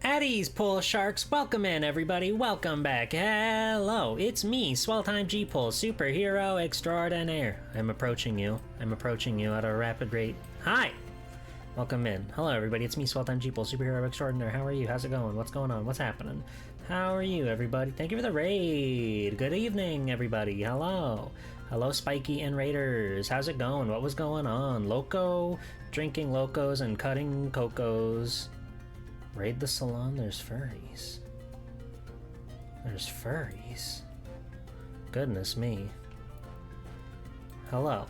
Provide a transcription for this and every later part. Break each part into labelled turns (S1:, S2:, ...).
S1: Atties, pool sharks, welcome in everybody, welcome back. Hello, it's me, Swelltime G-Pull, superhero extraordinaire. I'm approaching you at a rapid rate. Hi! Welcome in. Hello everybody, it's me, Swelltime G-Pull, superhero extraordinaire. How are you? How's it going? What's going on? What's happening? How are you everybody? Thank you for the raid. Good evening everybody. Hello. Hello Spiky and Raiders. How's it going? What was going on? Loco, drinking locos and cutting cocos. Raid the salon, there's furries. There's furries. Goodness me. Hello.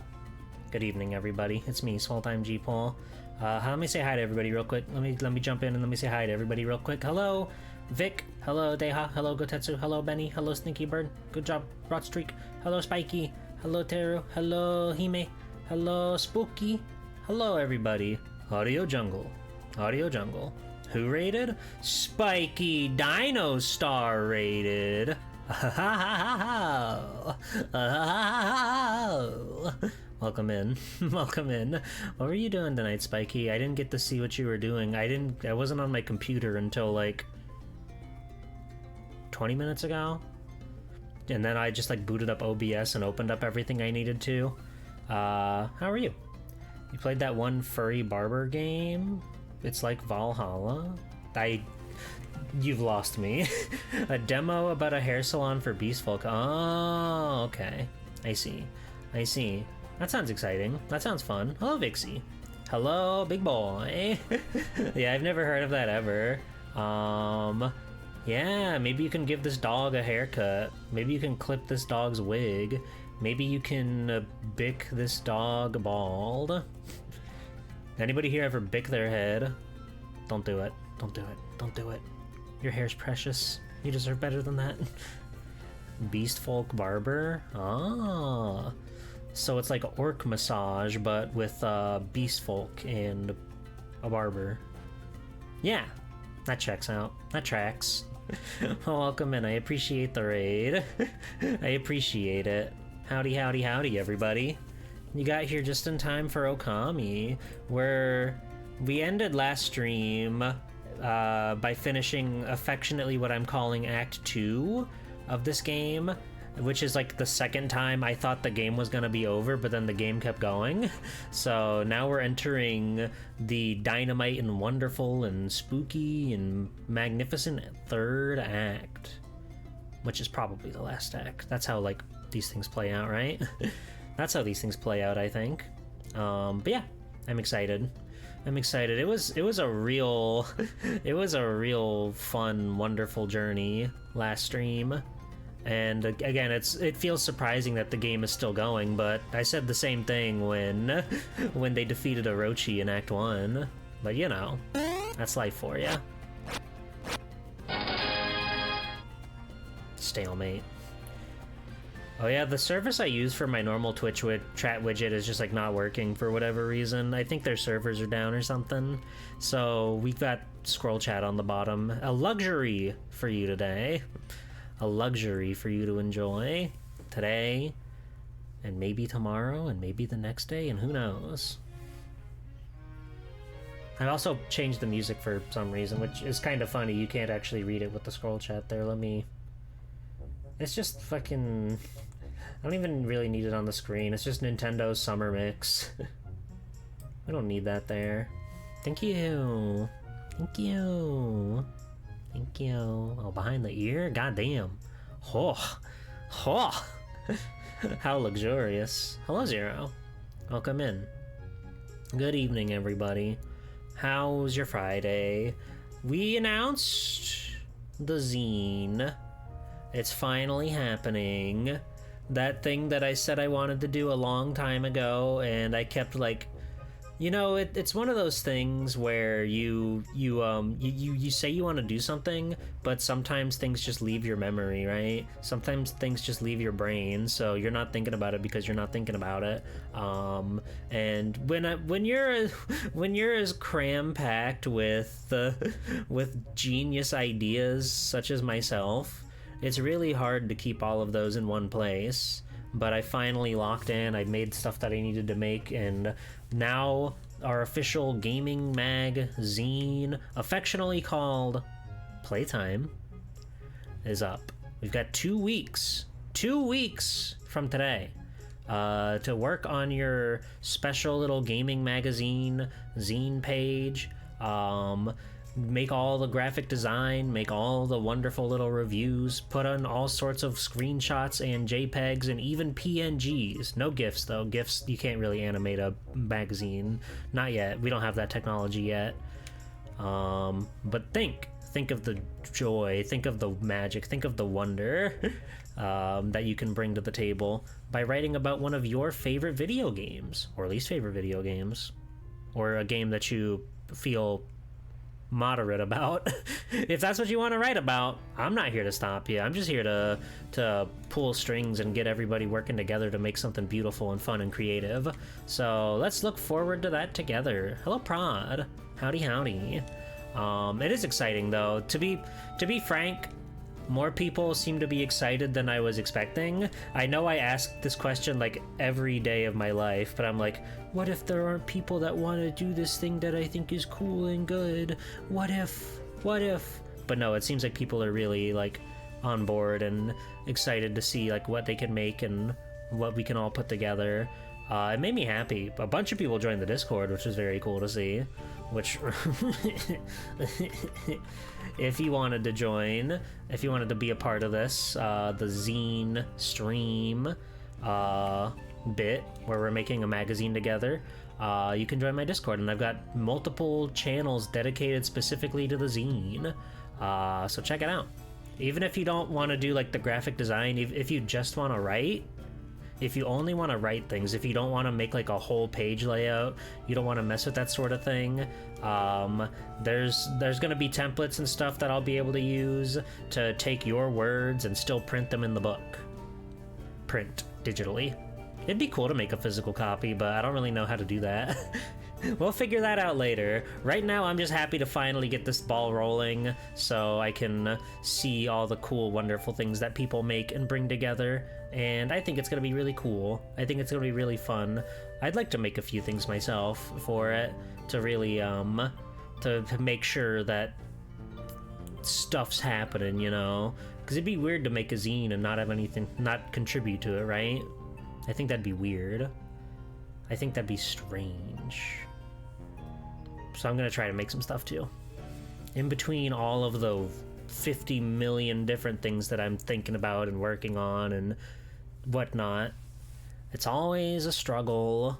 S1: Good evening, everybody. It's me, Swelltime G-Pull. Let me say hi to everybody real quick. Let me jump in and let me say hi to everybody real quick. Hello, Vic. Hello, Deha. Hello, Gotetsu. Hello, Benny. Hello, Stinky Bird. Good job, Broadstreak. Hello, Spiky. Hello, Teru. Hello, Hime. Hello, Spooky. Hello, everybody. Audio Jungle. Audio Jungle. Who rated? Spiky Dino Star rated. Welcome in. Welcome in. What were you doing tonight, Spiky? I didn't get to see what you were doing. I wasn't on my computer until like 20 minutes ago. And then I just like booted up OBS and opened up everything I needed to. How are you? You played that one furry barber game? It's like Valhalla. You've lost me. A demo about a hair salon for beast folk. Oh, okay. I see. That sounds exciting. That sounds fun. Hello, Vixie. Hello, big boy. Yeah, I've never heard of that ever. Yeah, maybe you can give this dog a haircut. Maybe you can clip this dog's wig. Maybe you can bick this dog bald. Anybody here ever bick their head? Don't do it. Don't do it. Don't do it. Your hair's precious. You deserve better than that. Beast folk barber? Ah. So it's like orc massage, but with beast folk and a barber. Yeah, that checks out. That tracks. Well, welcome in. I appreciate the raid. I appreciate it. Howdy, howdy, howdy, everybody. You got here just in time for Okami, where we ended last stream by finishing affectionately what I'm calling Act 2 of this game, which is like the second time I thought the game was gonna be over, but then the game kept going. So now we're entering the dynamite and wonderful and spooky and magnificent third act, which is probably the last act. That's how like these things play out, right? That's how these things play out, I think. But yeah, I'm excited. I'm excited. It was a real fun, wonderful journey last stream. And again, it feels surprising that the game is still going, but I said the same thing when they defeated Orochi in Act 1. But you know, that's life for you. Stalemate. Oh yeah, the service I use for my normal Twitch chat widget is just like not working for whatever reason. I think their servers are down or something. So we've got scroll chat on the bottom. A luxury for you today. A luxury for you to enjoy today, and maybe tomorrow, and maybe the next day, and who knows. I also changed the music for some reason, which is kind of funny. You can't actually read it with the scroll chat there. It's just fucking... I don't even really need it on the screen. It's just Nintendo's Summer Mix. I don't need that there. Thank you. Thank you. Thank you. Oh, behind the ear? Goddamn. Oh. Oh. How luxurious. Hello, Zero. Welcome in. Good evening, everybody. How's your Friday? We announced the zine. It's finally happening. That thing that I said I wanted to do a long time ago, and I kept like, you know, it's one of those things where you say you want to do something, but sometimes things just leave your memory, right? Sometimes things just leave your brain, so you're not thinking about it because you're not thinking about it. And when you're as cram-packed with genius ideas such as myself, it's really hard to keep all of those in one place. But I finally locked in. I made stuff that I needed to make, and now our official gaming magazine, affectionately called playtime is up. We've got 2 weeks from today to work on your special little gaming magazine zine page, make all the graphic design, make all the wonderful little reviews, put on all sorts of screenshots and JPEGs and even PNGs. No GIFs though. GIFs, you can't really animate a magazine. Not yet. We don't have that technology yet. But think of the joy, think of the magic, think of the wonder that you can bring to the table by writing about one of your favorite video games, or least favorite video games, or a game that you feel moderate about. If that's what you want to write about, I'm not here to stop you. I'm just here to pull strings and get everybody working together to make something beautiful and fun and creative. So let's look forward to that together. Hello, Prod. Howdy, howdy. It is exciting though. To be frank, more people seem to be excited than I was expecting. I know I ask this question like every day of my life, but I'm like, what if there aren't people that want to do this thing that I think is cool and good? What if? But no, it seems like people are really like on board and excited to see like what they can make and what we can all put together. It made me happy. A bunch of people joined the Discord, which was very cool to see. Which, if you wanted to join, if you wanted to be a part of this, the zine stream bit where we're making a magazine together, you can join my Discord, and I've got multiple channels dedicated specifically to the zine, so check it out. Even if you don't want to do like the graphic design, if you just want to write, if you only want to write things, if you don't want to make like a whole page layout, you don't want to mess with that sort of thing, there's going to be templates and stuff that I'll be able to use to take your words and still print them in the book. Print digitally. It'd be cool to make a physical copy, but I don't really know how to do that. We'll figure that out later. Right now, I'm just happy to finally get this ball rolling so I can see all the cool, wonderful things that people make and bring together. And I think it's going to be really cool. I think it's going to be really fun. I'd like to make a few things myself for it to really, to make sure that stuff's happening, you know? Because it'd be weird to make a zine and not have anything, not contribute to it, right? I think that'd be weird. I think that'd be strange. So I'm gonna try to make some stuff too. In between all of the 50 million different things that I'm thinking about and working on and whatnot, it's always a struggle.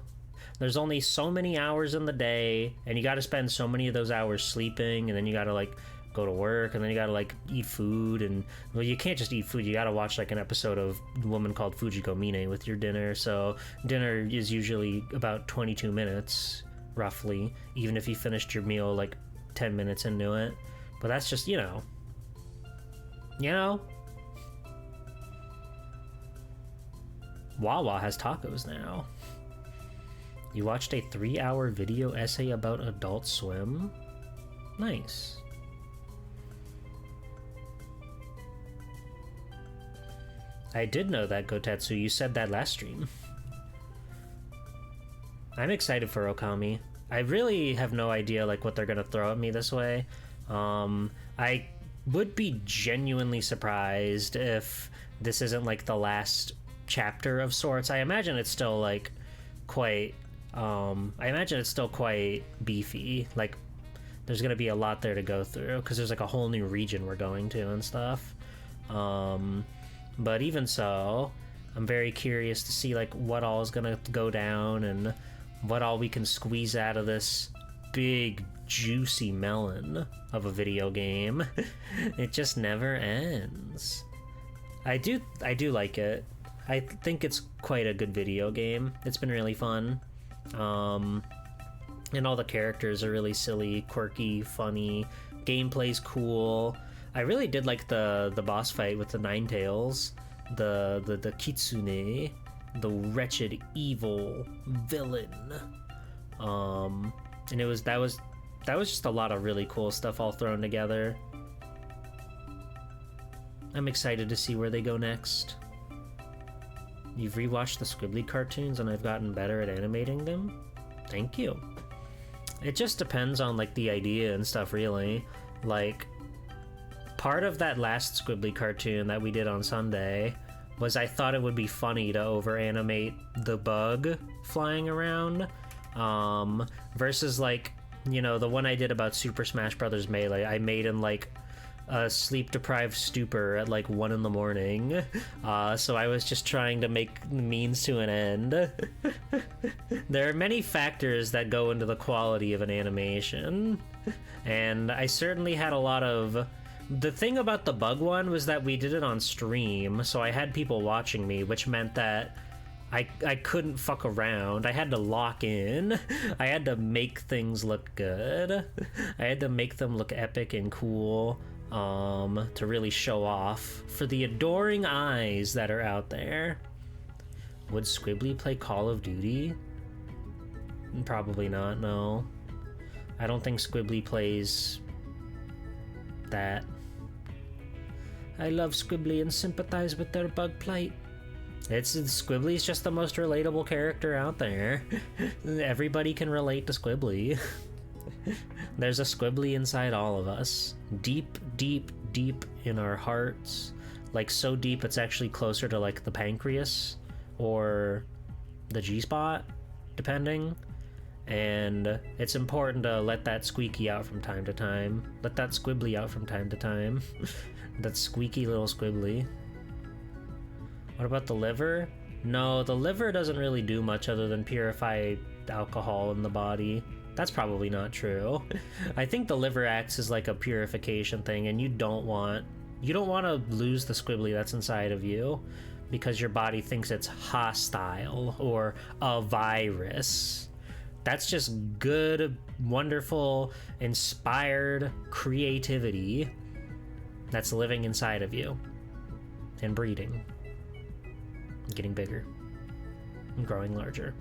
S1: There's only so many hours in the day, and you gotta spend so many of those hours sleeping, and then you gotta like go to work, and then you gotta like eat food, and well, you can't just eat food, you gotta watch like an episode of The Woman Called Fujiko Mine with your dinner. So dinner is usually about 22 minutes roughly, even if you finished your meal like 10 minutes into it. But that's just, you know, Wawa has tacos now. You watched a 3-hour video essay about Adult Swim? Nice. I did know that, Gotetsu. You said that last stream. I'm excited for Okami. I really have no idea like what they're gonna throw at me this way. I would be genuinely surprised if this isn't like the last chapter of sorts. I imagine it's still like quite beefy. Like there's gonna be a lot there to go through because there's like a whole new region we're going to and stuff. But even so, I'm very curious to see like what all is gonna go down and what all we can squeeze out of this big juicy melon of a video game. It just never ends. I do like it. I think it's quite a good video game. It's been really fun. And all the characters are really silly, quirky, funny. Gameplay's cool. I really did like the boss fight with the Ninetales, the Kitsune, the wretched evil villain. And that was just a lot of really cool stuff all thrown together. I'm excited to see where they go next. You've rewatched the Squibbly cartoons and I've gotten better at animating them? Thank you. It just depends on like the idea and stuff, really. Like part of that last Squibbly cartoon that we did on Sunday was I thought it would be funny to over-animate the bug flying around, versus, like, you know, the one I did about Super Smash Bros. Melee, I made him, like, a sleep-deprived stupor at, like, 1 in the morning, so I was just trying to make means to an end. There are many factors that go into the quality of an animation, and I certainly had a lot of... The thing about the bug one was that we did it on stream, so I had people watching me, which meant that I couldn't fuck around. I had to lock in. I had to make things look good. I had to make them look epic and cool, to really show off for the adoring eyes that are out there. Would Squibbly play Call of Duty? Probably not, no. I don't think Squibbly plays that. I love Squibbly and sympathize with their bug plight. Squibbly's just the most relatable character out there. Everybody can relate to Squibbly. There's a Squibbly inside all of us. Deep, deep, deep in our hearts. Like, so deep it's actually closer to, like, the pancreas or the G-spot, depending. And it's important to let that squeaky out from time to time. Let that Squibbly out from time to time. That squeaky little Squibbly. What about the liver? No, the liver doesn't really do much other than purify alcohol in the body. That's probably not true. I think the liver acts as like a purification thing, and you don't want to lose the Squibbly that's inside of you because your body thinks it's hostile or a virus. That's just good, wonderful, inspired creativity that's living inside of you and breeding, getting bigger and growing larger.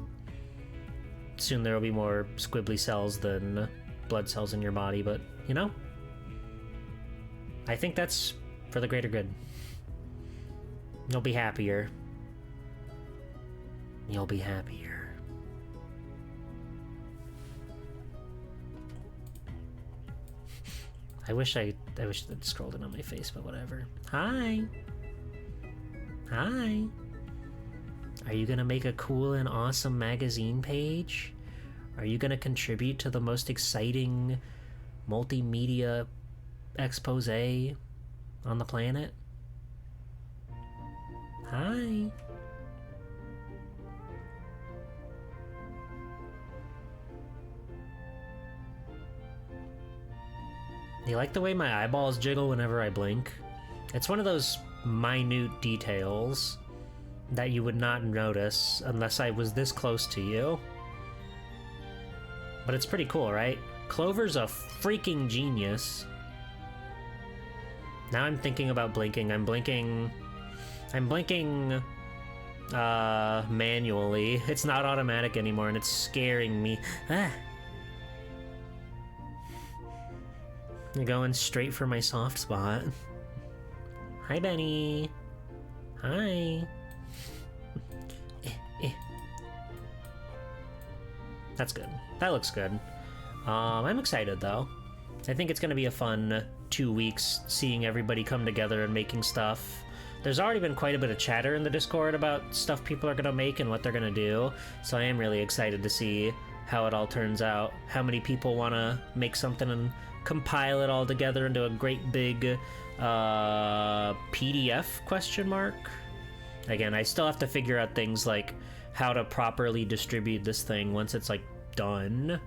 S1: Soon there will be more Squibbly cells than blood cells in your body, but, you know, I think that's for the greater good. You'll be happier. You'll be happier. I wish I'd scrolled in on my face, but whatever. Hi. Hi. Are you gonna make a cool and awesome magazine page? Are you gonna contribute to the most exciting multimedia expose on the planet? Hi. You like the way my eyeballs jiggle whenever I blink? It's one of those minute details that you would not notice unless I was this close to you. But it's pretty cool, right? Clover's a freaking genius. Now I'm thinking about blinking. I'm blinking manually. It's not automatic anymore, and it's scaring me. Ah. You're going straight for my soft spot. Hi, Benny. Hi. That's good. That looks good. I'm excited, though. I think it's going to be a fun 2 weeks seeing everybody come together and making stuff. There's already been quite a bit of chatter in the Discord about stuff people are going to make and what they're going to do, so I am really excited to see how it all turns out, how many people want to make something and compile it all together into a great big PDF question mark. Again, I still have to figure out things like how to properly distribute this thing once it's like done.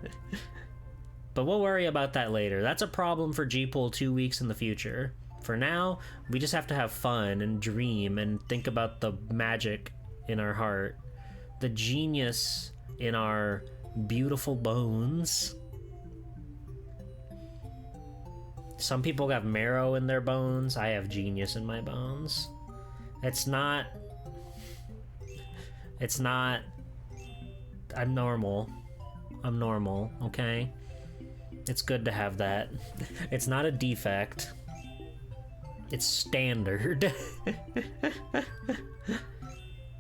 S1: But we'll worry about that later. That's a problem for Gpool 2 weeks in the future. For now, we just have to have fun and dream and think about the magic in our heart, the genius in our beautiful bones. Some people have marrow in their bones. I have genius in my bones. It's not... I'm normal. I'm normal, okay? It's good to have that. It's not a defect. It's standard.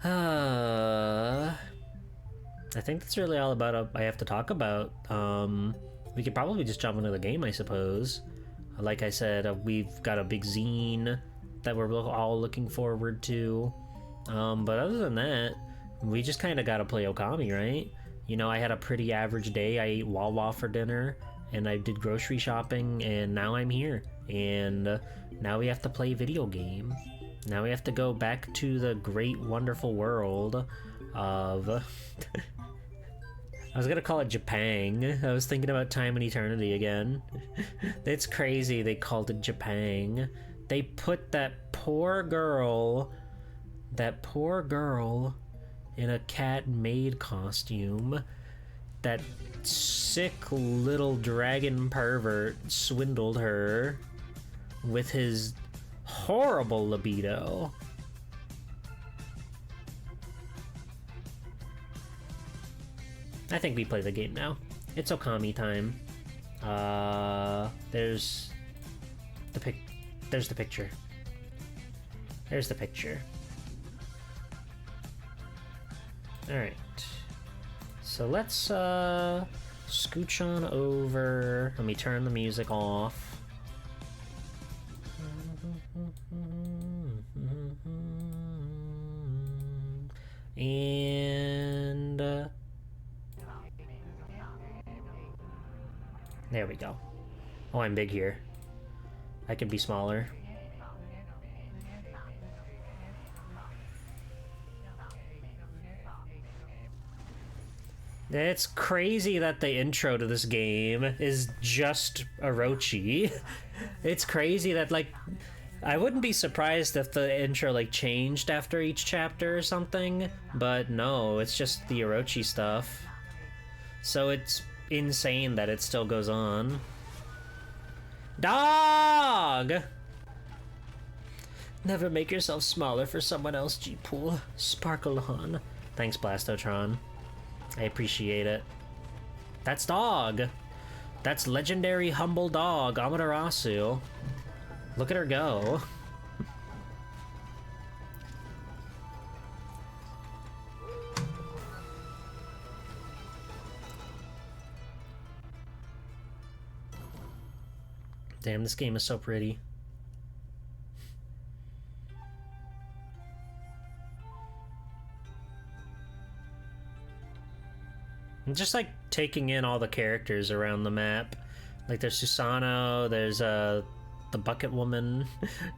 S1: I think that's really all about I have to talk about. We could probably just jump into the game, I suppose. Like I said, we've got a big zine that we're all looking forward to. But other than that, we just kind of got to play Okami, right? You know, I had a pretty average day. I ate Wawa for dinner, and I did grocery shopping, and now I'm here. And now we have to play video game. Now we have to go back to the great, wonderful world of... I was gonna call it Japan. I was thinking about Time and Eternity again. It's crazy they called it Japan. They put that poor girl in a cat maid costume. That sick little dragon pervert swindled her with his horrible libido. I think we play the game now. It's Okami time. There's the picture. There's the picture. Alright. So let's scooch on over. Let me turn the music off. And there we go. Oh, I'm big here. I could be smaller. It's crazy that the intro to this game is just Orochi. It's crazy that, like, I wouldn't be surprised if the intro, like, changed after each chapter or something, but no, it's just the Orochi stuff. So it's insane that it still goes on. Dog! Never make yourself smaller for someone else, G-Pool. Sparkle on. Thanks, Blastotron. I appreciate it. That's Dog. That's legendary humble dog, Amaterasu. Look at her go. Damn, this game is so pretty. I'm just like taking in all the characters around the map. Like there's Susano, there's the bucket woman,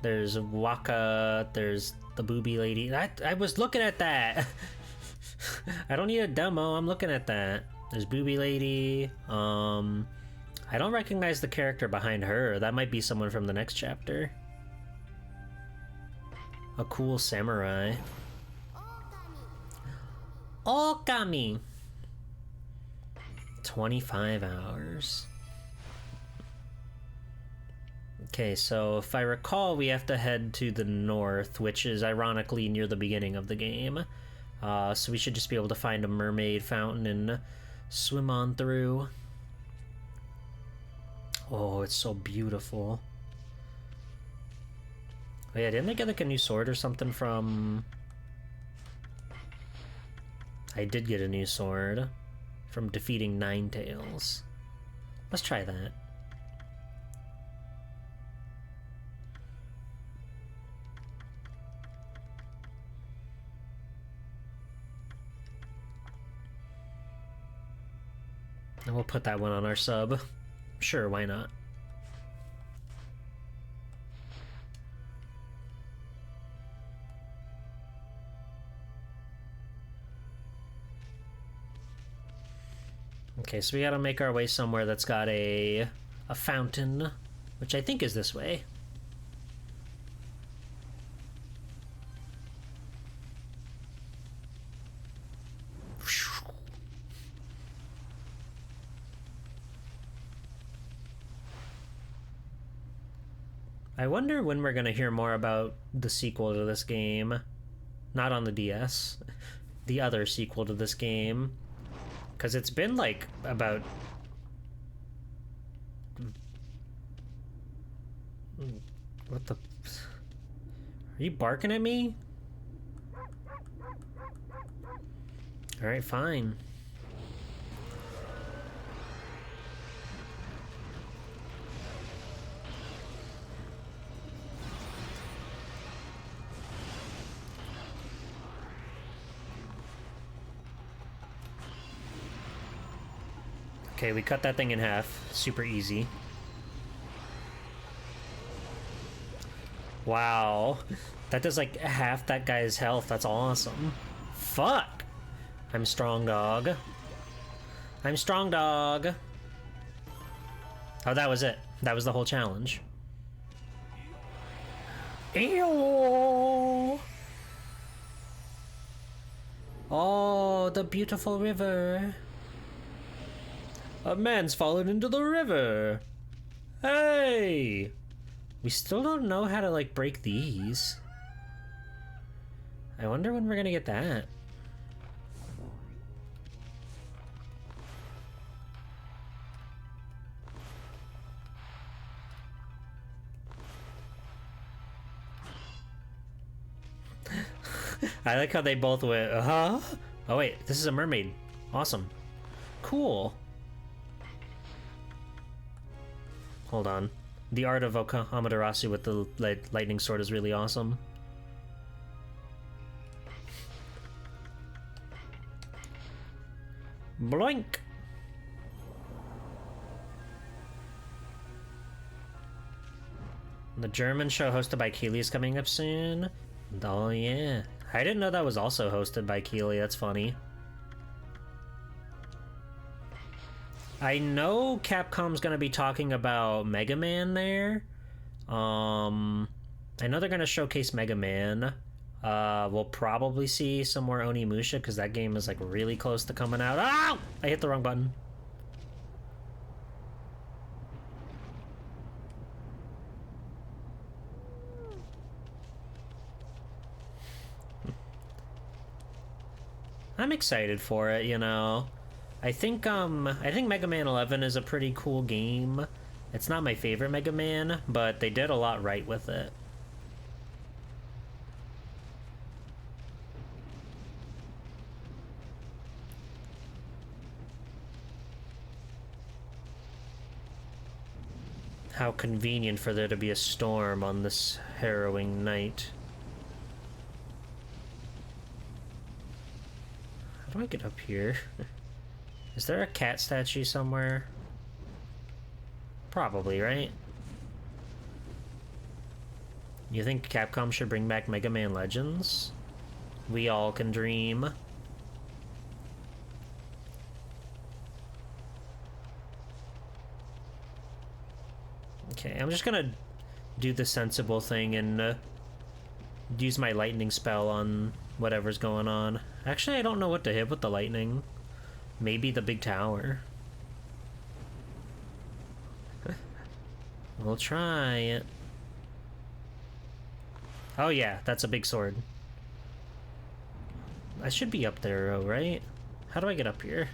S1: there's Waka, there's the booby lady. I was looking at that. I don't need a demo, I'm looking at that. There's booby lady. I don't recognize the character behind her. That might be someone from the next chapter. A cool samurai. Okami! 25 hours. Okay, so if I recall, we have to head to the north, which is ironically near the beginning of the game. So we should just be able to find a mermaid fountain and swim on through. Oh, it's so beautiful. Oh yeah, didn't they get like a new sword or something from... I did get a new sword from defeating Ninetales. Let's try that. And we'll put that one on our sub. Sure, why not? Okay, so we gotta make our way somewhere that's got a fountain, which I think is this way. I wonder when we're gonna hear more about the sequel to this game. Not on the DS. The other sequel to this game. Because it's been like about... What the... Are you barking at me? Alright, fine. Okay, we cut that thing in half. Super easy. Wow. That does like half that guy's health. That's awesome. Fuck! I'm strong, dog. I'm strong, dog. Oh, that was it. That was the whole challenge. Ew! Oh, the beautiful river. A man's fallen into the river. Hey! We still don't know how to, like, break these. I wonder when we're gonna get that. I like how they both went, huh? Oh wait, this is a mermaid. Awesome. Cool. Hold on. The art of Amaterasu with the lightning sword is really awesome. Bloink! The German show hosted by Keeley is coming up soon. Oh yeah. I didn't know that was also hosted by Keeley, that's funny. I know Capcom's gonna be talking about Mega Man there. I know they're gonna showcase Mega Man. We'll probably see some more Onimusha, because that game is like really close to coming out. Ow! I hit the wrong button. I'm excited for it, you know. I think Mega Man 11 is a pretty cool game. It's not my favorite Mega Man, but they did a lot right with it. How convenient for there to be a storm on this harrowing night. How do I get up here? Is there a cat statue somewhere? Probably, right? You think Capcom should bring back Mega Man Legends? We all can dream. Okay, I'm just gonna do the sensible thing and use my lightning spell on whatever's going on. Actually, I don't know what to hit with the lightning. Maybe the big tower. We'll try it. Oh yeah, that's a big sword. I should be up there, though, right? How do I get up here?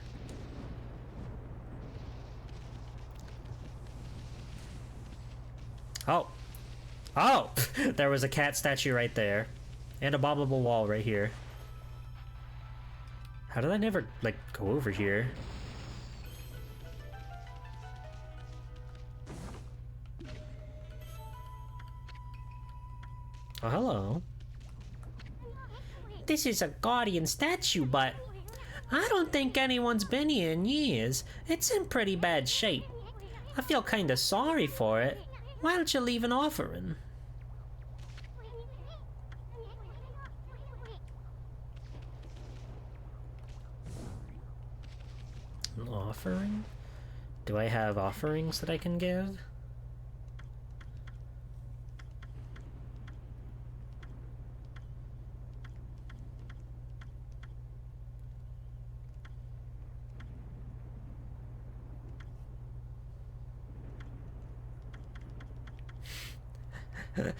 S1: Oh. Oh! There was a cat statue right there. And a bobbable wall right here. How did I never, like, go over here? Oh, hello. This is a guardian statue, but I don't think anyone's been here in years. It's in pretty bad shape. I feel kinda sorry for it. Why don't you leave an offering? An offering? Do I have offerings that I can give?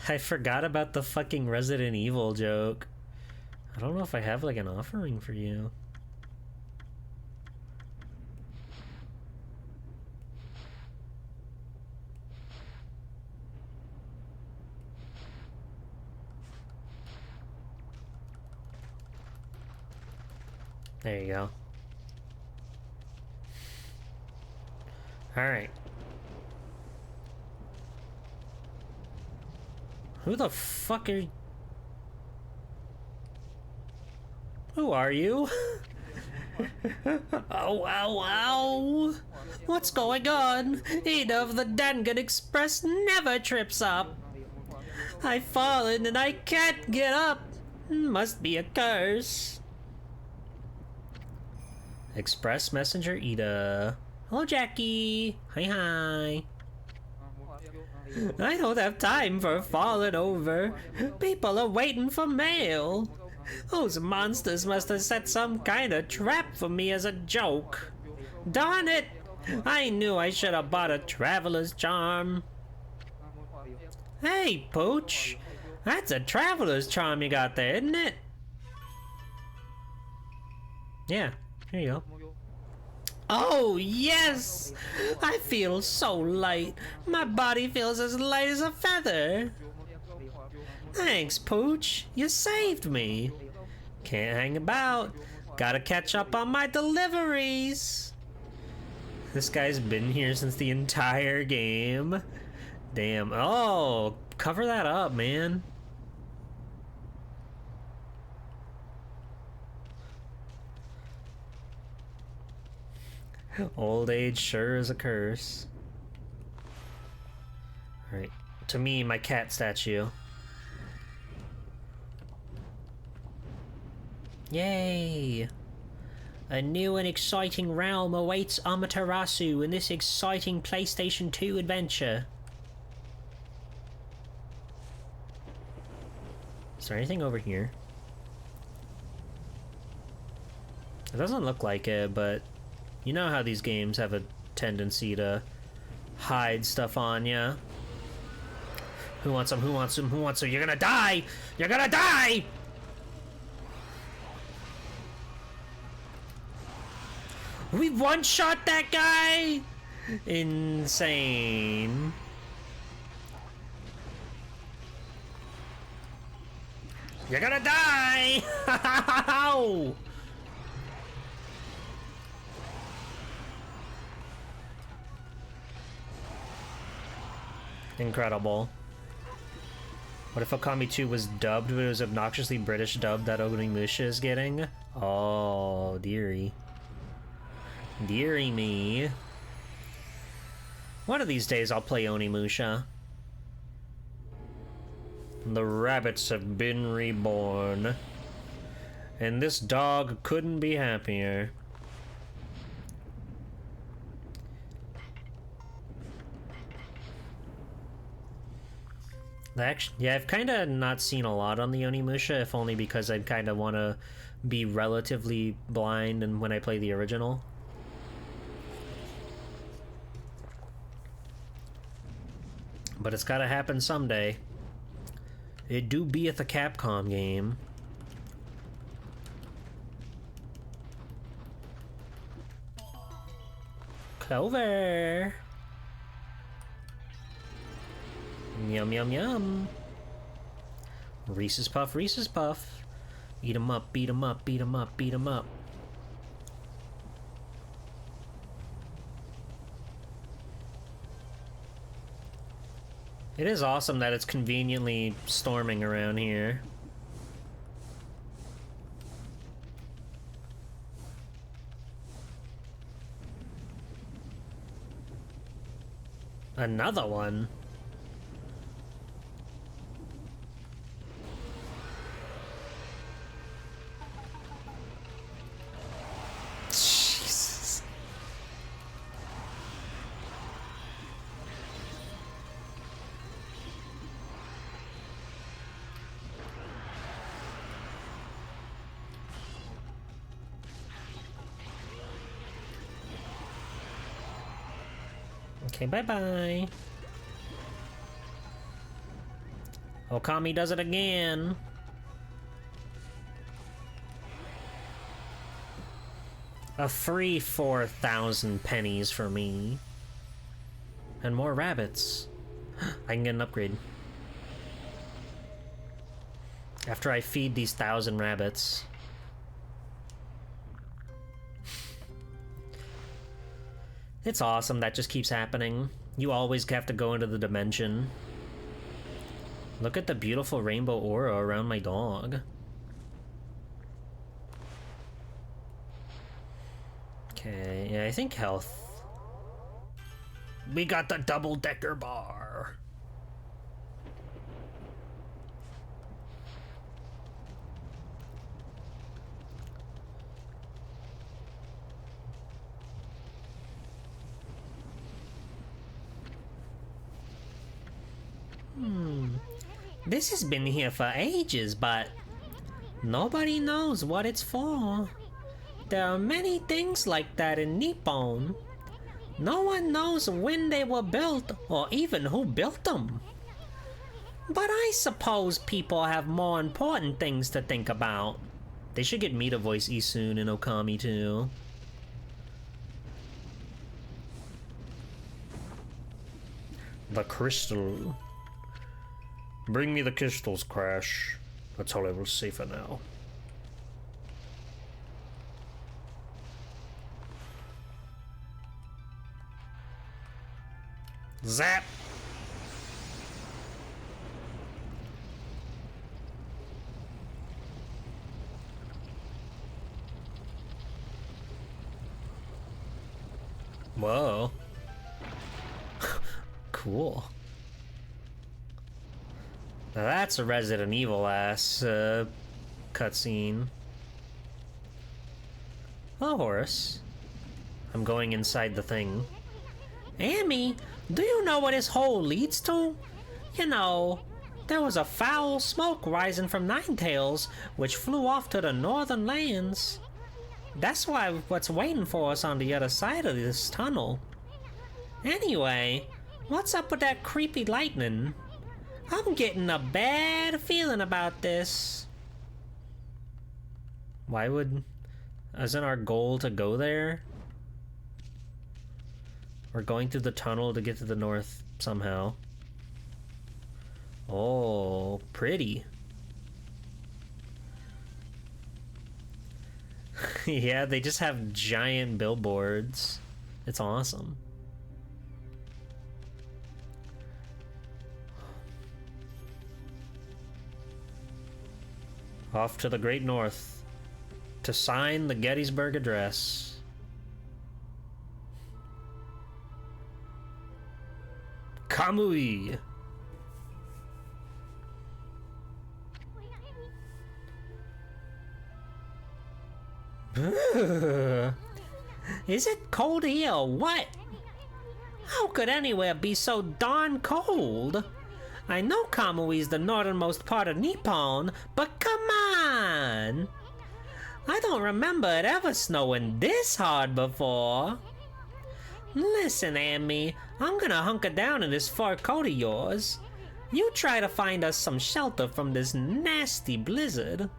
S1: I forgot about the fucking Resident Evil joke. I don't know if I have like an offering for you. There you go. Alright. Who the fuck are you? Who are you? Ow, ow, ow! What's going on? Ida of the Dangan Express never trips up. I've fallen and I can't get up. Must be a curse. Express Messenger Ida. Hello, Jackie. Hi. I don't have time for falling over. People are waiting for mail. Those monsters must have set some kind of trap for me as a joke. Darn it! I knew I should have bought a traveler's charm. Hey, Pooch. That's a traveler's charm you got there, isn't it? Yeah, here you go. Oh, yes! I feel so light. My body feels as light as a feather. Thanks, Pooch. You saved me. Can't hang about. Gotta catch up on my deliveries. This guy's been here since the entire game. Damn. Oh, cover that up, man. Old age sure is a curse. Alright. To me, my cat statue. Yay! A new and exciting realm awaits Amaterasu in this exciting PlayStation 2 adventure. Is there anything over here? It doesn't look like it, but you know how these games have a tendency to hide stuff on ya. Who wants some? Who wants some? Who wants some? You're gonna die! You're gonna die! We one-shot that guy? Insane. You're gonna die! Ow! Incredible. What if Okami 2 was dubbed, but it was obnoxiously British dubbed that Onimusha is getting? Oh, dearie. Dearie me. One of these days I'll play Onimusha. The rabbits have been reborn. And this dog couldn't be happier. Actually, yeah, I've kind of not seen a lot on the Onimusha, if only because I kind of want to be relatively blind and when I play the original. But it's gotta happen someday. It do beeth a Capcom game. Clover! Yum, yum, yum. Reese's Puff, Reese's Puff. Eat 'em up, beat 'em up, beat 'em up, beat 'em up. It is awesome that it's conveniently storming around here. Another one? Jesus. Okay, bye-bye. Okami does it again. A free 4,000 pennies for me. And more rabbits. I can get an upgrade. After I feed these 1,000 rabbits. It's awesome, that just keeps happening. You always have to go into the dimension. Look at the beautiful rainbow aura around my dog. Okay, yeah, I think health. We got the double-decker bar. This has been here for ages, but nobody knows what it's for. There are many things like that in Nippon. No one knows when they were built or even who built them. But I suppose people have more important things to think about. They should get me to voice Isun and Okami too. The crystal. Bring me the crystals, Crash. That's all I will say for now. Zap! Whoa. Cool. Now that's a Resident Evil ass cutscene. Oh, Horace. I'm going inside the thing. Amy, do you know what this hole leads to? You know, there was a foul smoke rising from Ninetales, which flew off to the northern lands. That's what's waiting for us on the other side of this tunnel. Anyway, what's up with that creepy lightning? I'm getting a bad feeling about this. Why would... Isn't our goal to go there? We're going through the tunnel to get to the north somehow. Oh, pretty. Yeah, they just have giant billboards. It's awesome. Off to the Great North to sign the Gettysburg Address. Kamui! Is it cold here or what? How could anywhere be so darn cold? I know Kamui's the northernmost part of Nippon, but come on! I don't remember it ever snowing this hard before. Listen, Amy, I'm gonna hunker down in this fur coat of yours. You try to find us some shelter from this nasty blizzard.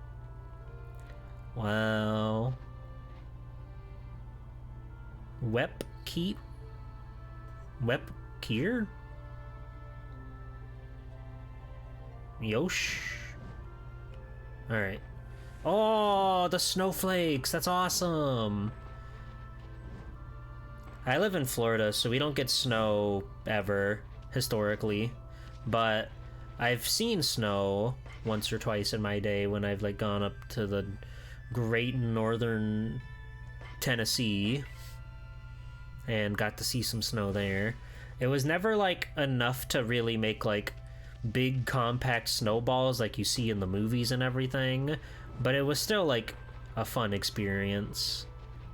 S1: Wow. Wep Kier? Yosh? Alright. Oh, the snowflakes! That's awesome! I live in Florida, so we don't get snow ever, historically. But I've seen snow once or twice in my day when I've, like, gone up to the great northern Tennessee and got to see some snow there. It was never, like, enough to really make, like, big compact snowballs like you see in the movies and everything, but it was still, like, a fun experience.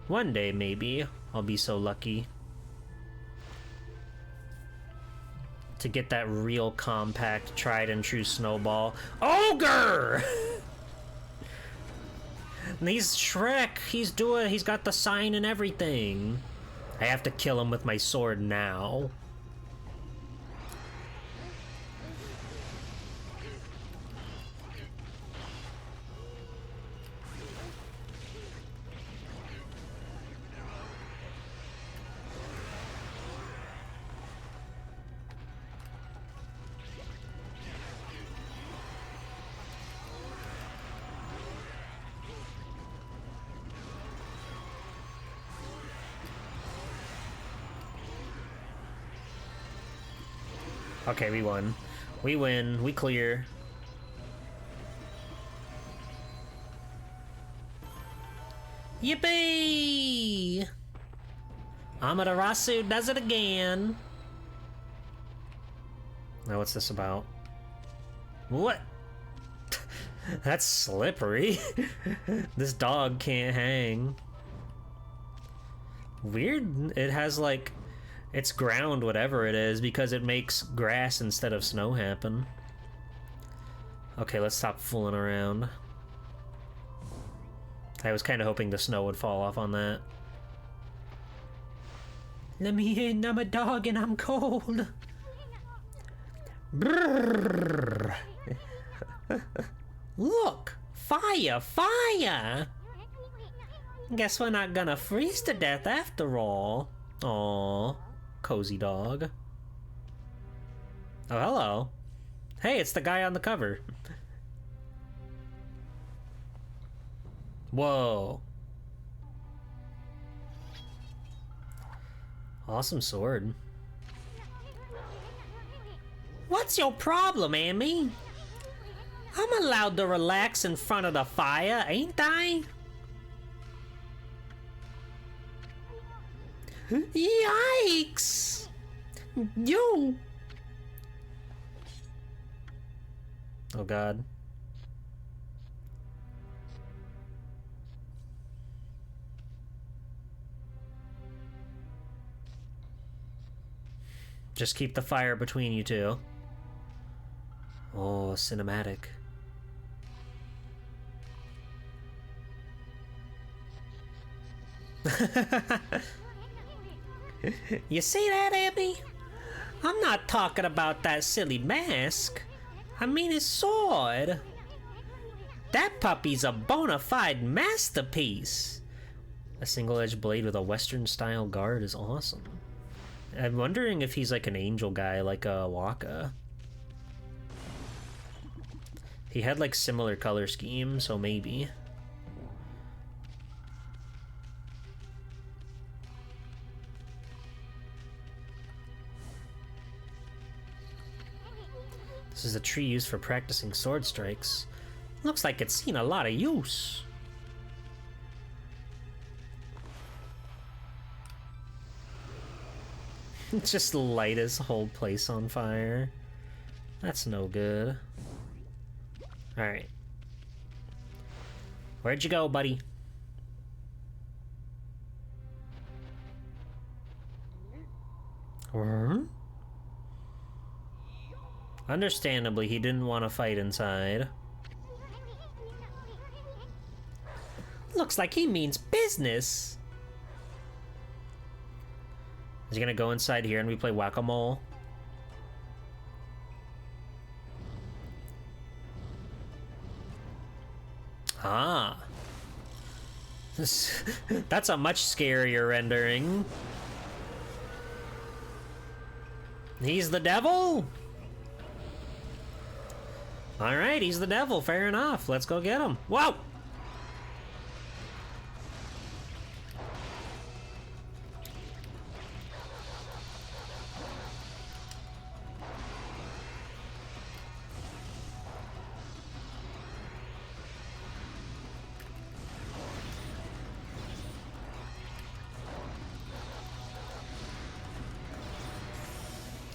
S1: One day, maybe, I'll be so lucky to get that real compact, tried and true snowball. Ogre! And he's Shrek. He's got the sign and everything. I have to kill him with my sword now. Okay, we won. We win. We clear. Yippee! Amaterasu does it again. Now what's this about? What? That's slippery. This dog can't hang. Weird. It has like... It's ground, whatever it is, because it makes grass instead of snow happen. Okay, let's stop fooling around. I was kind of hoping the snow would fall off on that. Let me in, I'm a dog and I'm cold. Brrr. Look! Fire! Fire! Guess we're not gonna freeze to death after all. Aww. Cozy dog. Oh, hello. Hey, it's the guy on the cover. Whoa. Awesome sword. What's your problem, Amy? I'm allowed to relax in front of the fire, ain't I? Yikes! You! Oh god. Just keep the fire between you two. Oh, cinematic. You see that, Abby? I'm not talking about that silly mask. I mean his sword. That puppy's a bona fide masterpiece. A single-edged blade with a Western-style guard is awesome. I'm wondering if he's like an angel guy, like a Waka. He had like similar color scheme, so maybe. This is a tree used for practicing sword strikes. Looks like it's seen a lot of use. Just light his whole place on fire. That's no good. Alright. Where'd you go, buddy? Understandably, he didn't want to fight inside. Looks like he means business. Is he gonna go inside here and we play whack-a-mole? Ah. That's a much scarier rendering. He's the devil? Alright, he's the devil. Fair enough. Let's go get him. Whoa!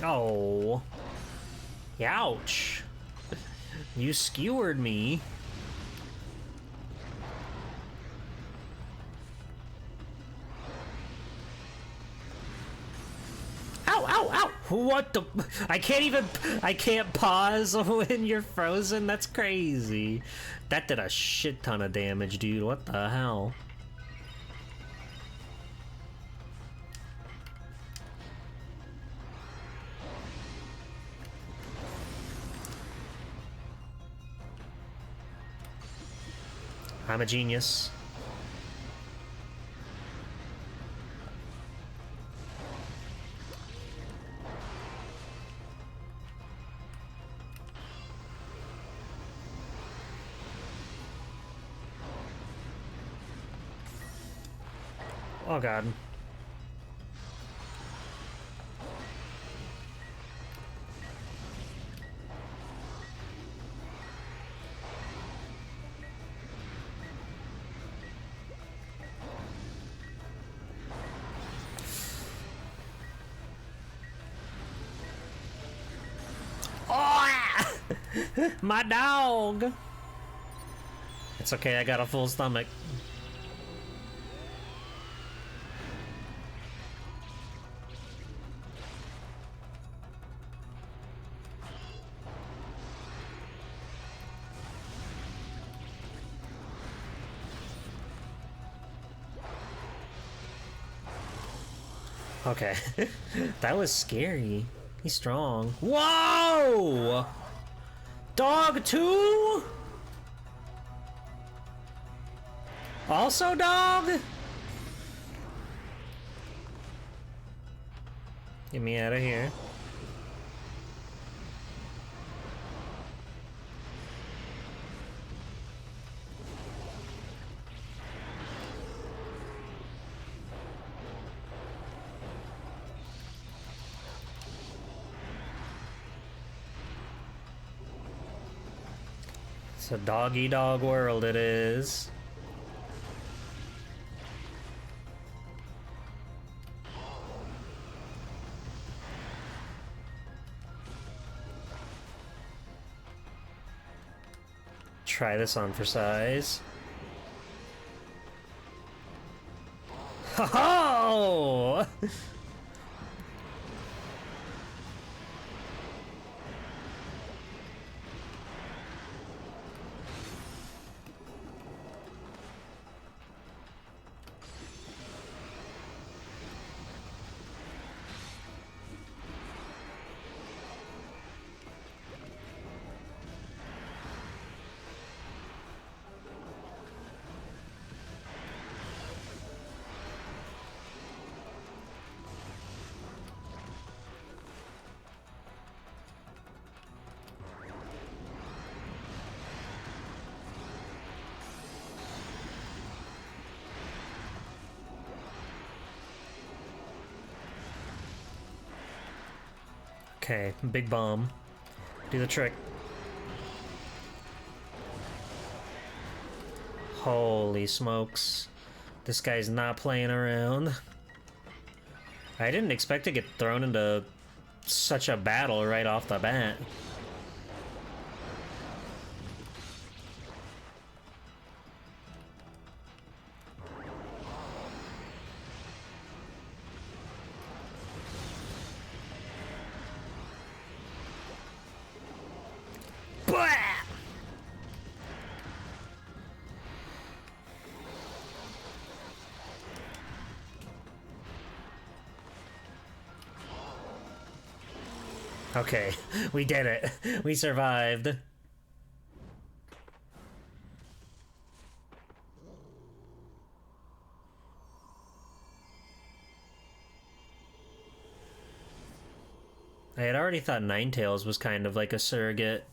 S1: Oh. Ouch. You skewered me. Ow, ow, ow! What the? I can't pause when you're frozen? That's crazy. That did a shit ton of damage, dude. What the hell? I'm a genius. Oh god. My dog! It's okay, I got a full stomach. Okay. That was scary. He's strong. Whoa! Dog 2? Also dog? Get me out of here. It's a dog-eat-dog world it is. Try this on for size. Ho-ho! Okay, big bomb. Do the trick. Holy smokes. This guy's not playing around. I didn't expect to get thrown into such a battle right off the bat. Okay, we did it. We survived. I had already thought Ninetales was kind of like a surrogate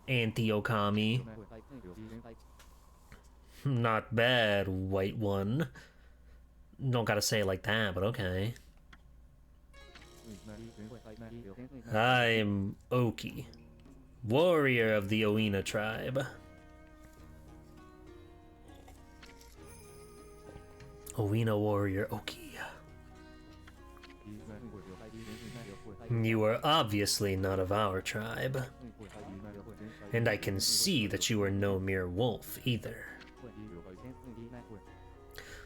S1: anti-Okami. Not bad, white one. Don't gotta say it like that, but okay. I'm Oki, warrior of the Oina tribe. Oina warrior Oki. You are obviously not of our tribe. And I can see that you are no mere wolf either.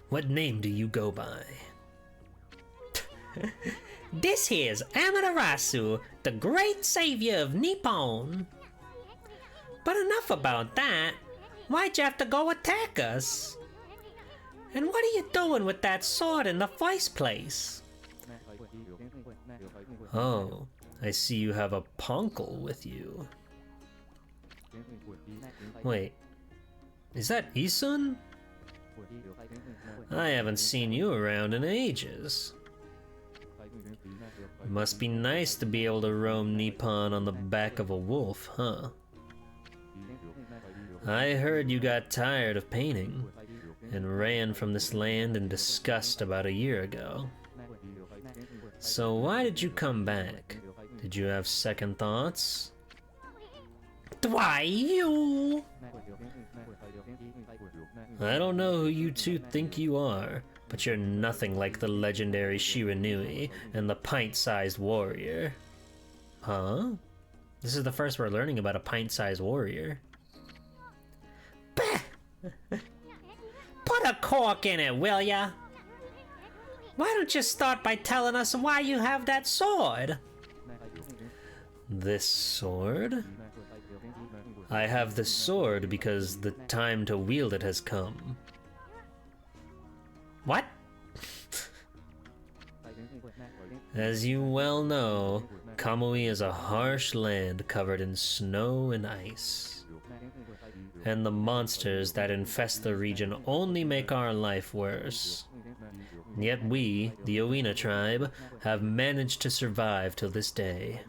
S1: What name do you go by? This here's Amaterasu, the great savior of Nippon. But enough about that. Why'd you have to go attack us? And what are you doing with that sword in the first place? Oh, I see you have a poncle with you. Wait, is that Isun? I haven't seen you around in ages. Must be nice to be able to roam Nippon on the back of a wolf, huh? I heard you got tired of painting and ran from this land in disgust about a year ago. So why did you come back? Did you have second thoughts? Why you? I don't know who you two think you are, but you're nothing like the legendary Shiranui and the pint-sized warrior. Huh? This is the first we're learning about a pint-sized warrior. Bah! Put a cork in it, will ya? Why don't you start by telling us why you have that sword? This sword? I have this sword because the time to wield it has come. What? As you well know, Kamui is a harsh land covered in snow and ice. And the monsters that infest the region only make our life worse. Yet we, the Owina tribe, have managed to survive till this day.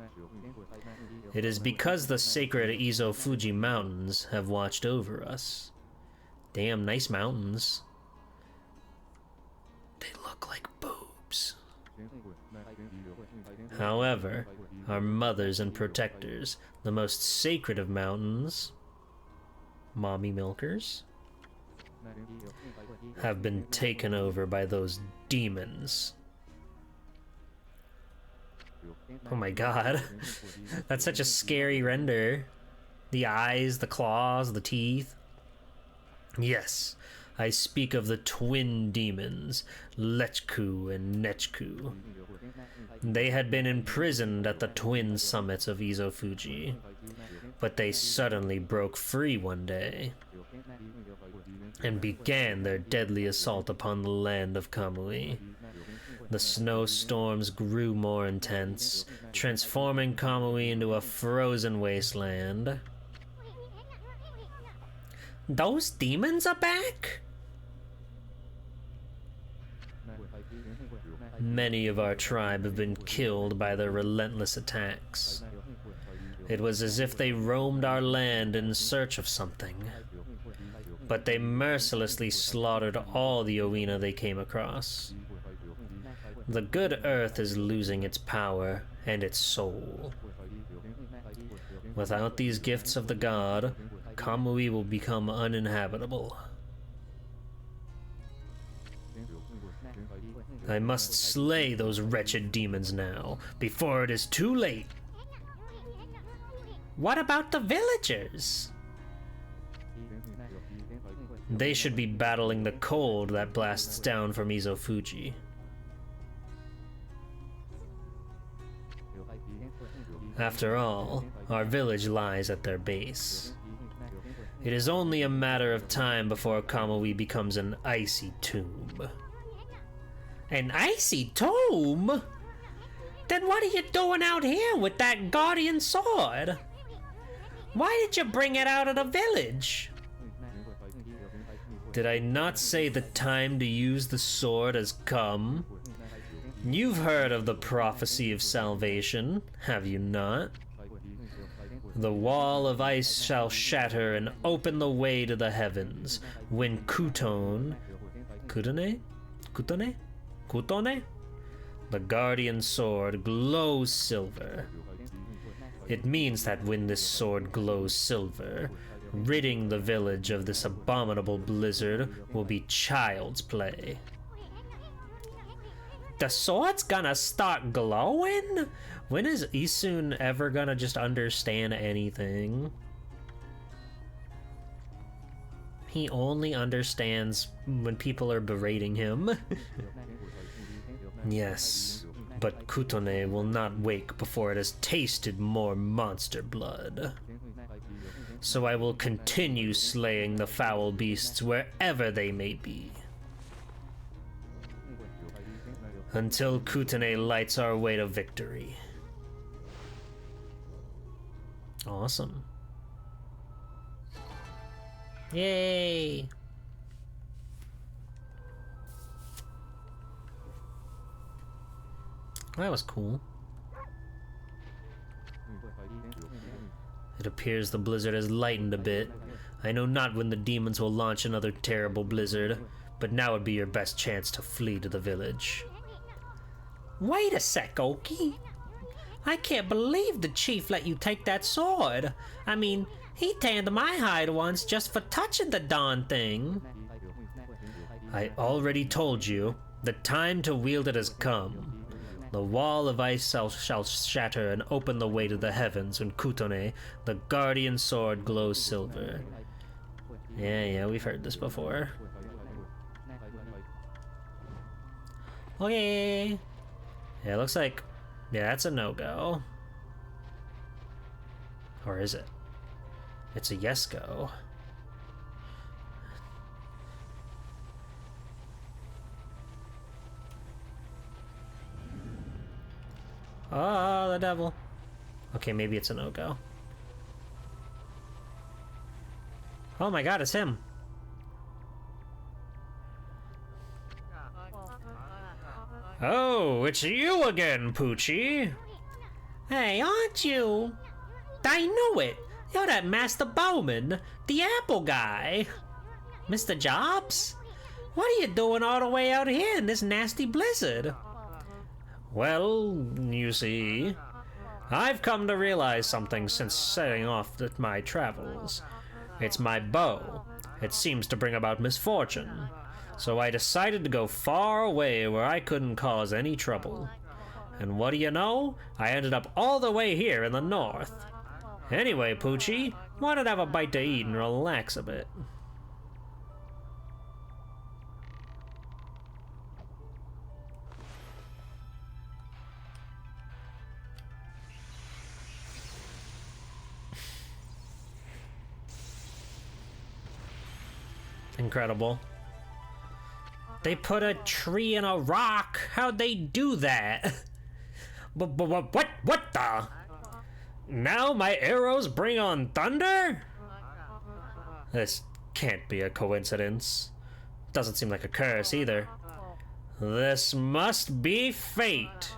S1: It is because the sacred Izo Fuji mountains have watched over us. Damn nice mountains. They look like boobs. However, our mothers and protectors, the most sacred of mountains, mommy milkers, have been taken over by those demons. Oh my god. That's such a scary render. The eyes, the claws, the teeth. Yes, I speak of the twin demons, Lechku and Nechku. They had been imprisoned at the twin summits of Izo Fuji, but they suddenly broke free one day and began their deadly assault upon the land of Kamui. The snowstorms grew more intense, transforming Kamui into a frozen wasteland. Those demons are back? Many of our tribe have been killed by their relentless attacks. It was as if they roamed our land in search of something. But they mercilessly slaughtered all the Owina they came across. The good earth is losing its power and its soul. Without these gifts of the god, Kamui will become uninhabitable. I must slay those wretched demons now, before it is too late. What about the villagers? They should be battling the cold that blasts down from Izo Fuji. After all, our village lies at their base. It is only a matter of time before Kamui becomes an icy tomb. An icy tomb? Then what are you doing out here with that guardian sword? Why did you bring it out of the village? Did I not say the time to use the sword has come? You've heard of the prophecy of salvation, have you not? The wall of ice shall shatter and open the way to the heavens when Kutone, the guardian sword, glows silver. It means that when this sword glows silver, ridding the village of this abominable blizzard will be child's play. The sword's gonna start glowing? When is Isun ever gonna just understand anything? He only understands when people are berating him. Yes, but Kutone will not wake before it has tasted more monster blood. So I will continue slaying the foul beasts wherever they may be. Until Kutane lights our way to victory. Awesome. Yay! That was cool. It appears the blizzard has lightened a bit. I know not when the demons will launch another terrible blizzard, but now would be your best chance to flee to the village. Wait a sec, Oki. I can't believe the chief let you take that sword. I mean, he tanned my hide once just for touching the darn thing. I already told you, the time to wield it has come. The wall of ice shall shatter and open the way to the heavens when Kutone, the guardian sword, glows silver. Yeah, we've heard this before. Okay. Yeah, it looks like... Yeah, that's a no-go. Or is it? It's a yes-go. Oh, the devil. Okay, maybe it's a no-go. Oh my god, it's him. Oh, it's you again, Poochie. Hey, aren't you? I knew it. You're that Master Bowman, the apple guy. Mr. Jobs? What are you doing all the way out here in this nasty blizzard? Well, you see, I've come to realize something since setting off my travels. It's my bow. It seems to bring about misfortune. So I decided to go far away where I couldn't cause any trouble. And what do you know? I ended up all the way here in the north. Anyway, Poochie, wanted to have a bite to eat and relax a bit. Incredible. They put a tree in a rock. How'd they do that? But what the? Now my arrows bring on thunder? This can't be a coincidence. Doesn't seem like a curse either. This must be fate.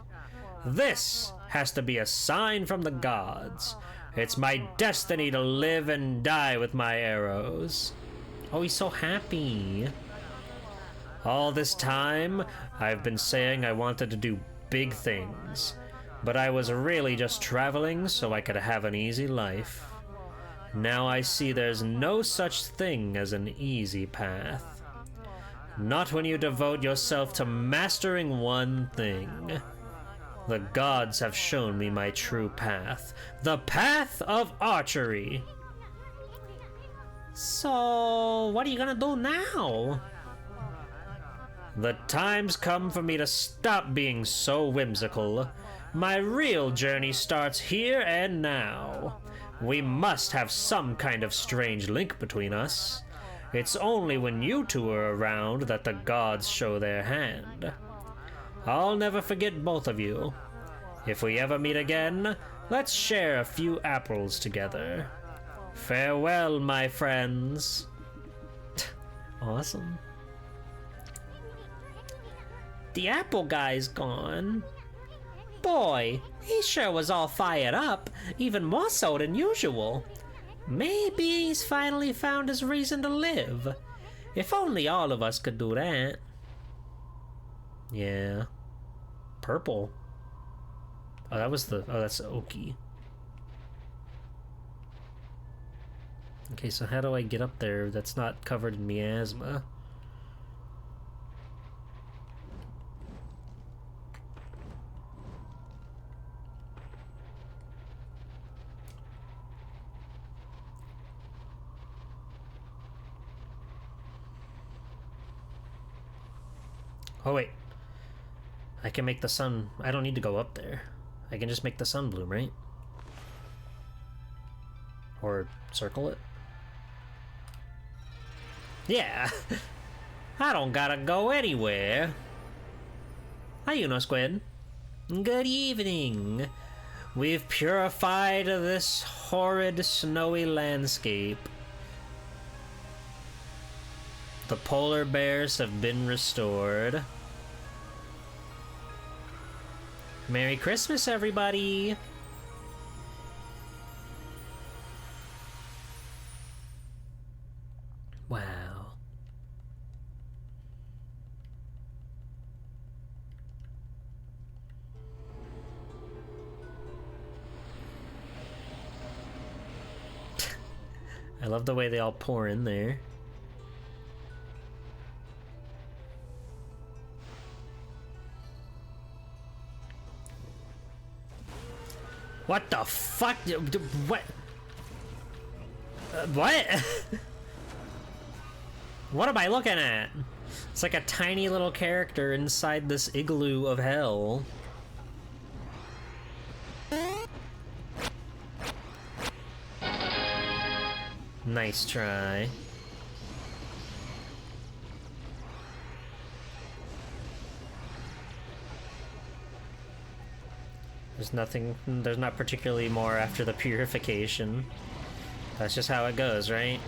S1: This has to be a sign from the gods. It's my destiny to live and die with my arrows. Oh, he's so happy. All this time, I've been saying I wanted to do big things, but I was really just traveling so I could have an easy life. Now I see there's no such thing as an easy path. Not when you devote yourself to mastering one thing. The gods have shown me my true path. The path of archery. So, what are you gonna do now? The time's come for me to stop being so whimsical. My real journey starts here and now. We must have some kind of strange link between us. It's only when you two are around that the gods show their hand. I'll never forget both of you. If we ever meet again, let's share a few apples together. Farewell, my friends. Awesome. The apple guy's gone. Boy, he sure was all fired up, even more so than usual. Maybe he's finally found his reason to live. If only all of us could do that. Yeah. Purple. Oh, that's Oki. Okay, so how do I get up there that's not covered in miasma? Oh wait, I can make the sun, I don't need to go up there. I can just make the sun bloom, right? Or circle it? Yeah, I don't gotta go anywhere. Hi, Squid. Good evening. We've purified this horrid snowy landscape. The polar bears have been restored. Merry Christmas, everybody! Wow. I love the way they all pour in there. What the fuck? What? What? What am I looking at? It's like a tiny little character inside this igloo of hell. Nice try. There's not particularly more after the purification. That's just how it goes, right?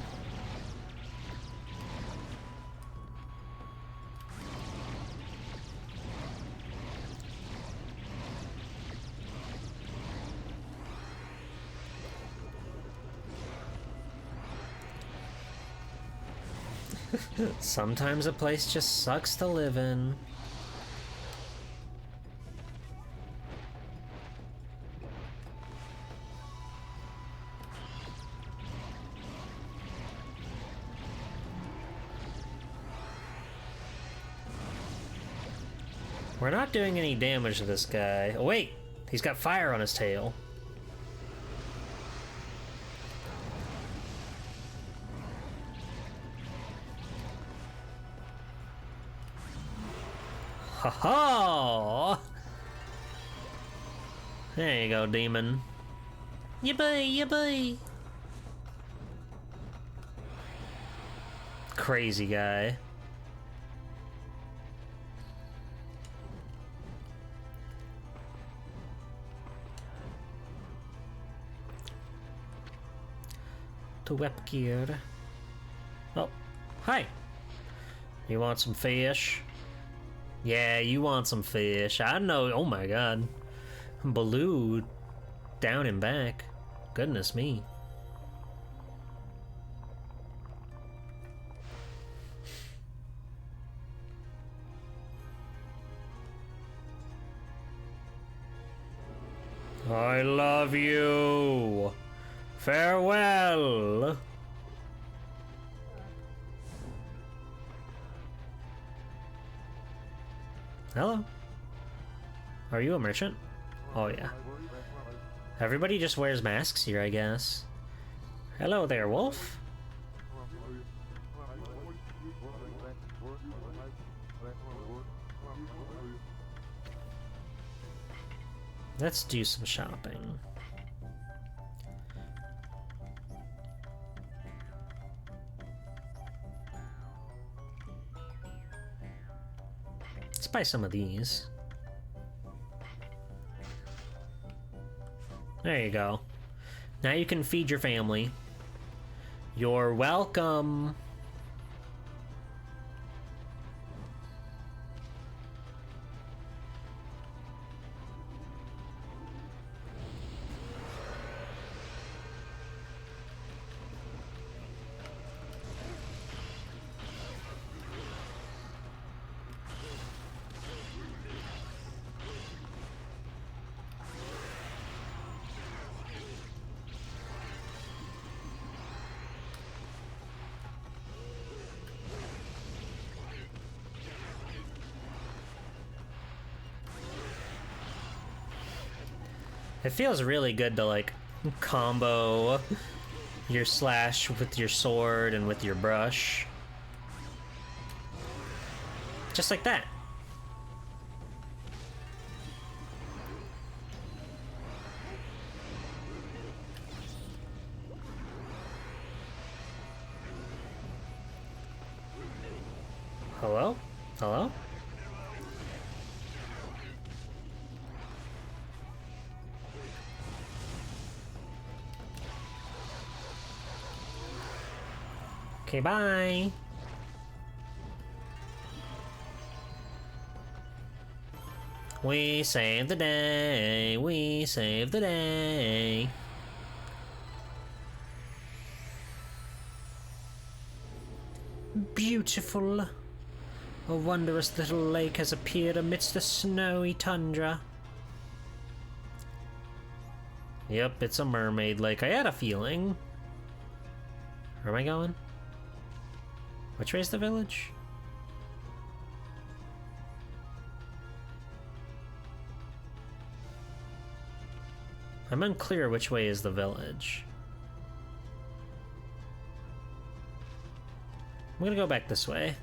S1: Sometimes a place just sucks to live in. We're not doing any damage to this guy. Oh wait, he's got fire on his tail. Ha ha! There you go, demon. Yippee, yippee! Crazy guy. To web gear. Oh, hi. You want some fish? Yeah, you want some fish. I know. Oh my god. Baloo down and back. Goodness me. I love you. Farewell. Hello. Are you a merchant? Oh yeah. Everybody just wears masks here, I guess. Hello there, wolf. Let's do some shopping. Let's buy some of these. There you go. Now you can feed your family. You're welcome. It feels really good to like combo your slash with your sword and with your brush. Just like that. Hello? Hello? Okay, bye. We saved the day. We saved the day. Beautiful. A wondrous little lake has appeared amidst the snowy tundra. Yep, it's a mermaid lake. I had a feeling. Where am I going? Which way is the village? I'm unclear which way is the village. I'm gonna go back this way.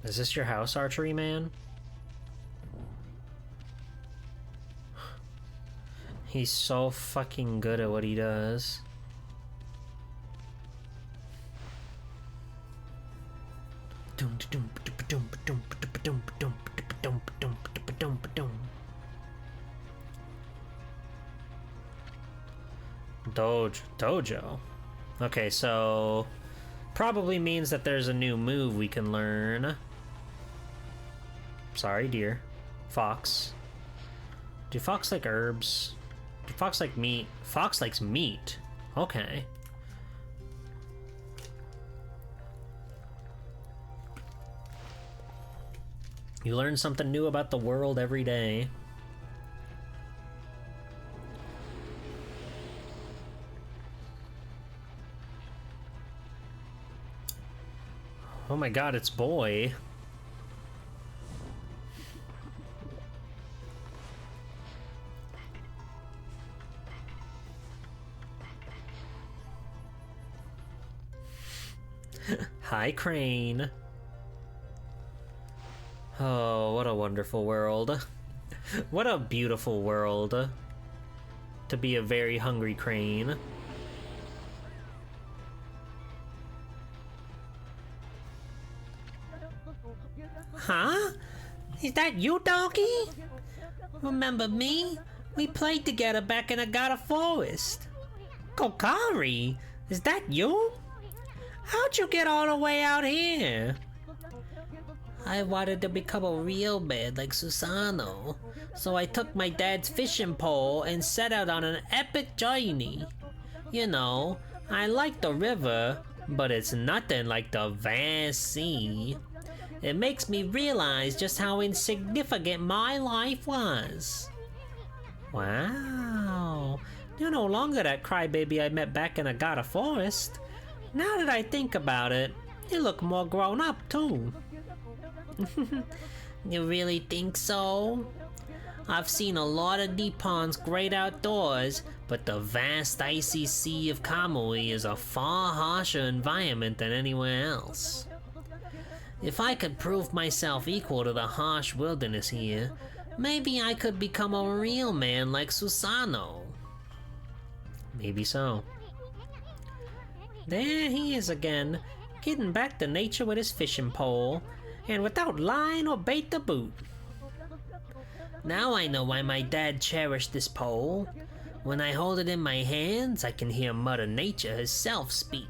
S1: Is this your house, archery man? He's so fucking good at what he does. Dojo. Okay, so probably means that there's a new move we can learn. Sorry, deer. Fox. Do fox like herbs? Do fox like meat? Fox likes meat. Okay. You learn something new about the world every day. Oh my god, it's boy. Hi, Crane. Oh, what a wonderful world. What a beautiful world. To be a very hungry crane. Huh? Is that you, doggy? Remember me? We played together back in Agata Forest. Kokari? Is that you? How'd you get all the way out here? I wanted to become a real man like Susano, so I took my dad's fishing pole and set out on an epic journey. You know, I like the river, but it's nothing like the vast sea. It makes me realize just how insignificant my life was. Wow, you're no longer that crybaby I met back in Agata Forest. Now that I think about it, you look more grown up too. You really think so? I've seen a lot of Nippon's great outdoors, but the vast icy sea of Kamui is a far harsher environment than anywhere else. If I could prove myself equal to the harsh wilderness here, maybe I could become a real man like Susano. Maybe so. There he is again, getting back to nature with his fishing pole, and without line or bait to boot. Now I know why my dad cherished this pole. When I hold it in my hands, I can hear Mother Nature herself speak.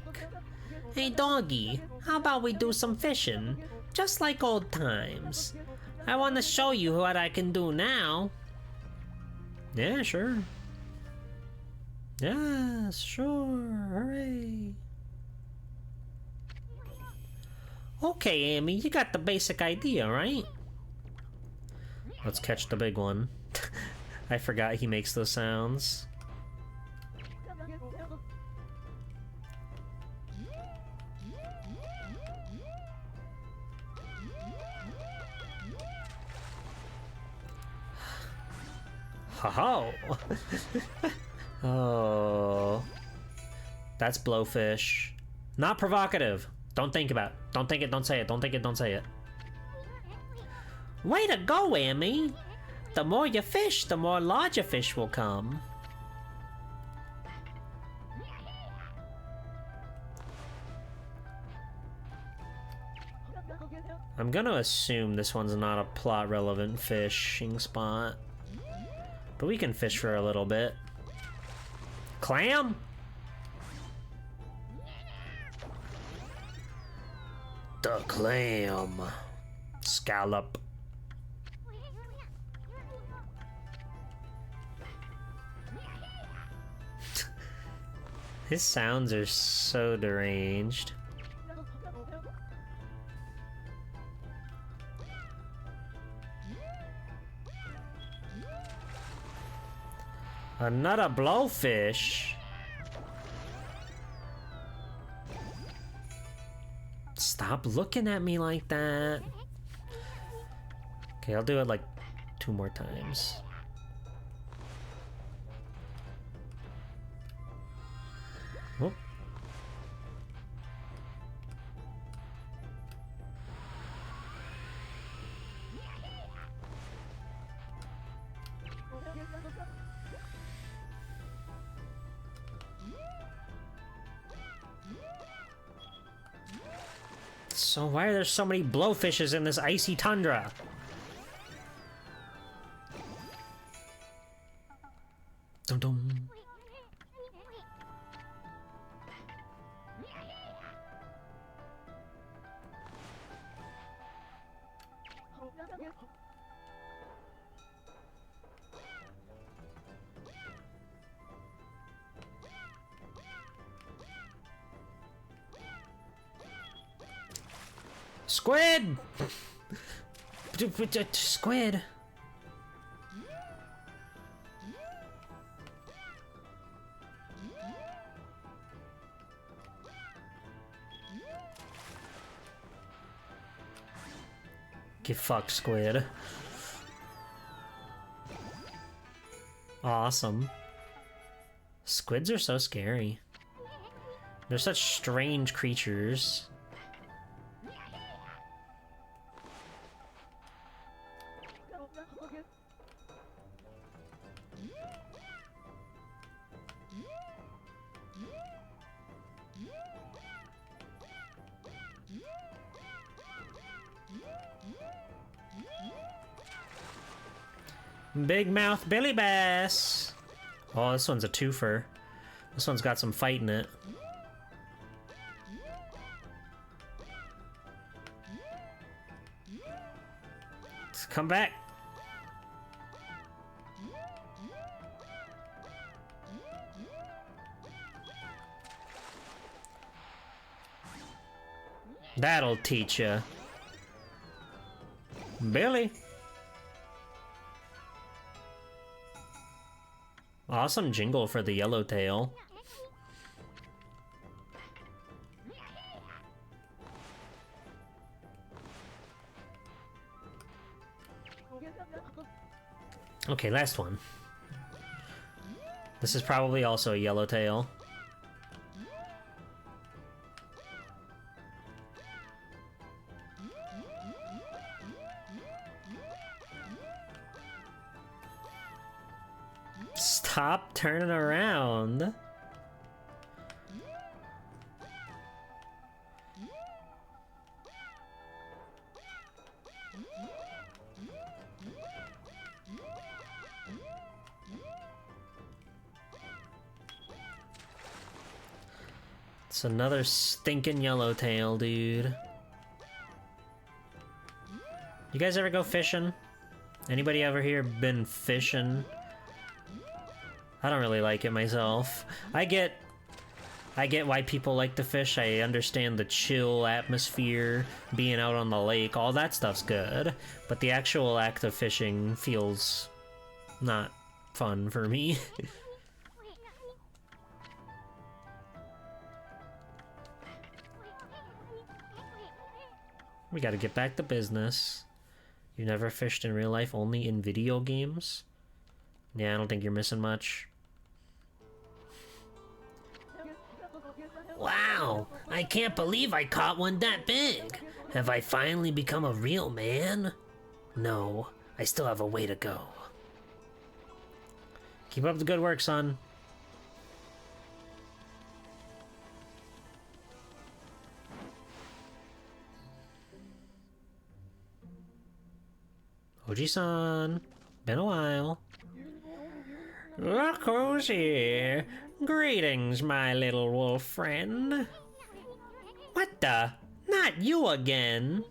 S1: Hey doggy, how about we do some fishing? Just like old times. I want to show you what I can do now. Yeah, sure. Yeah, sure. Hooray. Okay, Amy, you got the basic idea, right? Let's catch the big one. I forgot he makes those sounds. Ha-ho! Oh. That's blowfish. Not provocative. Don't think about it. Don't think it, don't say it. Don't think it, don't say it. Way to go, Amy! The more you fish, the more larger fish will come. I'm gonna assume this one's not a plot-relevant fishing spot. But we can fish for a little bit. Clam? The clam. Scallop. His sounds are so deranged. Another blowfish. Stop looking at me like that. Okay, I'll do it like 2 more times. Whoop. So why are there so many blowfishes in this icy tundra? Dum dum. Squid! Squid! Get fucked, squid. Awesome. Squids are so scary. They're such strange creatures. Big mouth Billy Bass. Oh, this one's a twofer. This one's got some fight in it. Let's come back. That'll teach ya. Billy. Awesome jingle for the yellowtail. Okay, last one. This is probably also a yellowtail. Stop turning around. It's another stinking yellowtail, dude. You guys ever go fishing? Anybody ever here been fishing? I don't really like it myself. I get why people like to fish. I understand the chill atmosphere, being out on the lake, all that stuff's good. But the actual act of fishing feels not fun for me. We gotta get back to business. You never fished in real life, only in video games? Yeah, I don't think you're missing much. Wow, I can't believe I caught one that big. Have I finally become a real man? No, I still have a way to go. Keep up the good work, son. Oji-san, been a while. Look who's here. Greetings, my little wolf friend. What the? Not you again.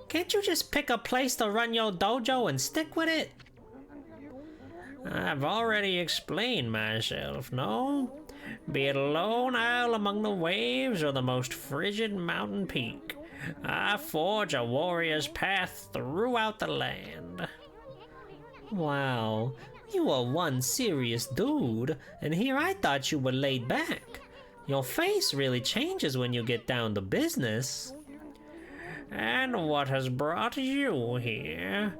S1: Can't you just pick a place to run your dojo and stick with it? I've already explained myself, no? Be it a lone isle among the waves or the most frigid mountain peak, I forge a warrior's path throughout the land. Wow. You were one serious dude, and here I thought you were laid back. Your face really changes when you get down to business. And what has brought you here?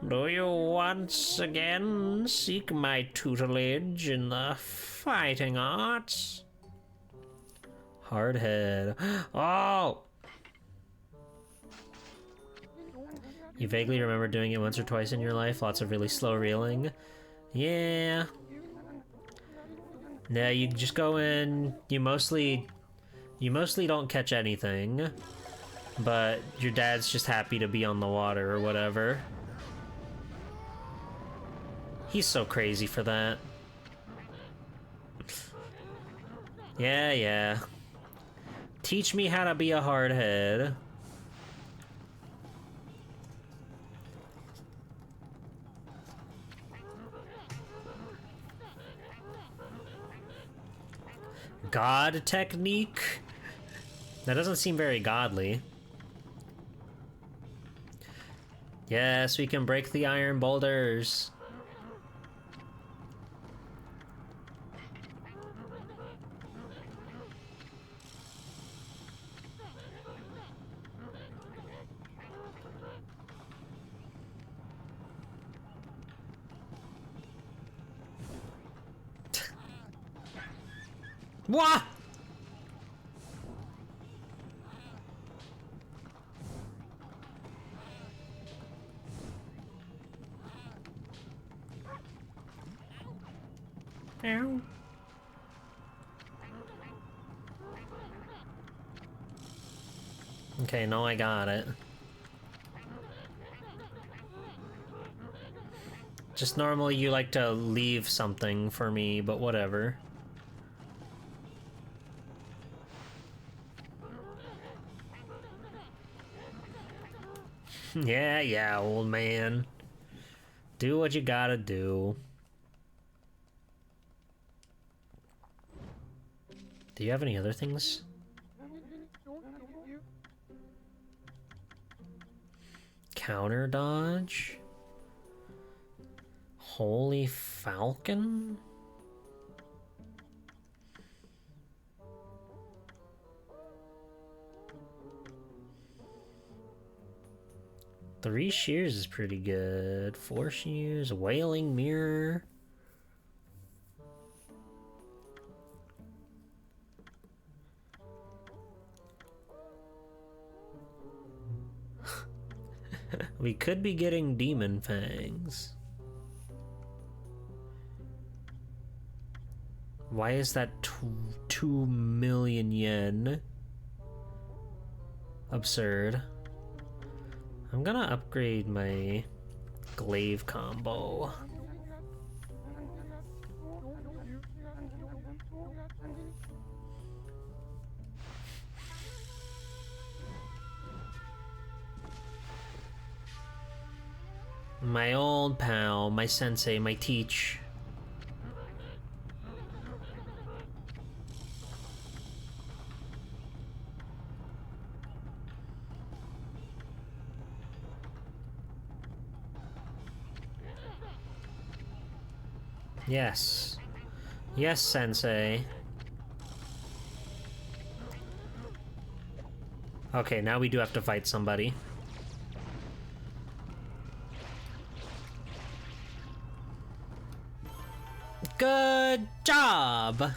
S1: Do you once again seek my tutelage in the fighting arts? Hardhead. Oh! You vaguely remember doing it once or twice in your life? Lots of really slow reeling? Yeah. Yeah, you just go in, you mostly don't catch anything. But your dad's just happy to be on the water or whatever. He's so crazy for that. Yeah. Teach me how to be a hardhead. God technique? That doesn't seem very godly. Yes, we can break the iron boulders. Wah! Ow. Okay, no, I got it. Just normally you like to leave something for me, but whatever. Yeah, old man. Do what you gotta do. Do you have any other things? Counter dodge? Holy Falcon? Three shears is pretty good. 4 shears, wailing mirror. We could be getting demon fangs. Why is that 2 million yen? Absurd. I'm gonna upgrade my glaive combo. My old pal, my sensei, my teach. Yes. Yes, sensei. Okay, now we do have to fight somebody. Good job!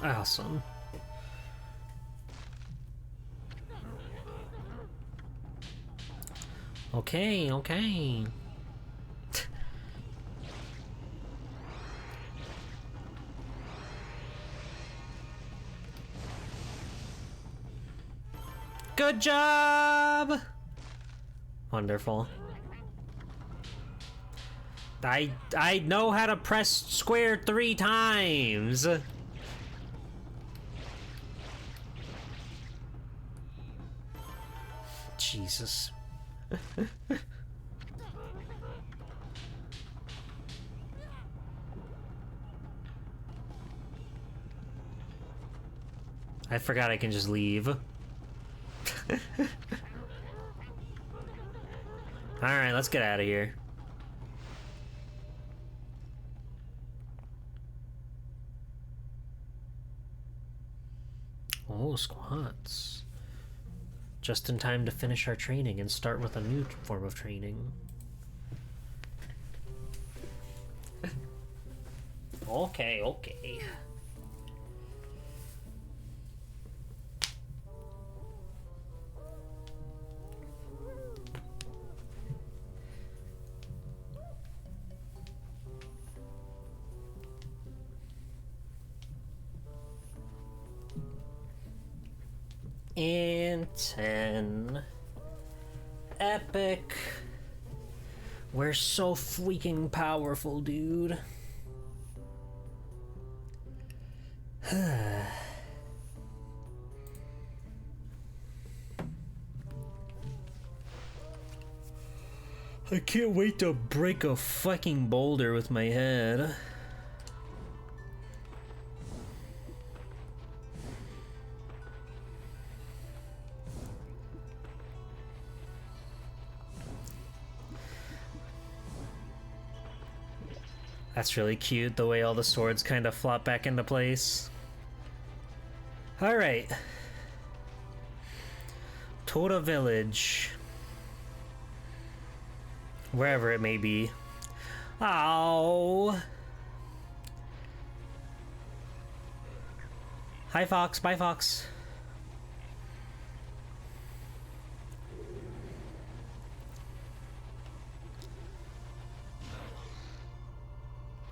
S1: Awesome. Okay. Good job! Wonderful. I know how to press square 3 times. Jesus. I forgot I can just leave. Alright, let's get out of here. Oh, squats. Just in time to finish our training and start with a new form of training. Okay, okay. And 10. Epic. We're so freaking powerful, dude. I can't wait to break a fucking boulder with my head. That's really cute, the way all the swords kind of flop back into place. Alright. Toda Village. Wherever it may be. Ow! Hi, Fox. Bye, Fox.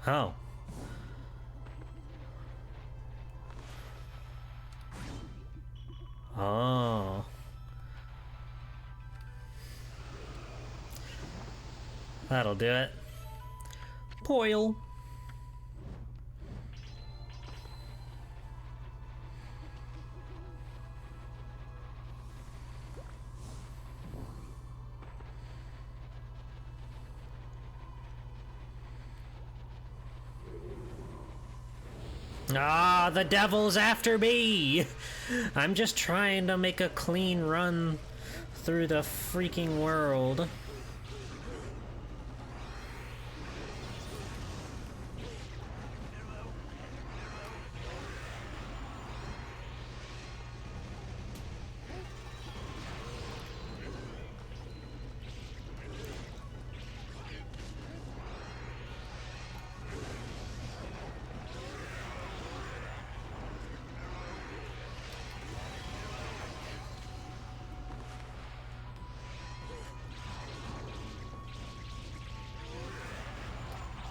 S1: Oh. Oh. That'll do it. Poil. Ah, the devil's after me! I'm just trying to make a clean run through the freaking world.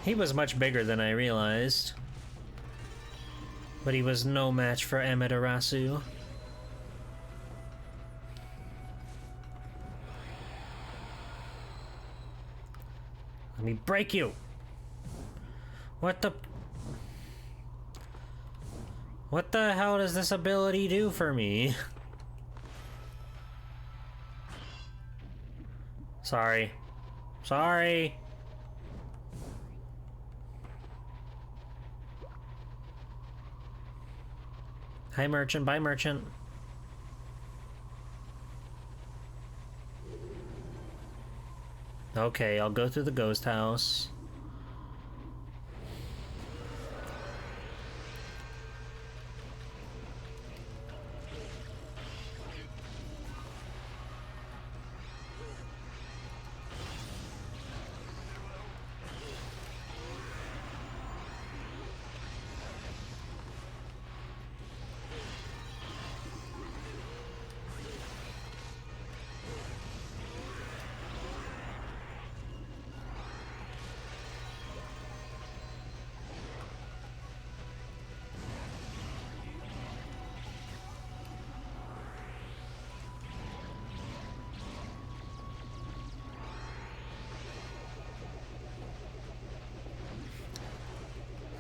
S1: He was much bigger than I realized. But he was no match for Amaterasu. Let me break you! What the... What the hell does this ability do for me? Sorry. Sorry! Hi, merchant. Bye, merchant. Okay, I'll go through the ghost house.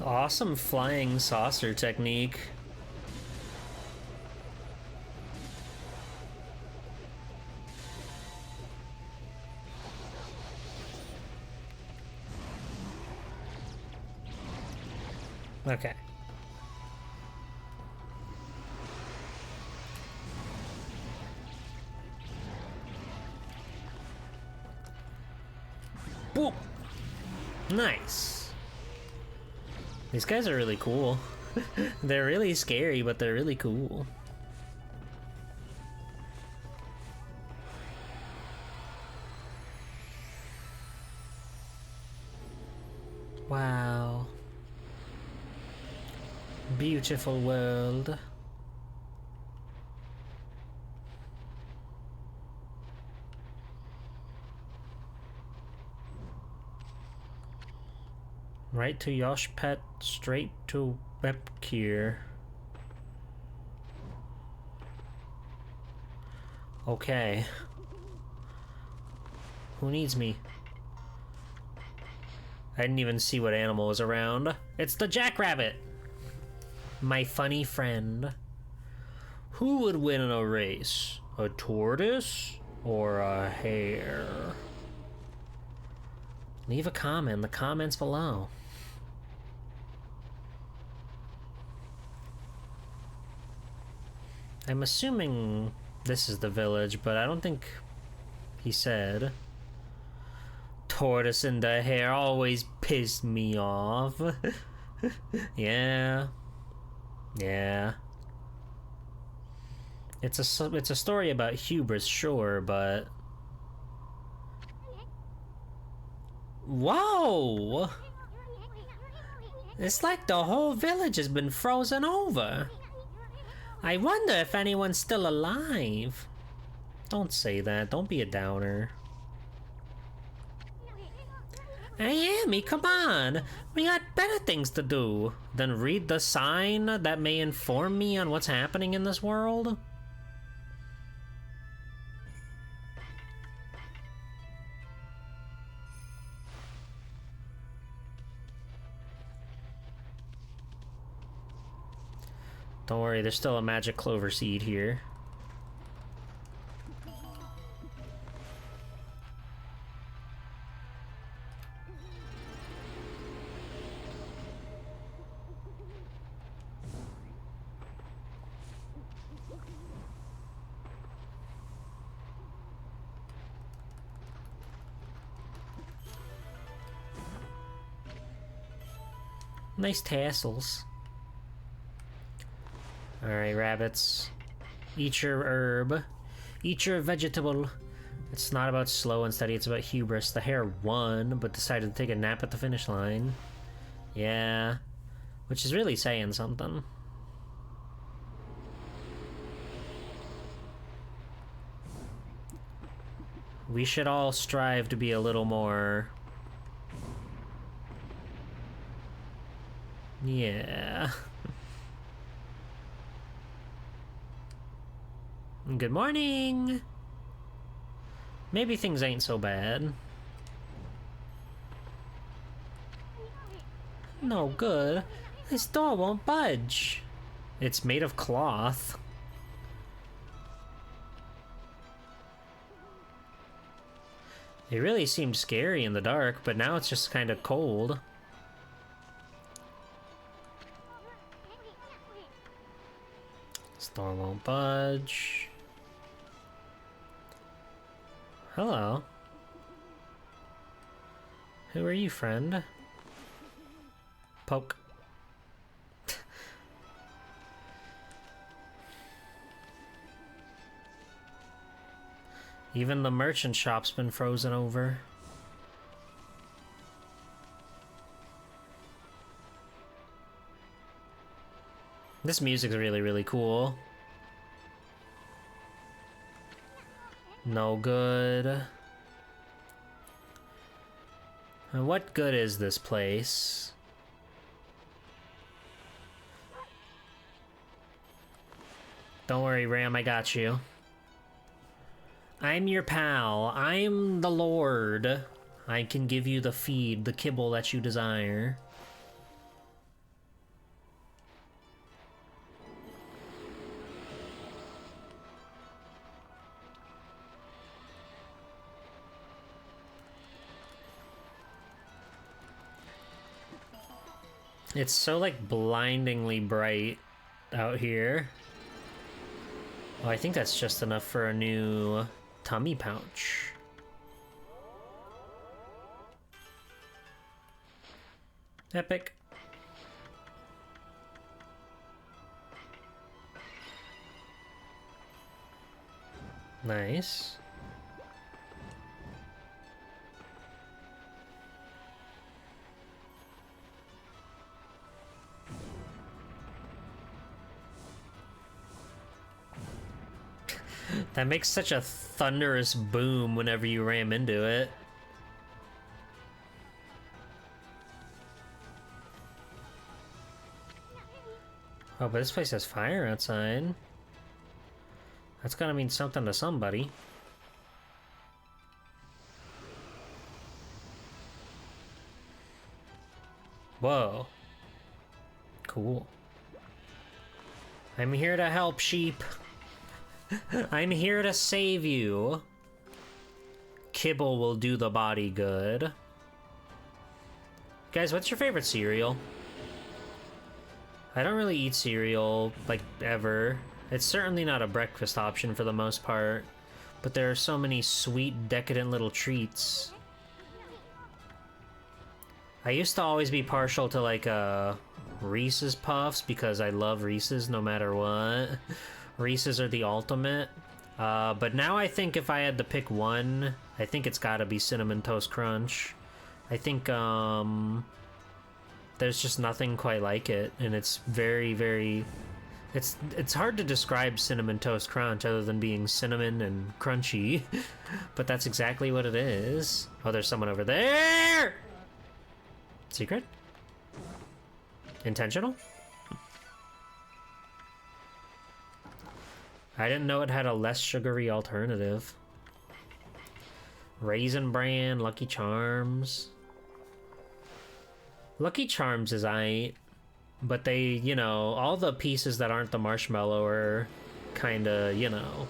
S1: Awesome flying saucer technique. Okay. Boop! Nice. These guys are really cool. They're really scary, but they're really cool. Wow. Beautiful world. Right to Yoshpet, straight to Webkier. Okay. Who needs me? I didn't even see what animal was around. It's the jackrabbit! My funny friend. Who would win in a race? A tortoise or a hare? Leave a comment in the comments below. I'm assuming this is the village, but I don't think he said. Tortoise and the hare always pissed me off. Yeah. Yeah. It's a story about hubris, sure, but... Whoa! It's like the whole village has been frozen over. I wonder if anyone's still alive. Don't say that. Don't be a downer. Hey, Amy, come on. We got better things to do than read the sign that may inform me on what's happening in this world. Don't worry, there's still a magic clover seed here. Nice tassels. Alright, rabbits. Eat your herb. Eat your vegetable. It's not about slow and steady, it's about hubris. The hare won, but decided to take a nap at the finish line. Yeah. Which is really saying something. We should all strive to be a little more... Yeah. Good morning! Maybe things ain't so bad. No good. This door won't budge. It's made of cloth. It really seemed scary in the dark, but now it's just kind of cold. This door won't budge. Hello. Who are you, friend? Poke. Even the merchant shop's been frozen over. This music's really, really cool. No good. And what good is this place? Don't worry, Ram, I got you. I'm your pal. I'm the Lord. I can give you the feed, the kibble that you desire. It's so, like, blindingly bright out here. Oh, I think that's just enough for a new tummy pouch. Epic. Nice. That makes such a thunderous boom whenever you ram into it. Oh, but this place has fire outside. That's gotta mean something to somebody. Whoa. Cool. I'm here to help, sheep. I'm here to save you. Kibble will do the body good. Guys, what's your favorite cereal? I don't really eat cereal, like, ever. It's certainly not a breakfast option for the most part, but there are so many sweet, decadent little treats. I used to always be partial to, like, Reese's Puffs, because I love Reese's no matter what. Reese's are the ultimate. But now I think if I had to pick one, I think it's gotta be Cinnamon Toast Crunch. I think, there's just nothing quite like it, and it's very, very... It's hard to describe Cinnamon Toast Crunch other than being cinnamon and crunchy, but that's exactly what it is. Oh, there's someone over there! Secret? Intentional? I didn't know it had a less sugary alternative. Raisin Bran, Lucky Charms. Lucky Charms is aight, but they, you know, all the pieces that aren't the marshmallow are kinda, you know,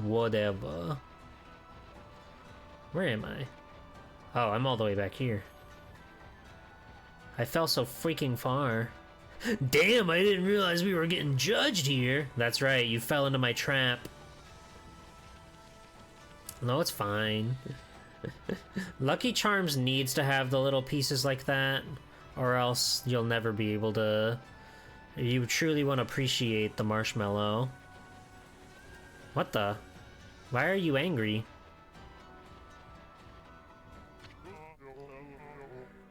S1: whatever. Where am I? Oh, I'm all the way back here. I fell so freaking far. Damn, I didn't realize we were getting judged here. That's right, you fell into my trap. No, it's fine. Lucky Charms needs to have the little pieces like that, or else you'll never be able to... You truly want to appreciate the marshmallow. What the? Why are you angry?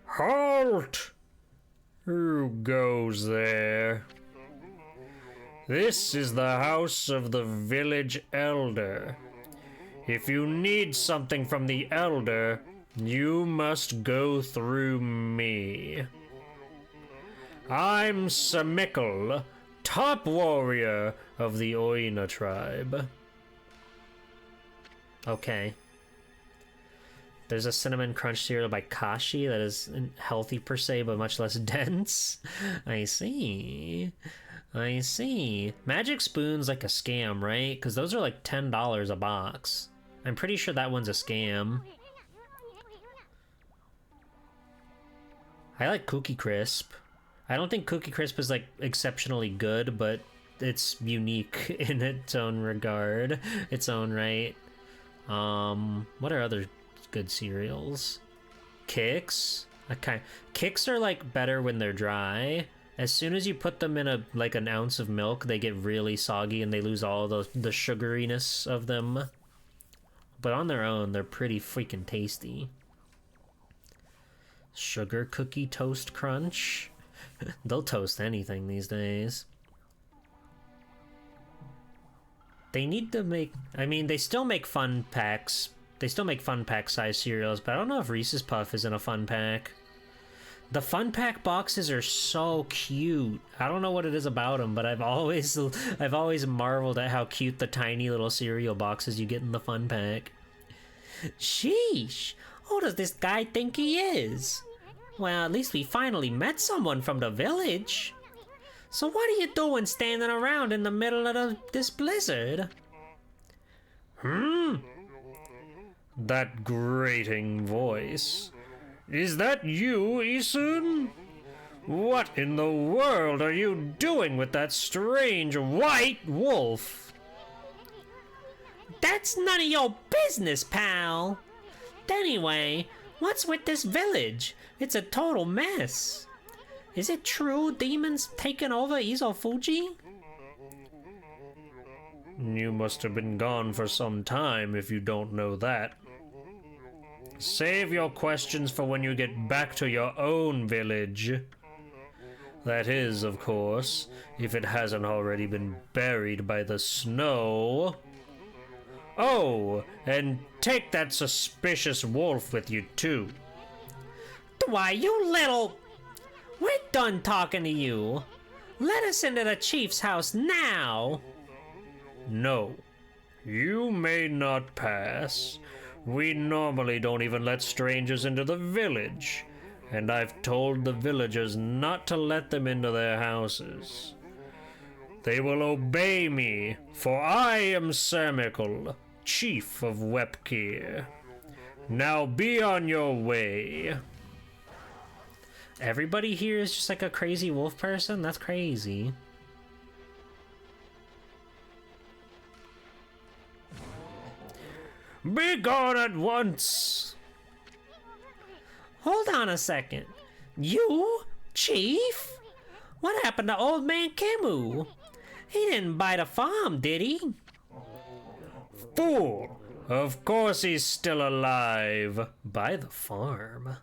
S1: Halt! Who goes there? This is the house of the village elder. If you need something from the elder, you must go through me. I'm Samikl, top warrior of the Oina tribe. Okay. There's a cinnamon crunch cereal by Kashi that is healthy per se, but much less dense. I see. I see. Magic Spoon's like a scam, right? Because those are like $10 a box. I'm pretty sure that one's a scam. I like Cookie Crisp. I don't think Cookie Crisp is like exceptionally good, but it's unique in its own regard, its own right. What are other good cereals? Kix. Okay, Kix are like better when they're dry. As soon as you put them in like an ounce of milk, they get really soggy and they lose all the sugariness of them. But on their own, they're pretty freaking tasty. Sugar Cookie Toast Crunch. They'll toast anything these days. They need to make... I mean, they still make fun packs. They still make fun pack size cereals, but I don't know if Reese's Puff is in a fun pack. The fun pack boxes are so cute. I don't know what it is about them, but I've always marveled at how cute the tiny little cereal boxes you get in the fun pack. Sheesh, who does this guy think he is? Well, at least we finally met someone from the village. So what are you doing standing around in the middle of this blizzard? That grating voice. Is that you, Isun? What in the world are you doing with that strange white wolf? That's none of your business, pal. Anyway, What's with this village? It's a total mess. Is it true demons taken over Izofuji? You must have been gone for some time if you don't know that. Save your questions for when you get back to your own village. That is, of course, if it hasn't already been buried by the snow. Oh, and take that suspicious wolf with you, too. Why, you little... We're done talking to you. Let us into the chief's house now. No, you may not pass. We normally don't even let strangers into the village, and I've told the villagers not to let them into their houses. They will obey me, for I am Samical, chief of Wepkir. Now be on your way. Everybody here is just like a crazy wolf person? That's crazy. Be gone at once! Hold on a second. You? Chief? What happened to old man Camus? He didn't buy the farm, did he? Fool! Of course he's still alive. Buy the farm.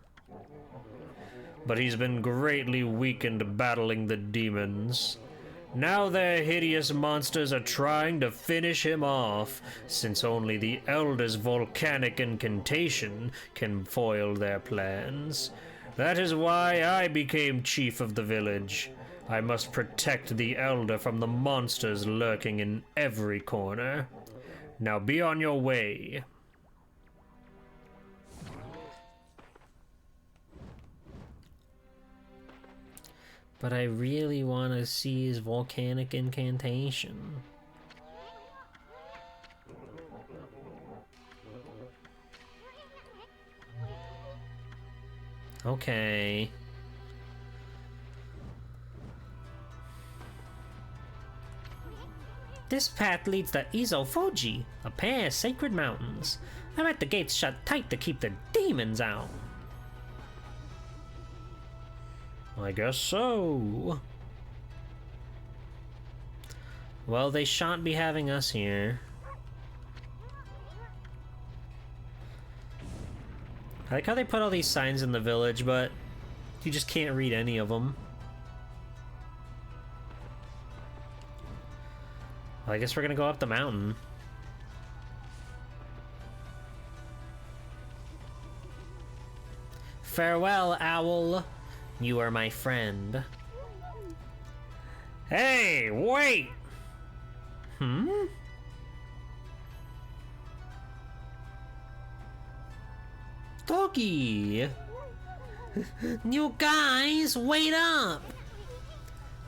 S1: But he's been greatly weakened battling the demons. Now their hideous monsters are trying to finish him off, since only the Elder's volcanic incantation can foil their plans. That is why I became chief of the village. I must protect the Elder from the monsters lurking in every corner. Now be on your way. But I really want to see his volcanic incantation. Okay. This path leads to Izofuji, a pair of sacred mountains. I bet the gates shut tight to keep the demons out. I guess so. Well, they shan't be having us here. I like how they put all these signs in the village, but you just can't read any of them. Well, I guess we're gonna go up the mountain. Farewell, owl. You are my friend. Hey, wait! Doggy! You guys, wait up!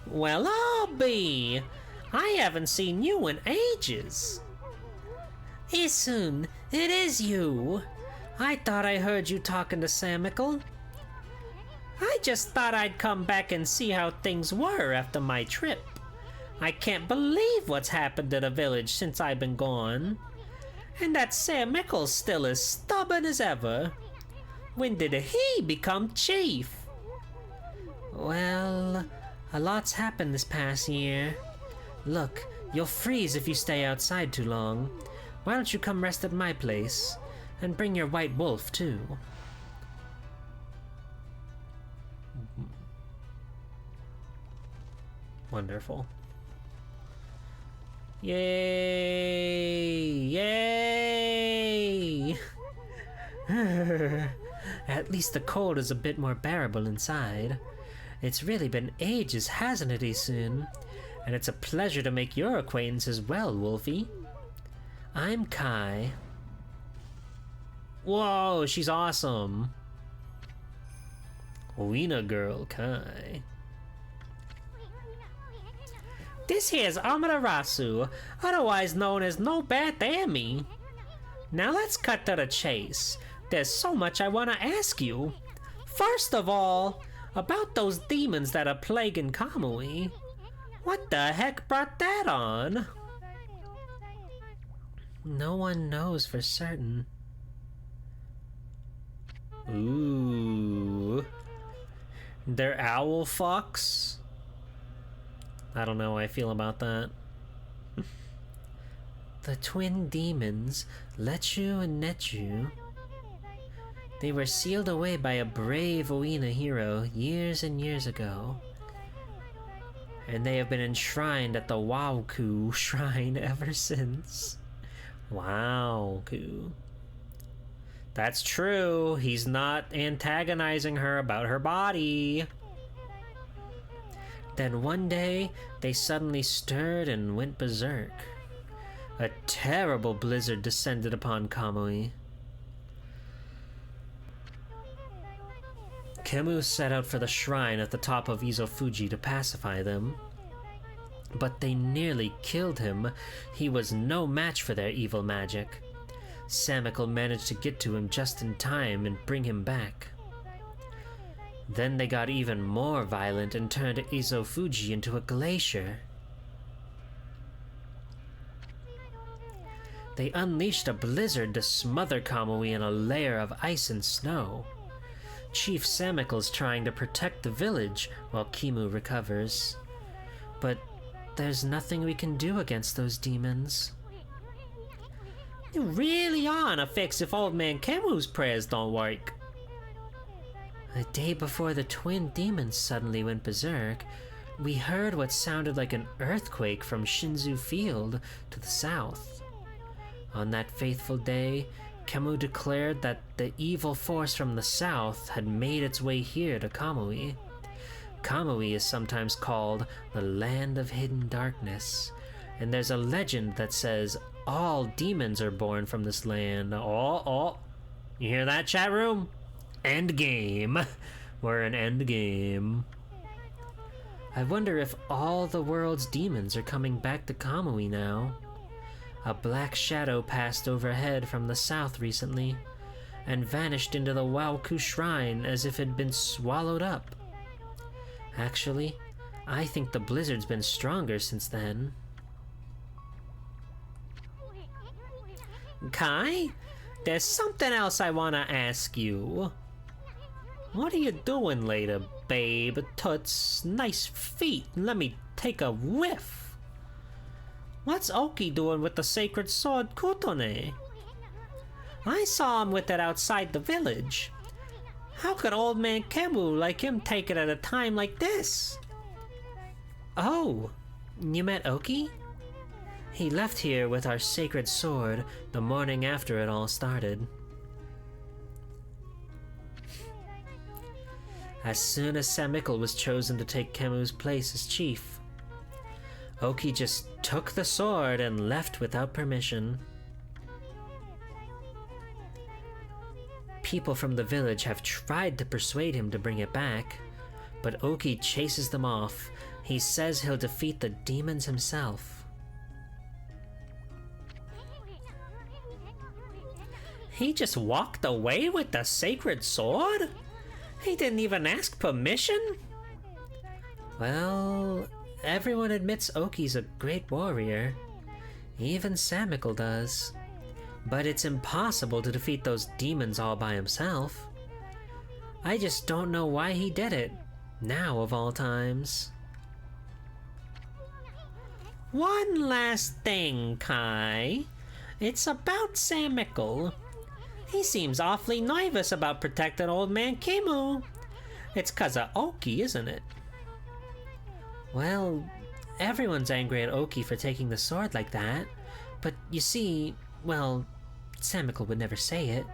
S1: Well, I'll be! I haven't seen you in ages. Isun, it is you. I thought I heard you talking to Samical. I just thought I'd come back and see how things were after my trip. I can't believe what's happened to the village since I've been gone. And that Sam Mickle's still as stubborn as ever. When did he become chief? Well, a lot's happened this past year. Look, you'll freeze if you stay outside too long. Why don't you come rest at my place? And bring your white wolf, too. Wonderful. Yay! Yay! At least the cold is a bit more bearable inside. It's really been ages, hasn't it, Isun? And it's a pleasure to make your acquaintance as well, Wolfie. I'm Kai. Whoa, she's awesome. Wiener girl, Kai. This here's Amaterasu, otherwise known as No Bat Amy. Now let's cut to the chase. There's so much I want to ask you. First of all, about those demons that are plaguing Kamui. What the heck brought that on? No one knows for certain. Ooh. They're owl fucks? I don't know how I feel about that. The twin demons, Lechu and Nechu, they were sealed away by a brave Oina hero years and years ago. And they have been enshrined at the Waoku shrine ever since. Waoku. That's true. He's not antagonizing her about her body. Then one day, they suddenly stirred and went berserk. A terrible blizzard descended upon Kamui. Kemu set out for the shrine at the top of Izofuji to pacify them. But they nearly killed him. He was no match for their evil magic. Samiko managed to get to him just in time and bring him back. Then they got even more violent and turned Izofuji into a glacier. They unleashed a blizzard to smother Kamui in a layer of ice and snow. Chief Samiko's trying to protect the village while Kimu recovers. But there's nothing we can do against those demons. You really are on a fix if old man Kemu's prayers don't work. The day before the twin demons suddenly went berserk, we heard what sounded like an earthquake from Shinzu Field to the south. On that faithful day, Kemu declared that the evil force from the south had made its way here to Kamui. Kamui is sometimes called the Land of Hidden Darkness, and there's a legend that says all demons are born from this land. Oh, you hear that, chat room? End game. We're in end game. I wonder if all the world's demons are coming back to Kamui now. A black shadow passed overhead from the south recently, and vanished into the Waoku Shrine as if it had been swallowed up. Actually, I think the blizzard's been stronger since then. Kai, there's something else I want to ask you. What are you doing later, babe? Toots, nice feet. Let me take a whiff. What's Oki doing with the sacred sword Kutone? I saw him with it outside the village. How could old man Kemu like him take it at a time like this? Oh, you met Oki? He left here with our sacred sword the morning after it all started. As soon as Samiko was chosen to take Kemu's place as chief, Oki just took the sword and left without permission. People from the village have tried to persuade him to bring it back, but Oki chases them off. He says he'll defeat the demons himself. He just walked away with the sacred sword? He didn't even ask permission? Well, everyone admits Oki's a great warrior. Even Samiko does. But it's impossible to defeat those demons all by himself. I just don't know why he did it, now of all times. One last thing, Kai. It's about Samiko. He seems awfully nervous about protecting old man Kemu. It's 'cause of Oki, isn't it? Well, everyone's angry at Oki for taking the sword like that. But you see, well, Samiko would never say it,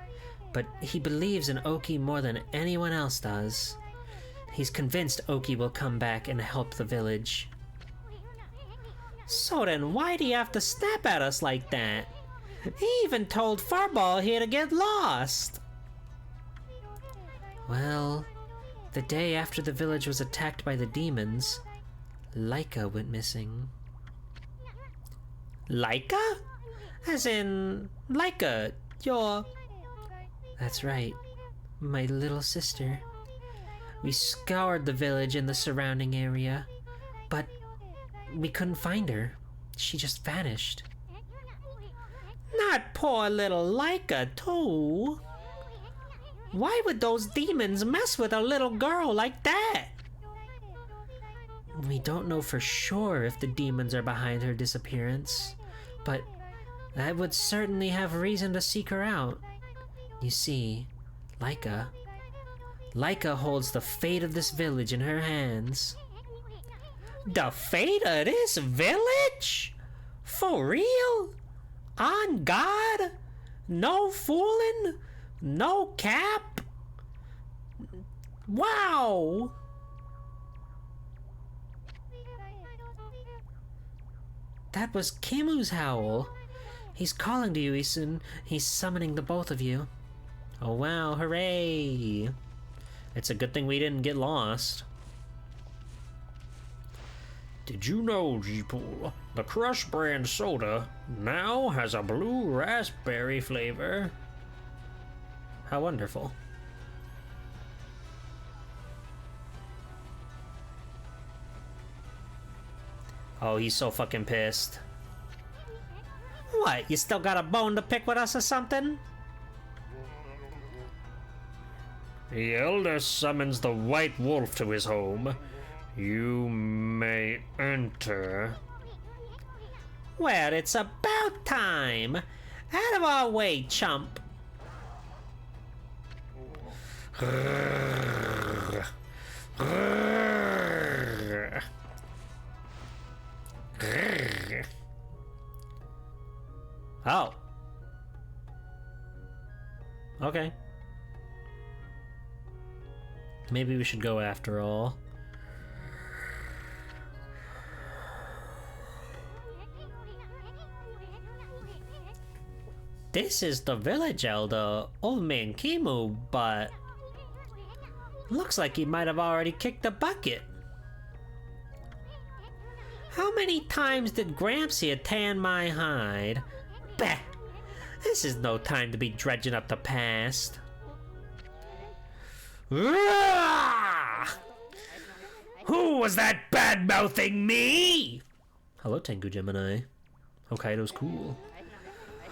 S1: but he believes in Oki more than anyone else does. He's convinced Oki will come back and help the village. So then why do you have to snap at us like that? He even told Furball here to get lost. Well, the day after the village was attacked by the demons, Laika went missing. Laika? As in, Laika, your... That's right, my little sister. We scoured the village and the surrounding area, but we couldn't find her. She just vanished. Not poor little Laika, too. Why would those demons mess with a little girl like that? We don't know for sure if the demons are behind her disappearance, but that would certainly have reason to seek her out. You see, Laika holds the fate of this village in her hands. The fate of this village? For real? On God? No fooling? No cap? Wow! That was Kimu's howl. He's calling to you, Isun. He's summoning the both of you. Oh wow, hooray! It's a good thing we didn't get lost. Did you know, Jeepool, the Crush brand soda now has a blue raspberry flavor? How wonderful. Oh, he's so fucking pissed. What, you still got a bone to pick with us or something? The Elder summons the White Wolf to his home. You may enter. Well, it's about time. Out of our way, chump. Oh. Okay. Maybe we should go after all. This is the village elder, Old Man Kimu, but looks like he might have already kicked the bucket. How many times did Gramps here tan my hide? Bah! This is no time to be dredging up the past. Ah! Who was that bad-mouthing me? Hello, Tengu Gemini. Hokkaido's cool.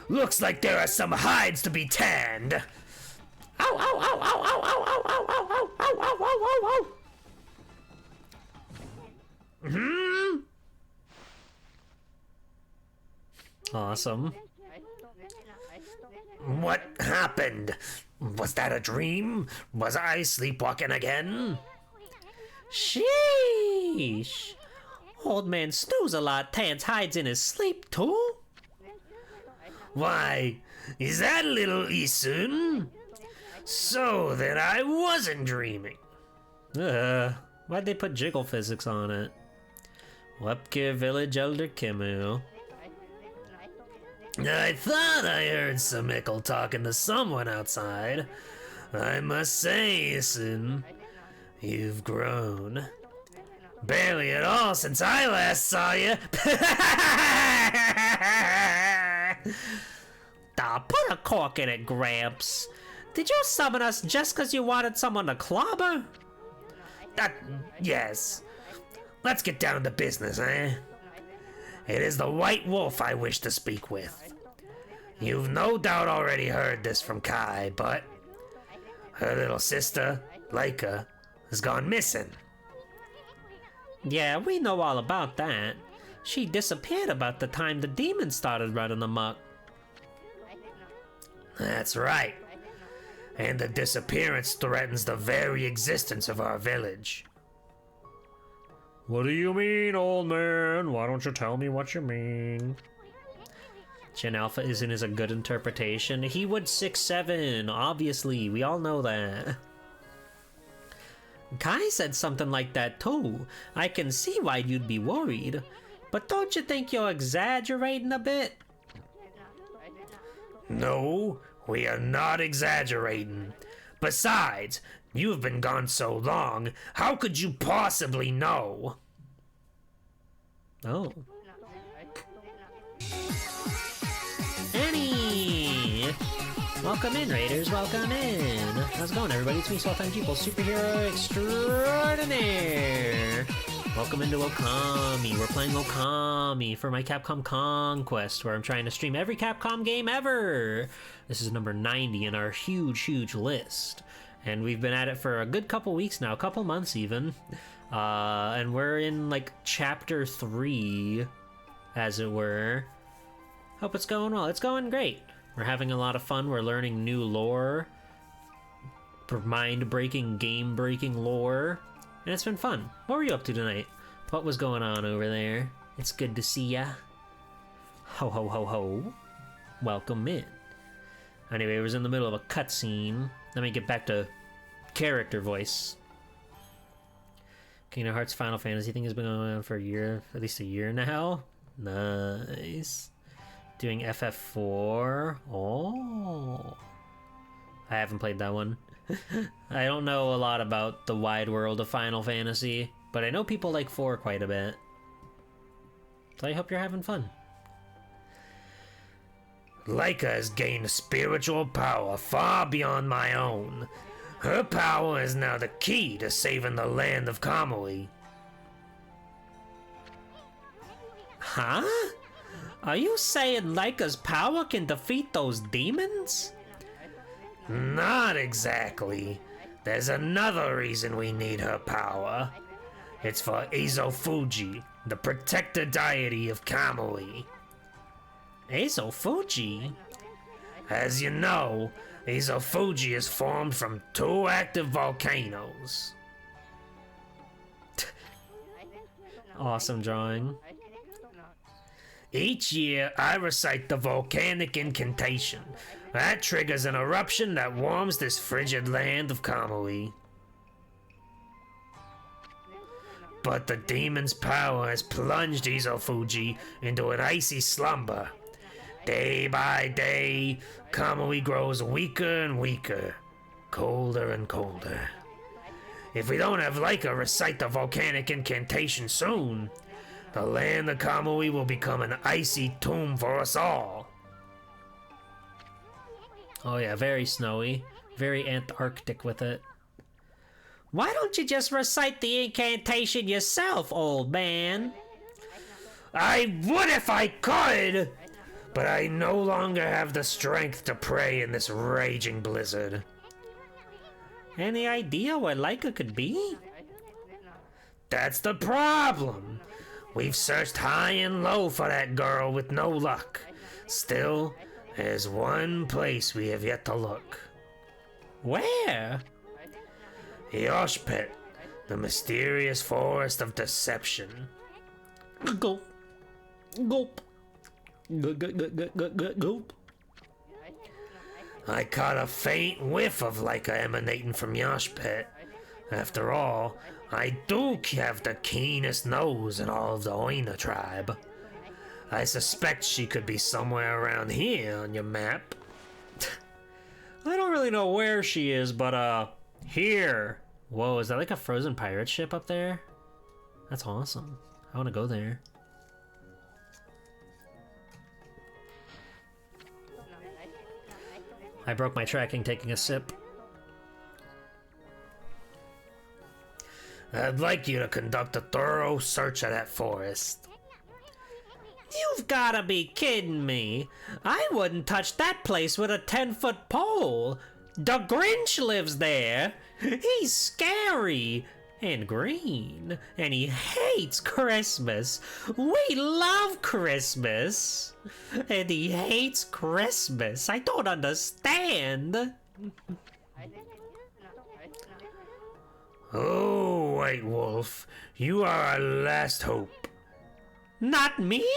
S1: Looks like there are some hides to be tanned. Ow, ow, ow, ow, ow, ow, ow, ow, ow, ow, ow, ow, ow, ow, ow. Awesome. What happened? Was that a dream? Was I sleepwalking again? Sheesh. Old man Snooze-a-Lot tans hides in his sleep too? Why, is that little Isun? So then I wasn't dreaming. Why'd they put jiggle physics on it? Wepkir Village Elder Kimu. I thought I heard Samickle talking to someone outside. I must say, Isun, you've grown. Barely at all since I last saw you. Put a cork in it, Gramps. Did you summon us just because you wanted someone to clobber? Yes. Let's get down to business, eh? It is the White Wolf I wish to speak with. You've no doubt already heard this from Kai, but her little sister, Laika, has gone missing. Yeah, we know all about that. She disappeared about the time the demons started running amok. That's right. And the disappearance threatens the very existence of our village. What do you mean, old man? Why don't you tell me what you mean? Gen Alpha isn't as a good interpretation. He would 6'7", obviously. We all know that. Kai said something like that too. I can see why you'd be worried. But don't you think you're exaggerating a bit? No, we are not exaggerating. Besides, you've been gone so long, how could you possibly know? Oh. Annie! Welcome in, Raiders, welcome in! How's it going, everybody? It's me, Swelltime People, superhero extraordinaire! Welcome into Okami. We're playing Okami for my Capcom Conquest, where I'm trying to stream every Capcom game ever! This is number 90 in our huge, huge list. and we've been at it for a good couple weeks now, a couple months even. And we're in like chapter 3, as it were. Hope it's going well. It's going great. We're having a lot of fun. We're learning new lore, mind-breaking, game-breaking lore, and it's been fun. What were you up to tonight? What was going on over there? It's good to see ya. Ho ho ho ho. Welcome in. Anyway, it was in the middle of a cutscene. Let me get back to character voice. Kingdom Hearts Final Fantasy thing has been going on for a year, at least a year now. Nice. Doing FF4. Oh. I haven't played that one. I don't know a lot about the wide world of Final Fantasy, but I know people like 4 quite a bit. So I hope you're having fun. Leica has gained spiritual power far beyond my own. Her power is now the key to saving the land of Kamui. Huh? Are you saying Leica's power can defeat those demons? Not exactly. There's another reason we need her power. It's for Izofuji, the protector deity of Kamui. Izofuji? As you know, Izofuji is formed from 2 active volcanoes. Awesome drawing. Each year, I recite the volcanic incantation. That triggers an eruption that warms this frigid land of Kamui. But the demon's power has plunged Izofuji into an icy slumber. Day by day, Kamui grows weaker and weaker, colder and colder. If we don't have Leica recite the volcanic incantation soon, the land of Kamui will become an icy tomb for us all. Oh yeah, very snowy, very Antarctic with it. Why don't you just recite the incantation yourself, old man? I would if I could! But I no longer have the strength to pray in this raging blizzard. Any idea where Leica could be? That's the problem. We've searched high and low for that girl with no luck. Still, there's one place we have yet to look. Where? Yoshpet, the mysterious forest of deception. Gulp. Gulp. Gulp. I caught a faint whiff of Leica emanating from Yoshpet. After all, I do have the keenest nose in all of the Oina tribe. I suspect she could be somewhere around here on your map. I don't really know where she is, but here. Whoa, is that like a frozen pirate ship up there? That's awesome. I want to go there. I broke my tracking taking a sip. I'd like you to conduct a thorough search of that forest. You've gotta be kidding me. I wouldn't touch that place with a 10-foot pole. The Grinch lives there. He's scary and green, and he hates Christmas. We love Christmas, and he hates Christmas. I don't understand. Oh, White Wolf, you are our last hope. Not me?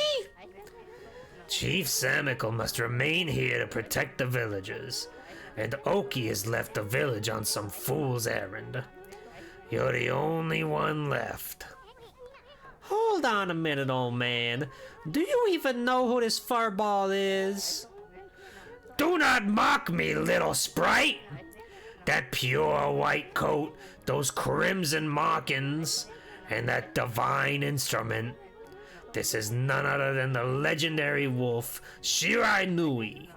S1: Chief Samical must remain here to protect the villagers, and Oki has left the village on some fool's errand. You're the only one left. Hold on a minute, old man. Do you even know who this furball is? Do not mock me, little sprite! That pure white coat, those crimson markings, and that divine instrument. This is none other than the legendary wolf, Shirai Nui.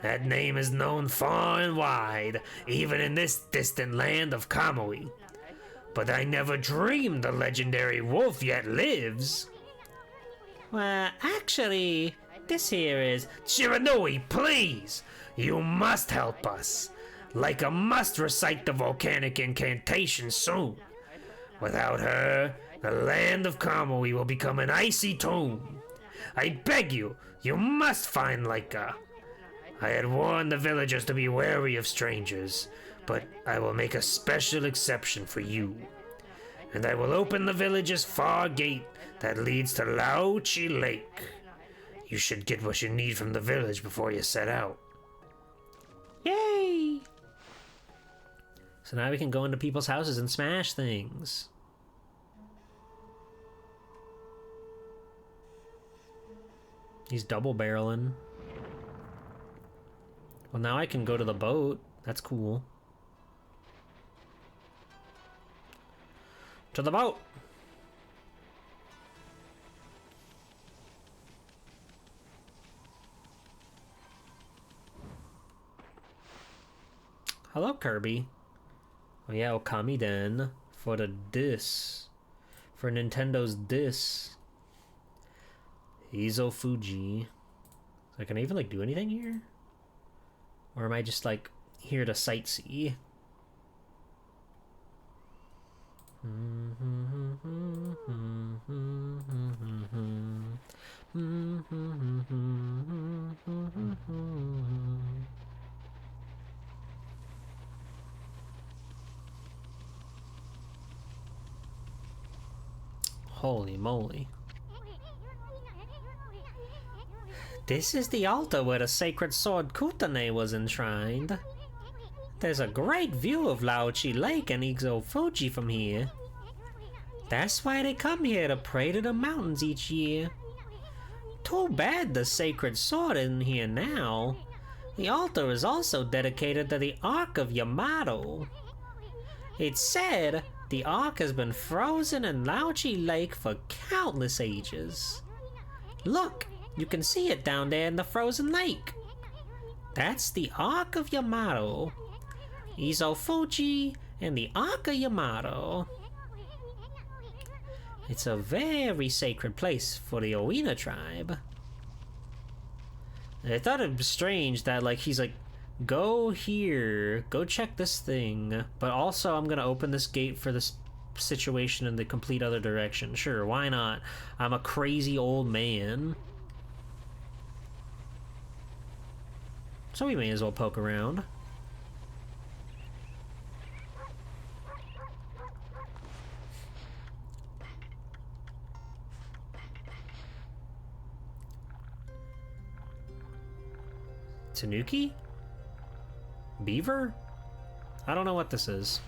S1: That name is known far and wide, even in this distant land of Kamui. But I never dreamed the legendary wolf yet lives. Well, actually, this here is... Shiranui, please! You must help us. Leica must recite the volcanic incantation soon. Without her, the land of Kamui will become an icy tomb. I beg you, you must find Leica. I had warned the villagers to be wary of strangers, but I will make a special exception for you. And I will open the village's far gate that leads to Lauchi Lake. You should get what you need from the village before you set out. Yay! So now we can go into people's houses and smash things. He's double barreling. Well, now I can go to the boat. That's cool. To the boat! Hello, Kirby. Oh yeah, Okami Den. For the dis. For Nintendo's dis. Izo Fuji. So can I even, like, do anything here? Or am I just, like, here to sightsee? Holy moly. This is the altar where the sacred sword Kutane was enshrined. There's a great view of Lauchi Lake and Izo Fuji from here. That's why they come here to pray to the mountains each year. Too bad the sacred sword isn't here now. The altar is also dedicated to the Ark of Yamato. It's said the Ark has been frozen in Lauchi Lake for countless ages. Look, you can see it down there in the frozen lake. That's the Ark of Yamato. Izo Fuji and the Ark of Yamato. It's a very sacred place for the Oina tribe. I thought it was strange that, like, he's like, go here, go check this thing, but also I'm gonna open this gate for this situation in the complete other direction. Sure, why not? I'm a crazy old man. So we may as well poke around. Tanuki? Beaver? I don't know what this is.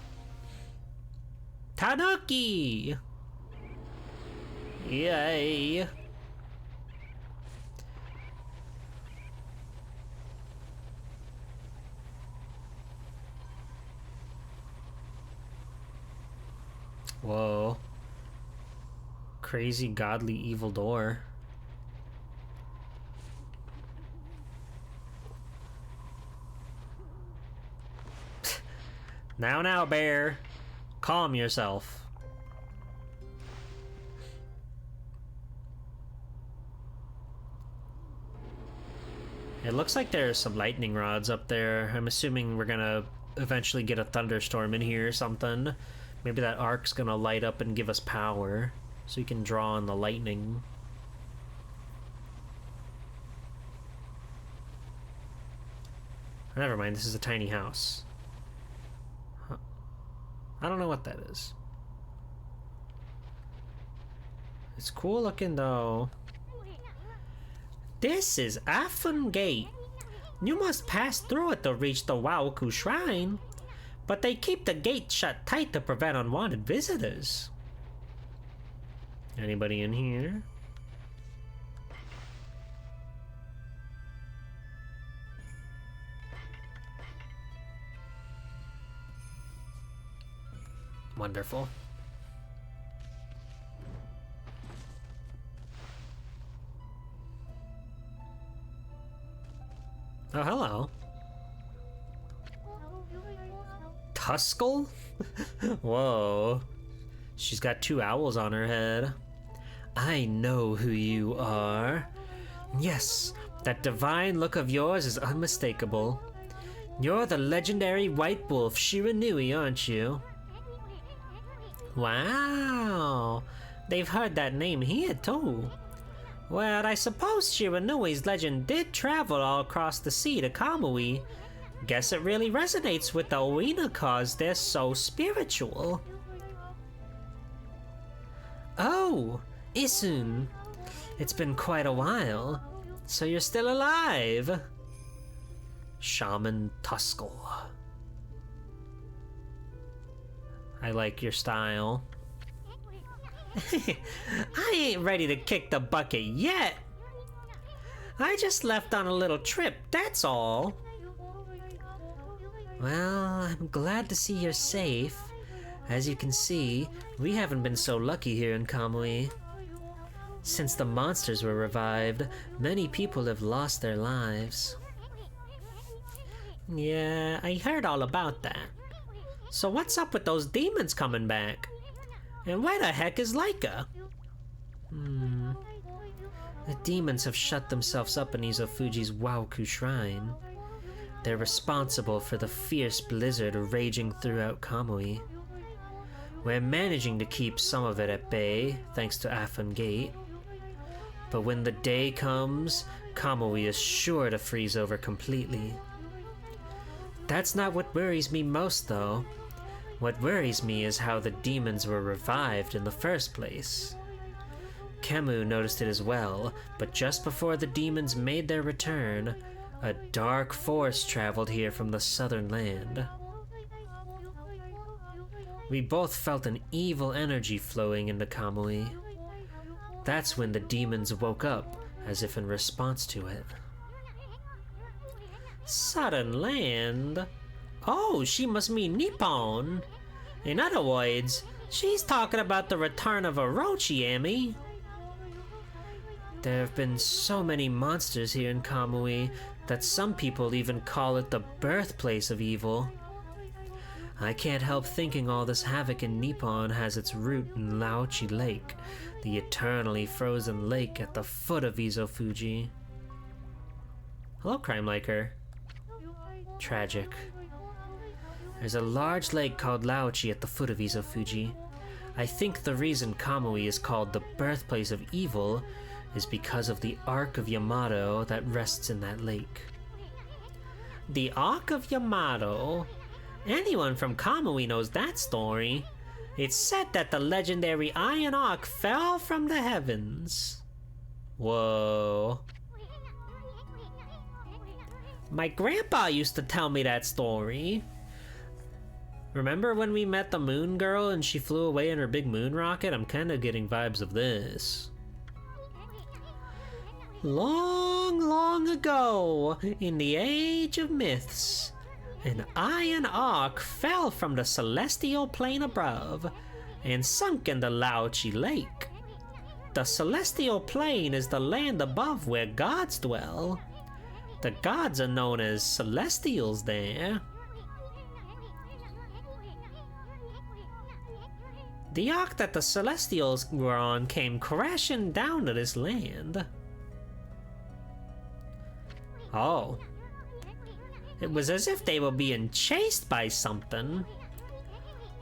S1: Tanuki! Yay! Whoa. Crazy godly evil door. Now, bear. Calm yourself. It looks like there's some lightning rods up there. I'm assuming we're gonna eventually get a thunderstorm in here or something. Maybe that ark's gonna light up and give us power, so we can draw on the lightning. Never mind, this is a tiny house. Huh. I don't know what that is. It's cool looking though. This is Afun Gate. You must pass through it to reach the Waoku Shrine. But they keep the gate shut tight to prevent unwanted visitors. Anybody in here? Wonderful. Oh, hello. Tuskull? Whoa. She's got two owls on her head. I know who you are. Yes, that divine look of yours is unmistakable. You're the legendary white wolf Shiranui, aren't you? Wow, they've heard that name here too. Well, I suppose Shiranui's legend did travel all across the sea to Kamui. Guess it really resonates with the Oina cause they're so spiritual. Oh, Isun. It's been quite a while. So you're still alive? Shaman Tuskel. I like your style. I ain't ready to kick the bucket yet. I just left on a little trip, that's all. Well, I'm glad to see you're safe. As you can see, we haven't been so lucky here in Kamui. Since the monsters were revived, many people have lost their lives. Yeah, I heard all about that. So what's up with those demons coming back? And where the heck is Laika? The demons have shut themselves up in Izofuji's Waoku Shrine. They're responsible for the fierce blizzard raging throughout Kamui. We're managing to keep some of it at bay, thanks to Afan Gate. But when the day comes, Kamui is sure to freeze over completely. That's not what worries me most, though. What worries me is how the demons were revived in the first place. Kemu noticed it as well, but just before the demons made their return, a dark force traveled here from the southern land. We both felt an evil energy flowing into Kamui. That's when the demons woke up, as if in response to it. Southern land? Oh, she must mean Nippon. In other words, she's talking about the return of Orochi, Amy. There have been so many monsters here in Kamui that some people even call it the birthplace of evil. I can't help thinking all this havoc in Nippon has its root in Laochi Lake, the eternally frozen lake at the foot of Izofuji. Hello, Crime Liker. Tragic. There's a large lake called Laochi at the foot of Izofuji. I think the reason Kamui is called the birthplace of evil is because of the Ark of Yamato that rests in that lake. The Ark of Yamato? Anyone from Kamui knows that story. It's said that the legendary Iron Ark fell from the heavens. Whoa. My grandpa used to tell me that story. Remember when we met the moon girl and she flew away in her big moon rocket? I'm kind of getting vibes of this. Long, long ago, in the age of myths, an iron ark fell from the celestial plane above and sunk in the Laochi Lake. The celestial plane is the land above where gods dwell. The gods are known as celestials there. The ark that the celestials were on came crashing down to this land. Oh. It was as if they were being chased by something.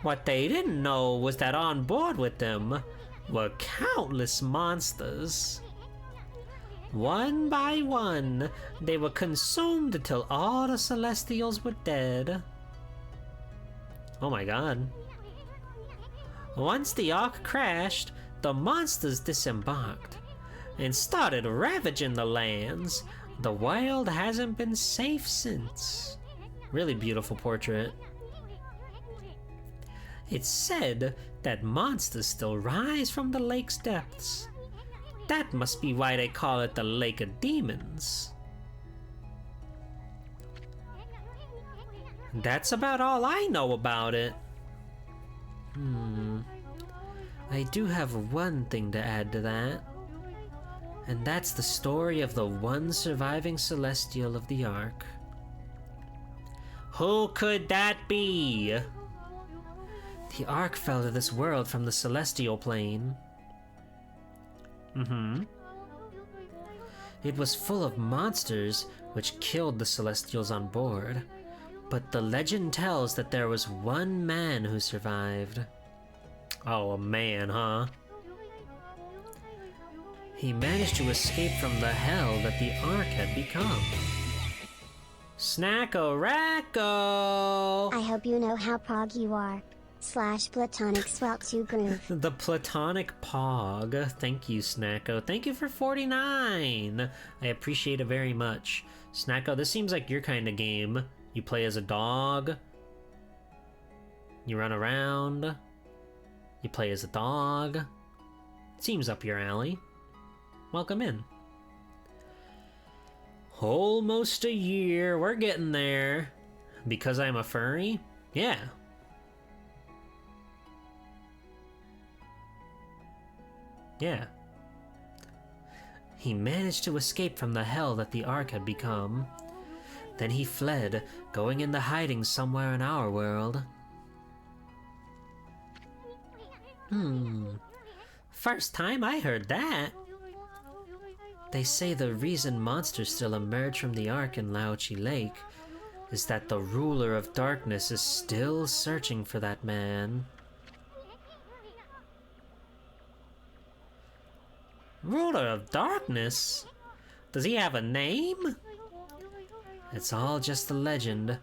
S1: What they didn't know was that on board with them were countless monsters. One by one, they were consumed until all the Celestials were dead. Oh my god. Once the Ark crashed, the monsters disembarked and started ravaging the lands. The world hasn't been safe since. Really beautiful portrait. It's said that monsters still rise from the lake's depths. That must be why they call it the Lake of Demons. That's about all I know about it. I do have one thing to add to that. And that's the story of the one surviving Celestial of the Ark. Who could that be? The Ark fell to this world from the Celestial Plane. It was full of monsters which killed the Celestials on board, But the legend tells that there was one man who survived. Oh, a man, huh? He managed to escape from the hell that the Ark had become. Snacko-racko!
S2: I hope you know how pog you are. / platonic swell to groove.
S1: The platonic pog. Thank you, Snacko. Thank you for 49! I appreciate it very much. Snacko, this seems like your kind of game. You play as a dog. You run around. You play as a dog. Seems up your alley. Welcome in. Almost a year. We're getting there. Because I'm a furry? Yeah. Yeah. He managed to escape from the hell that the Ark had become. Then he fled, going into hiding somewhere in our world. First time I heard that. They say the reason monsters still emerge from the Ark in Laochi Lake is that the ruler of darkness is still searching for that man. Ruler of darkness? Does he have a name? It's all just a legend.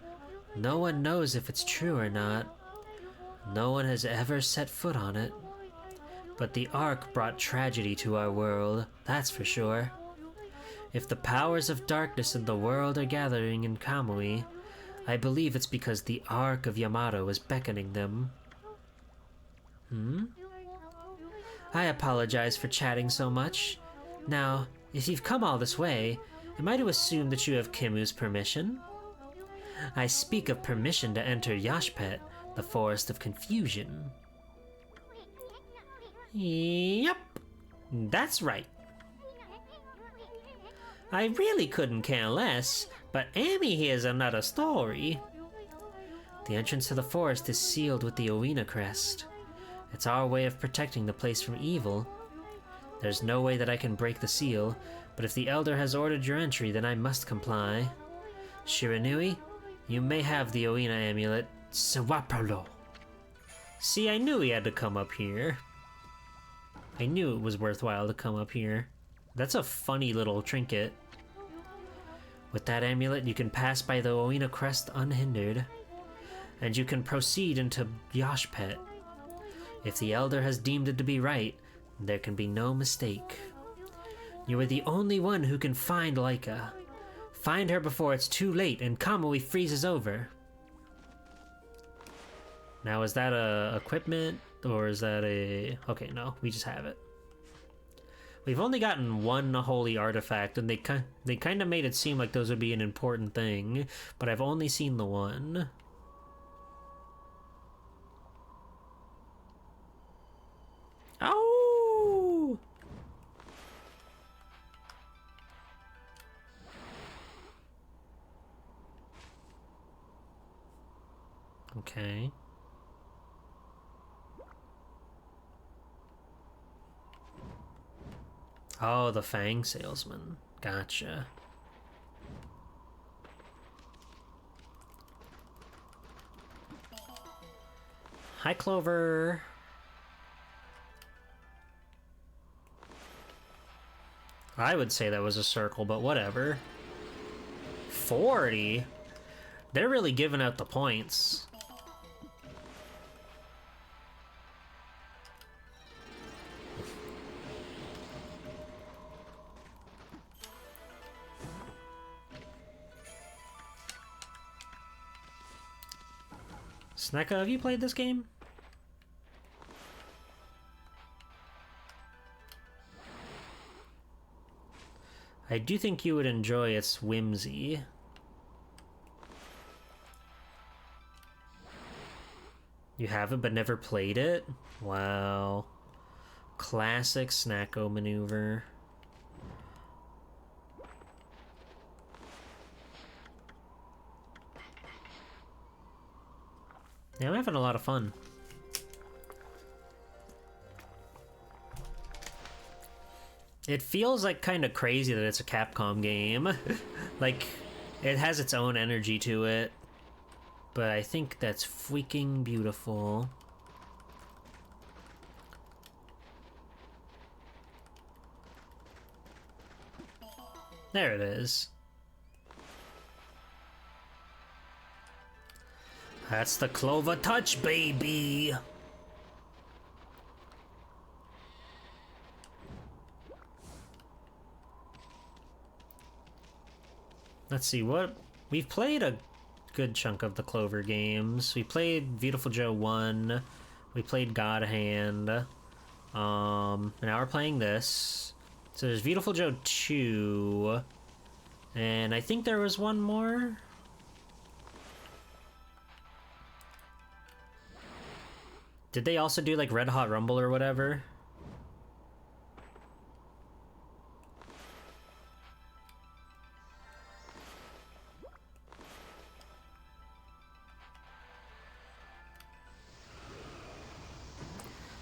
S1: No one knows if it's true or not. No one has ever set foot on it. But the Ark brought tragedy to our world, that's for sure. If the powers of darkness in the world are gathering in Kamui, I believe it's because the Ark of Yamato is beckoning them. I apologize for chatting so much. Now, if you've come all this way, am I to assume that you have Kimu's permission? I speak of permission to enter Yashpet, the Forest of Confusion. Yep, that's right. I really couldn't care less, but Amy here's another story. The entrance to the forest is sealed with the Owina crest. It's our way of protecting the place from evil. There's no way that I can break the seal, but if the Elder has ordered your entry, then I must comply. Shiranui, you may have the Owina amulet. Sawapalo. See, I knew he had to come up here. I knew it was worthwhile to come up here. That's a funny little trinket. With that amulet, you can pass by the Owina crest unhindered, and you can proceed into Yashpet. If the Elder has deemed it to be right, there can be no mistake. You are the only one who can find Laika. Find her before it's too late and Kamui freezes over. Now, is that a equipment, or is that a... Okay, no, we just have it. We've only gotten one holy artifact, and they kind of made it seem like those would be an important thing, but I've only seen the one. Oh! Okay. Oh, the Fang salesman. Gotcha. Hi, Clover. I would say that was a circle, but whatever. 40? They're really giving out the points. Snecka, have you played this game? I do think you would enjoy its whimsy. You have it but never played it? Wow. Classic Snacko maneuver. Yeah, I'm having a lot of fun. It feels like kind of crazy that it's a Capcom game. Like, it has its own energy to it. but I think that's freaking beautiful. There it is. That's the Clover Touch, baby! Let's see, what... We've played a good chunk of the Clover games. We played Beautiful Joe 1. We played God Hand. Now we're playing this. So there's Beautiful Joe 2. And I think there was one more. Did they also do like Red Hot Rumble or whatever?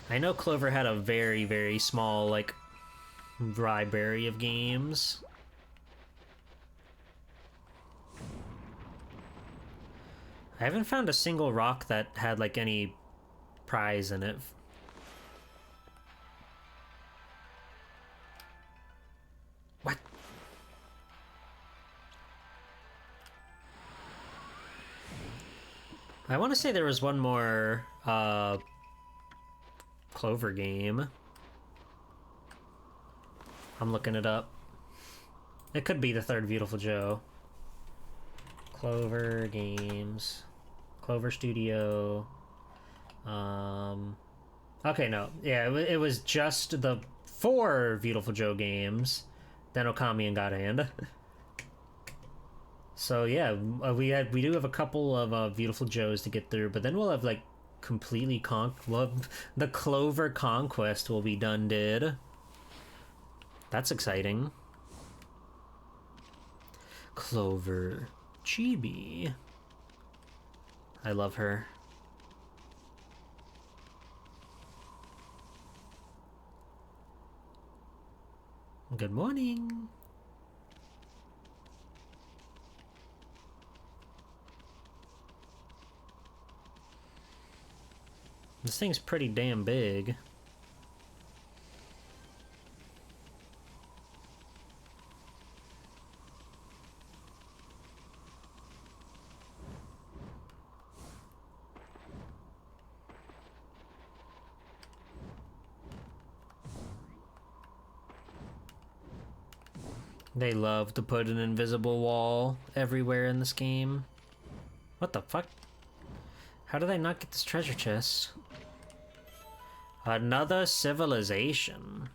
S1: I know Clover had a very, very small, like, library of games. I haven't found a single rock that had, like, any prize in it. What? I want to say there was one more, Clover game. I'm looking it up. It could be the third Beautiful Joe. Clover games. Clover Studio. Okay, no. Yeah, it was just the 4 Beautiful Joe games. Then Okami and God Hand. So yeah, we do have a couple of Beautiful Joes to get through, but then we'll have like completely the Clover Conquest will be done, That's exciting. Clover Chibi. I love her. Good morning. This thing's pretty damn big. They love to put an invisible wall everywhere in this game. What the fuck? How did I not get this treasure chest? Another civilization.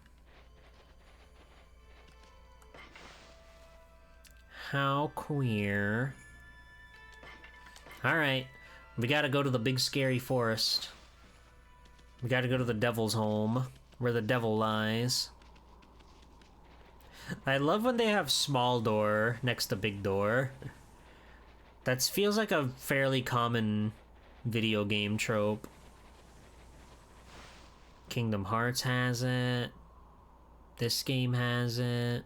S1: How queer. Alright. We gotta go to the big scary forest. We gotta go to the devil's home, where the devil lies. I love when they have small door next to big door. That feels like a fairly common video game trope. Kingdom Hearts has it. This game has it.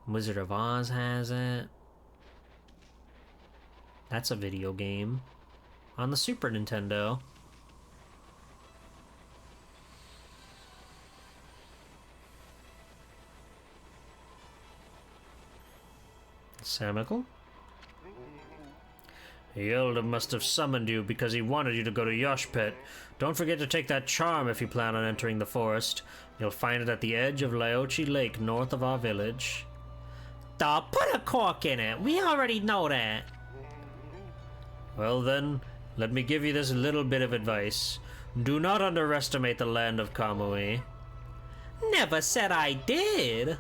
S1: Wizard of Oz has it. That's a video game. On the Super Nintendo. Samical? The Elder must have summoned you because he wanted you to go to Yoshpet. Don't forget to take that charm if you plan on entering the forest. You'll find it at the edge of Laochi Lake, north of our village. Duh, put a cork in it. We already know that. Well then, let me give you this little bit of advice. Do not underestimate the land of Kamui. Never said I did.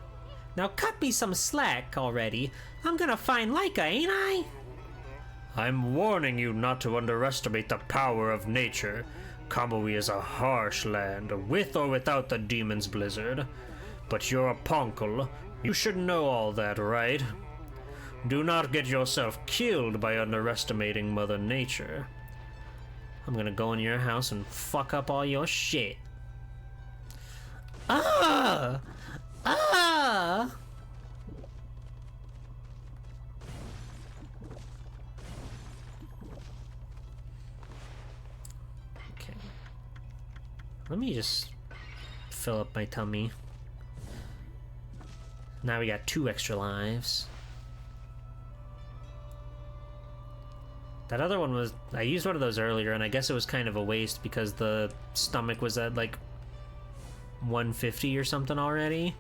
S1: Now cut me some slack already. I'm gonna find Laika, ain't I? I'm warning you not to underestimate the power of nature. Kamui is a harsh land, with or without the demon's blizzard. But you're a Ponkel. You should know all that, right? Do not get yourself killed by underestimating Mother Nature. I'm gonna go in your house and fuck up all your shit. Ah! Ah! Let me just fill up my tummy. Now we got 2 extra lives. That other one was... I used one of those earlier, and I guess it was kind of a waste because the stomach was at, like, 150 or something already.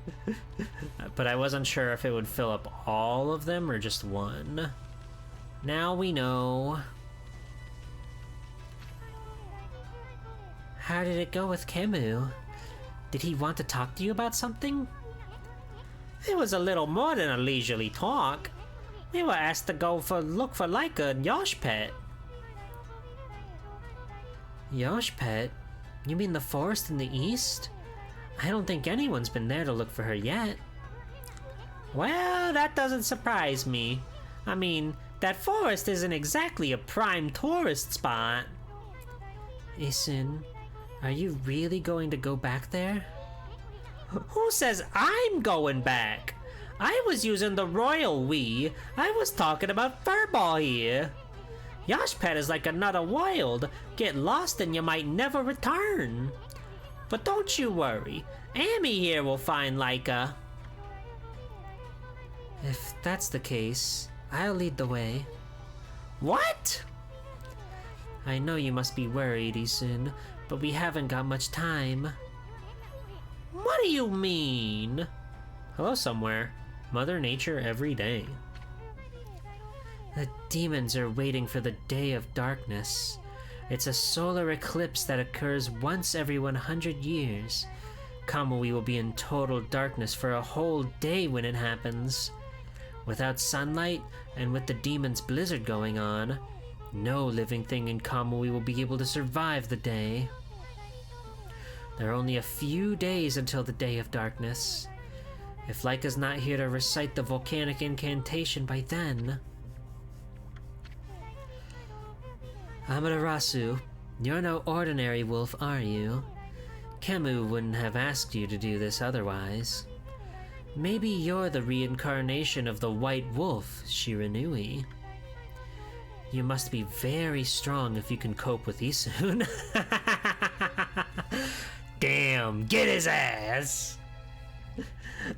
S1: But I wasn't sure if it would fill up all of them or just one. Now we know. How did it go with Camus? Did he want to talk to you about something? It was a little more than a leisurely talk. We were asked to go look for Laika and Yoshpet. Yoshpet? You mean the forest in the east? I don't think anyone's been there to look for her yet. Well, that doesn't surprise me. I mean, that forest isn't exactly a prime tourist spot. Isun, are you really going to go back there? Who says I'm going back? I was using the royal we. I was talking about Furball here. Yoshpet is like another world. Get lost and you might never return. But don't you worry. Amy here will find Laika. If that's the case, I'll lead the way. What? I know you must be worried, Isun, but we haven't got much time. What do you mean? Hello somewhere. Mother Nature every day. The demons are waiting for the Day of Darkness. It's a solar eclipse that occurs once every 100 years. Kamui will be in total darkness for a whole day when it happens. Without sunlight, and with the demon's blizzard going on, no living thing in Kamui will be able to survive the day. There are only a few days until the Day of Darkness. If Laika's not here to recite the volcanic incantation by then... Amaterasu, you're no ordinary wolf, are you? Kemu wouldn't have asked you to do this otherwise. Maybe you're the reincarnation of the White Wolf, Shiranui. You must be very strong if you can cope with Isun. Damn, get his ass!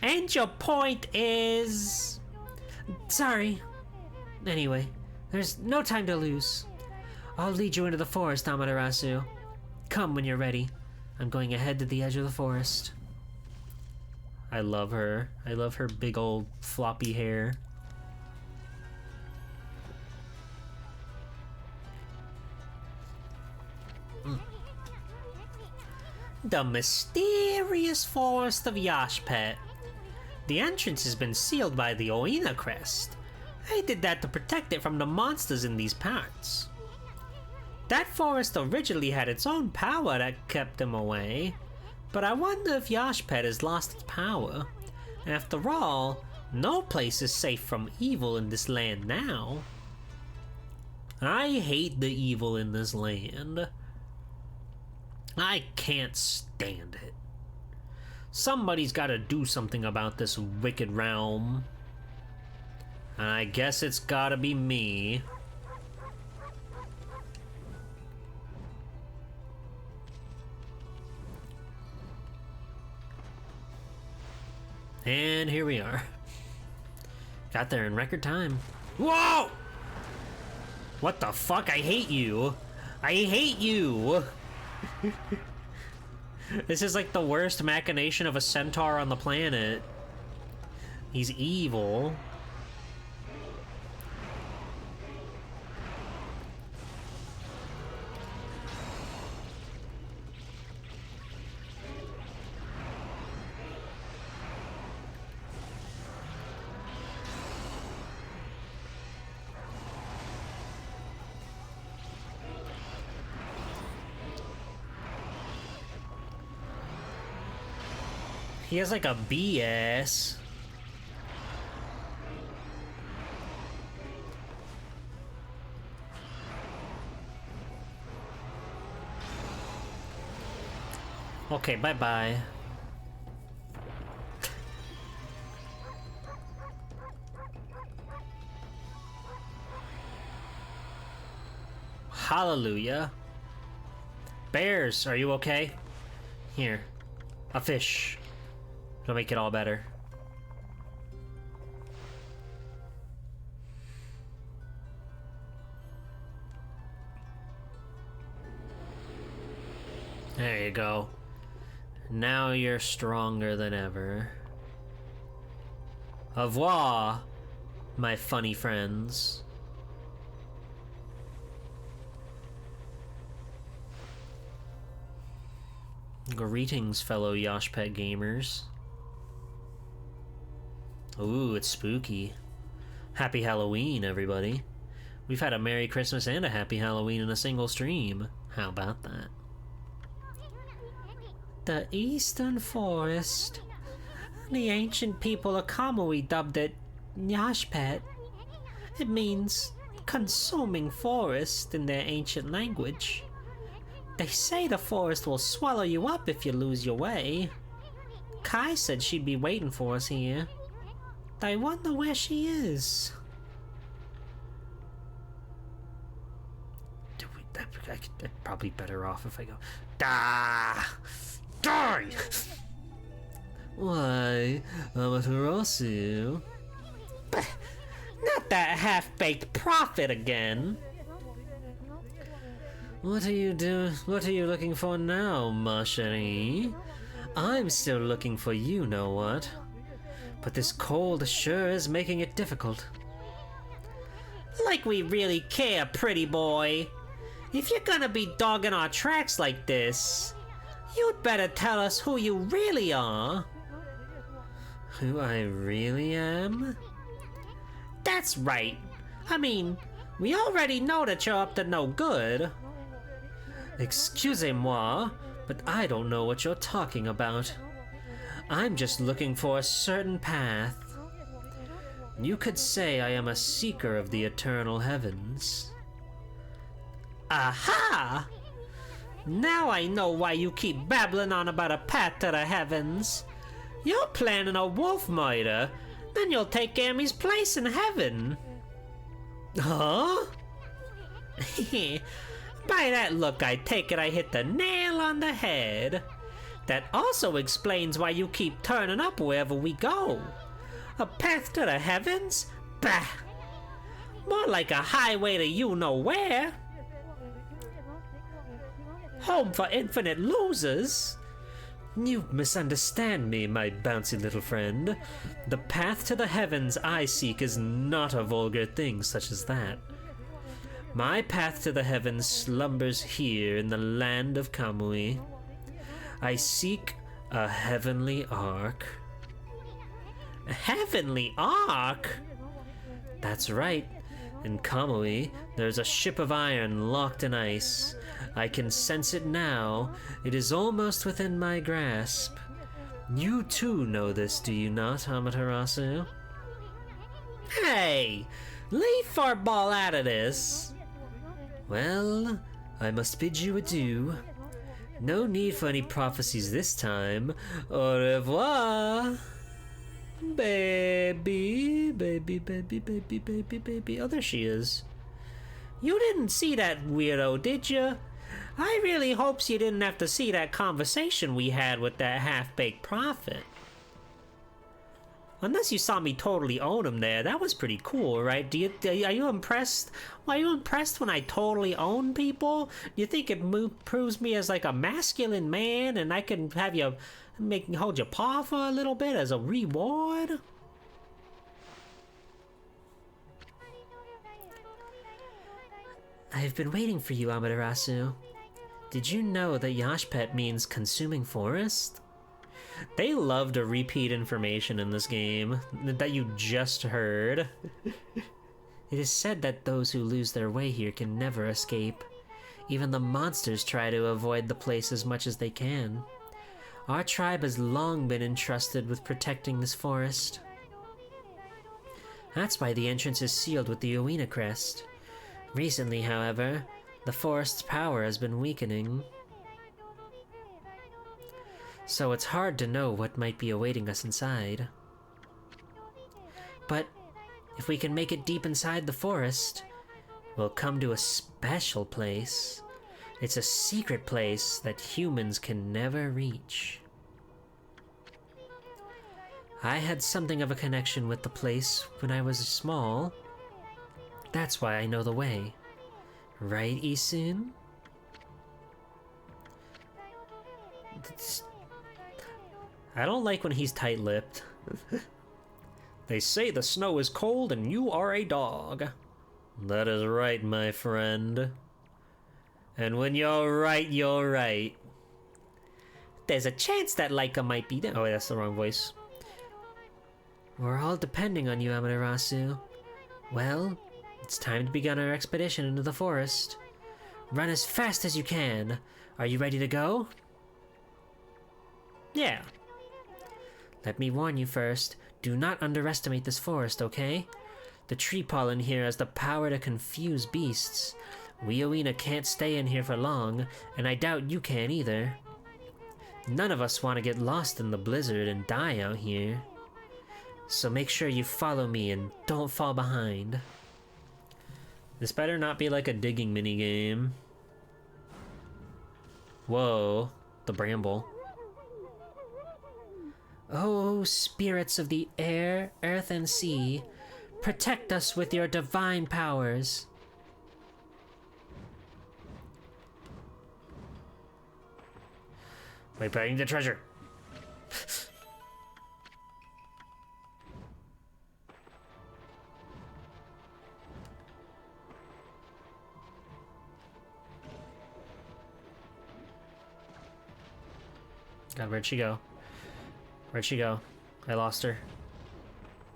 S1: And your point is... Sorry. Anyway, there's no time to lose. I'll lead you into the forest, Amaterasu. Come when you're ready. I'm going ahead to the edge of the forest. I love her. I love her big old floppy hair. The mysterious forest of Yoshpet. The entrance has been sealed by the Oina crest. They did that to protect it from the monsters in these parts. That forest originally had its own power that kept them away, but I wonder if Yoshpet has lost its power. After all, no place is safe from evil in this land now. I hate the evil in this land. I can't stand it. Somebody's gotta do something about this wicked realm. And I guess it's gotta be me. And here we are. Got there in record time. Whoa! What the fuck? I hate you. I hate you. This is like the worst machination of a centaur on the planet. He's evil. He has like a BS. Okay, bye-bye. Hallelujah. Bears, are you okay? Here. A fish. It'll make it all better. There you go. Now you're stronger than ever. Au revoir, my funny friends. Greetings, fellow Yoshpet gamers. Ooh, it's spooky. Happy Halloween, everybody. We've had a Merry Christmas and a Happy Halloween in a single stream. How about that? The Eastern Forest. The ancient people of Kamui dubbed it Yoshpet. It means consuming forest in their ancient language. They say the forest will swallow you up if you lose your way. Kai said she'd be waiting for us here. I wonder where she is. I'm probably better off if I go, Die! Why, Amaterasu? Not that half-baked prophet again. What are you looking for now, ma chérie? I'm still looking for you know what. But this cold sure is making it difficult. Like we really care, pretty boy. If you're gonna be dogging our tracks like this, you'd better tell us who you really are. Who I really am? That's right. I mean, we already know that you're up to no good. Excusez-moi, but I don't know what you're talking about. I'm just looking for a certain path. You could say I am a seeker of the eternal heavens. Aha! Now I know why you keep babbling on about a path to the heavens. You're planning a wolf murder, then you'll take Amy's place in heaven. Huh? By that look, I take it I hit the nail on the head. That also explains why you keep turning up wherever we go. A path to the heavens? Bah! More like a highway to you-know-where. Home for infinite losers. You misunderstand me, my bouncy little friend. The path to the heavens I seek is not a vulgar thing such as that. My path to the heavens slumbers here in the land of Kamui. I seek a heavenly ark. A heavenly ark? That's right. In Kamui, there's a ship of iron locked in ice. I can sense it now. It is almost within my grasp. You too know this, do you not, Amaterasu? Hey! Leave Fartball out of this! Well, I must bid you adieu. No need for any prophecies this time. Au revoir! Baby, baby, baby, baby, baby, baby. Oh, there she is. You didn't see that weirdo, did you? I really hopes you didn't have to see that conversation we had with that half-baked prophet. Unless you saw me totally own him there, that was pretty cool, right? Are you impressed? Are you impressed when I totally own people? Do you think it proves me as like a masculine man, and I can have you hold your paw for a little bit as a reward? I've been waiting for you, Amaterasu. Did you know that Yoshpet means consuming forest? They love to repeat information in this game that you just heard. It is said that those who lose their way here can never escape. Even the monsters try to avoid the place as much as they can. Our tribe has long been entrusted with protecting this forest. That's why the entrance is sealed with the Uina crest. Recently, however, the forest's power has been weakening. So it's hard to know what might be awaiting us inside. But if we can make it deep inside the forest, we'll come to a special place. It's a secret place that humans can never reach. I had something of a connection with the place when I was small. That's why I know the way. Right, Isun? I don't like when he's tight-lipped. They say the snow is cold and you are a dog. That is right, my friend. And when you're right, you're right. There's a chance that Laika might be there. Oh, wait, that's the wrong voice. We're all depending on you, Amaterasu. Well, it's time to begin our expedition into the forest. Run as fast as you can. Are you ready to go? Yeah. Let me warn you first. Do not underestimate this forest, okay? The tree pollen here has the power to confuse beasts. Weowina can't stay in here for long, and I doubt you can either. None of us want to get lost in the blizzard and die out here. So make sure you follow me and don't fall behind. This better not be like a digging minigame. Whoa, the bramble. Oh, spirits of the air, earth, and sea, protect us with your divine powers. Wait, but I need the treasure. God, where'd she go? Where'd she go? I lost her.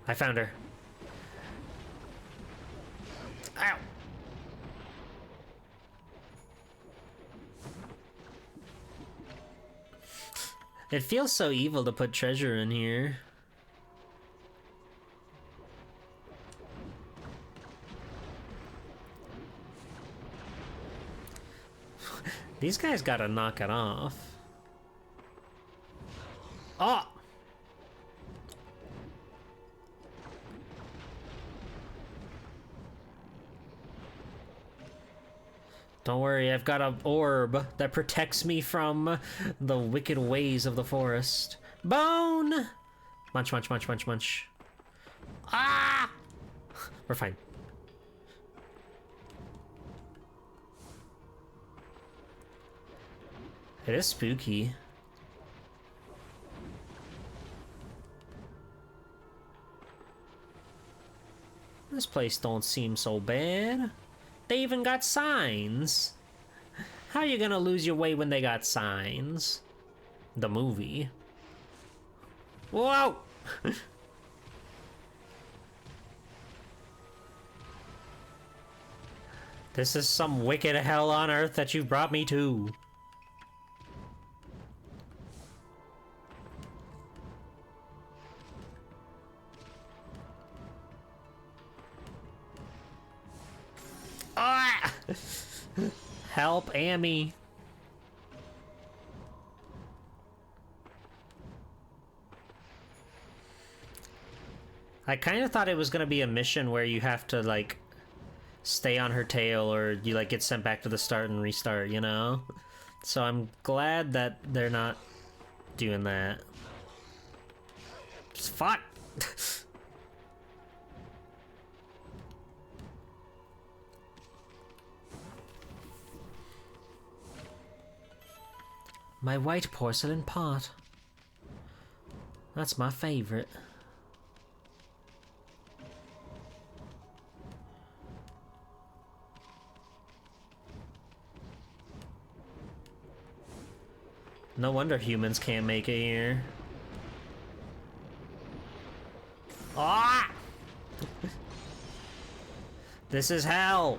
S1: I found her. Ow! It feels so evil to put treasure in here. These guys gotta knock it off. Oh! Don't worry, I've got an orb that protects me from the wicked ways of the forest. Bone! Munch, munch, munch, munch, munch. Ah! We're fine. It is spooky. This place don't seem so bad. They even got signs. How you gonna lose your way when they got signs? The movie. Whoa! This is some wicked hell on earth that you've brought me to. Ah! Help, Amy. I kind of thought it was going to be a mission where you have to, like, stay on her tail or you, like, get sent back to the start and restart, you know? So I'm glad that they're not doing that. Just fuck! My white porcelain pot. That's my favorite. No wonder humans can't make it here. Ah! This is hell!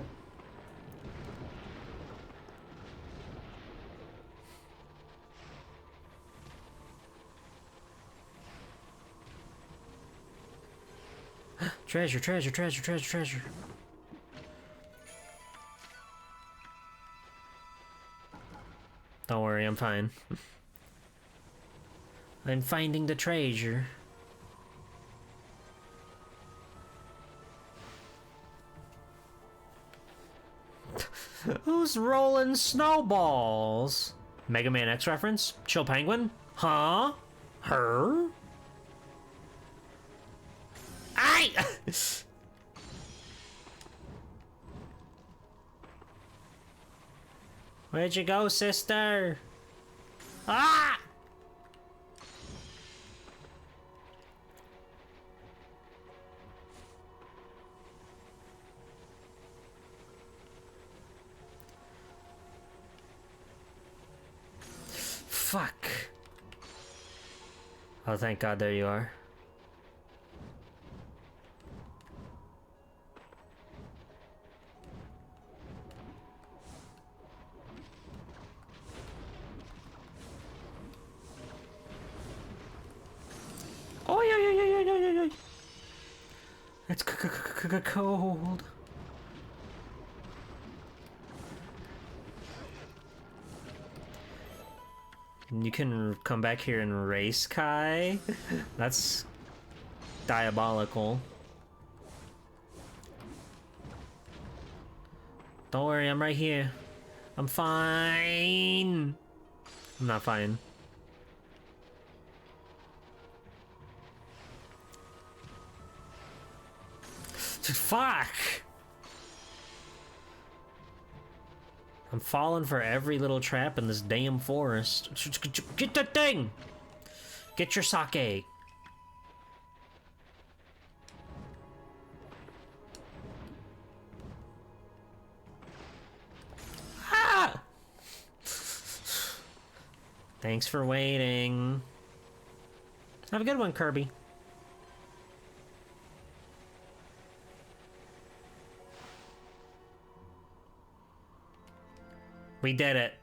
S1: Treasure, treasure, treasure, treasure, treasure. Don't worry, I'm fine. I'm finding the treasure. Who's rolling snowballs? Mega Man X reference? Chill Penguin? Huh? Her? Aye! Where'd you go, sister? Ah! Fuck. Oh, thank God, there you are. Oh, yeah. It's cold. You can come back here and race Kai? That's diabolical. Don't worry, I'm right here. I'm fine. I'm not fine. Fuck! I'm falling for every little trap in this damn forest. Get that thing! Get your sake. Ah! Thanks for waiting. Have a good one, Kirby. We did it.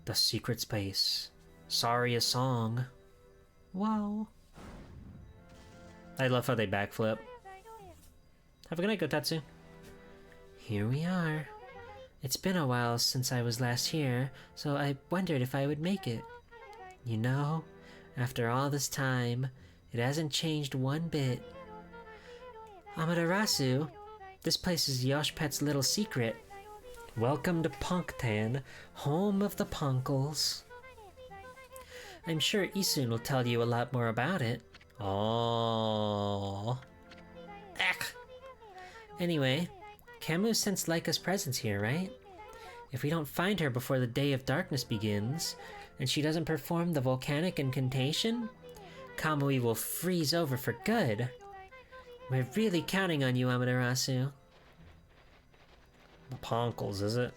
S1: The secret space. Sorry, a song. Wow. I love how they backflip. Have a good night, Gotetsu. Here we are. It's been a while since I was last here, so I wondered if I would make it. You know, after all this time, it hasn't changed one bit. Amaterasu, this place is Yoshpet's little secret. Welcome to Punktan, home of the Punkles. I'm sure Isun will tell you a lot more about it. Oh. Anyway, Camu sensed Laika's presence here, right? If we don't find her before the Day of Darkness begins, and she doesn't perform the volcanic incantation, Kamui will freeze over for good. We're really counting on you, Amaterasu. The Punkles, is it?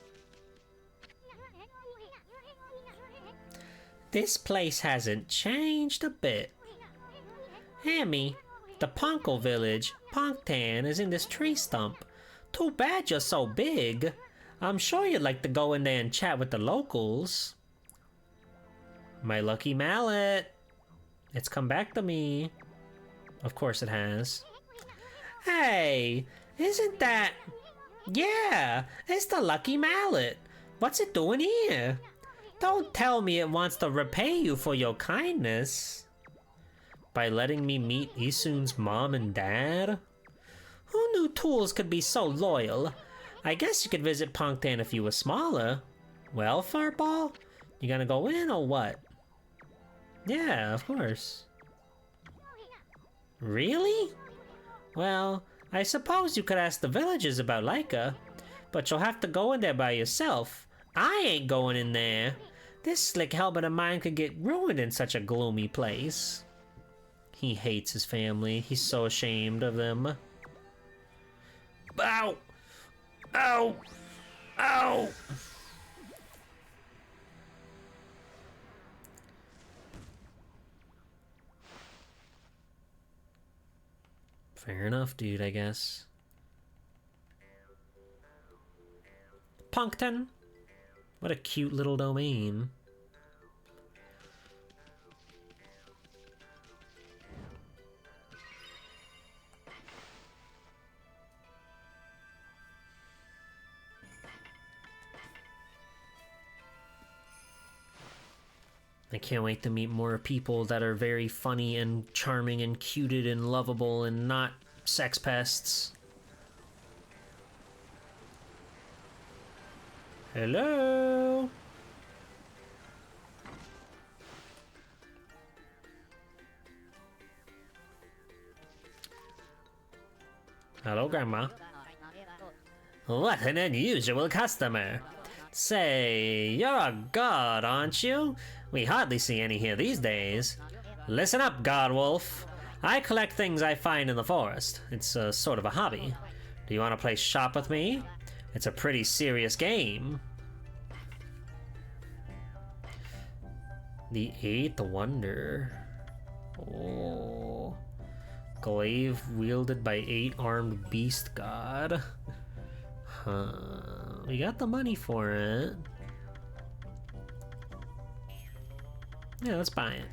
S1: This place hasn't changed a bit. Hammy, the Punkle village, Punktan, is in this tree stump. Too bad you're so big. I'm sure you'd like to go in there and chat with the locals. My lucky mallet. It's come back to me. Of course it has. Hey, isn't that... Yeah, it's the lucky mallet. What's it doing here? Don't tell me it wants to repay you for your kindness. By letting me meet Isun's mom and dad? Who knew tools could be so loyal? I guess you could visit Punktan if you were smaller. Well, Fartball, you gonna go in or what? Yeah, of course. Really? Well, I suppose you could ask the villagers about Laika, but you'll have to go in there by yourself. I ain't going in there. This slick helmet of mine could get ruined in such a gloomy place. He hates his family. He's so ashamed of them. Ow! Ow! Ow! Fair enough, dude, I guess. Punkton? What a cute little domain. I can't wait to meet more people that are very funny and charming and cuted and lovable and not sex pests. Hello? Hello, Grandma. What an unusual customer. Say, you're a god, aren't you? We hardly see any here these days. Listen up, God Wolf. I collect things I find in the forest. It's a sort of a hobby. Do you want to play shop with me? It's a pretty serious game. The Eighth Wonder. Oh. Glaive wielded by 8-armed beast god. Huh. We got the money for it. Yeah, let's buy it.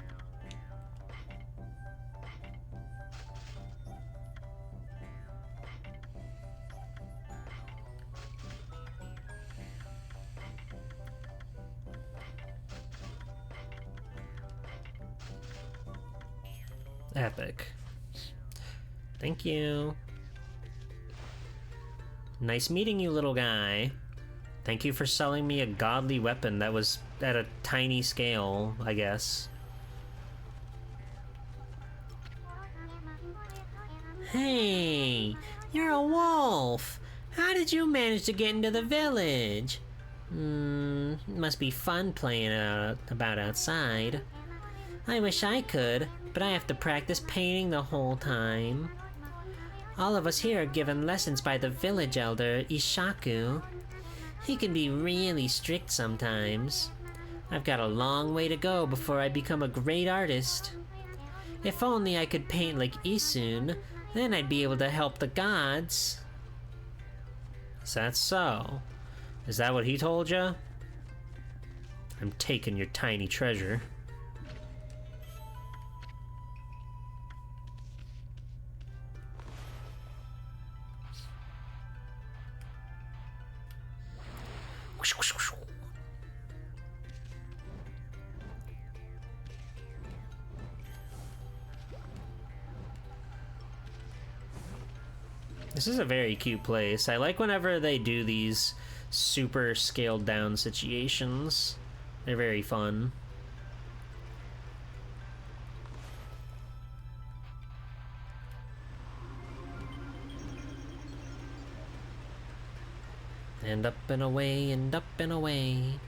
S1: Epic. Thank you. Nice meeting you, little guy. Thank you for selling me a godly weapon that was at a tiny scale, I guess. Hey, you're a wolf. How did you manage to get into the village? Must be fun playing about outside. I wish I could, but I have to practice painting the whole time. All of us here are given lessons by the village elder, Ishaku. He can be really strict sometimes. I've got a long way to go before I become a great artist. If only I could paint like Isun, then I'd be able to help the gods. Is that so? Is that what he told you? I'm taking your tiny treasure. This is a very cute place. I like whenever they do these super scaled down situations. They're very fun. And up and away and up and away.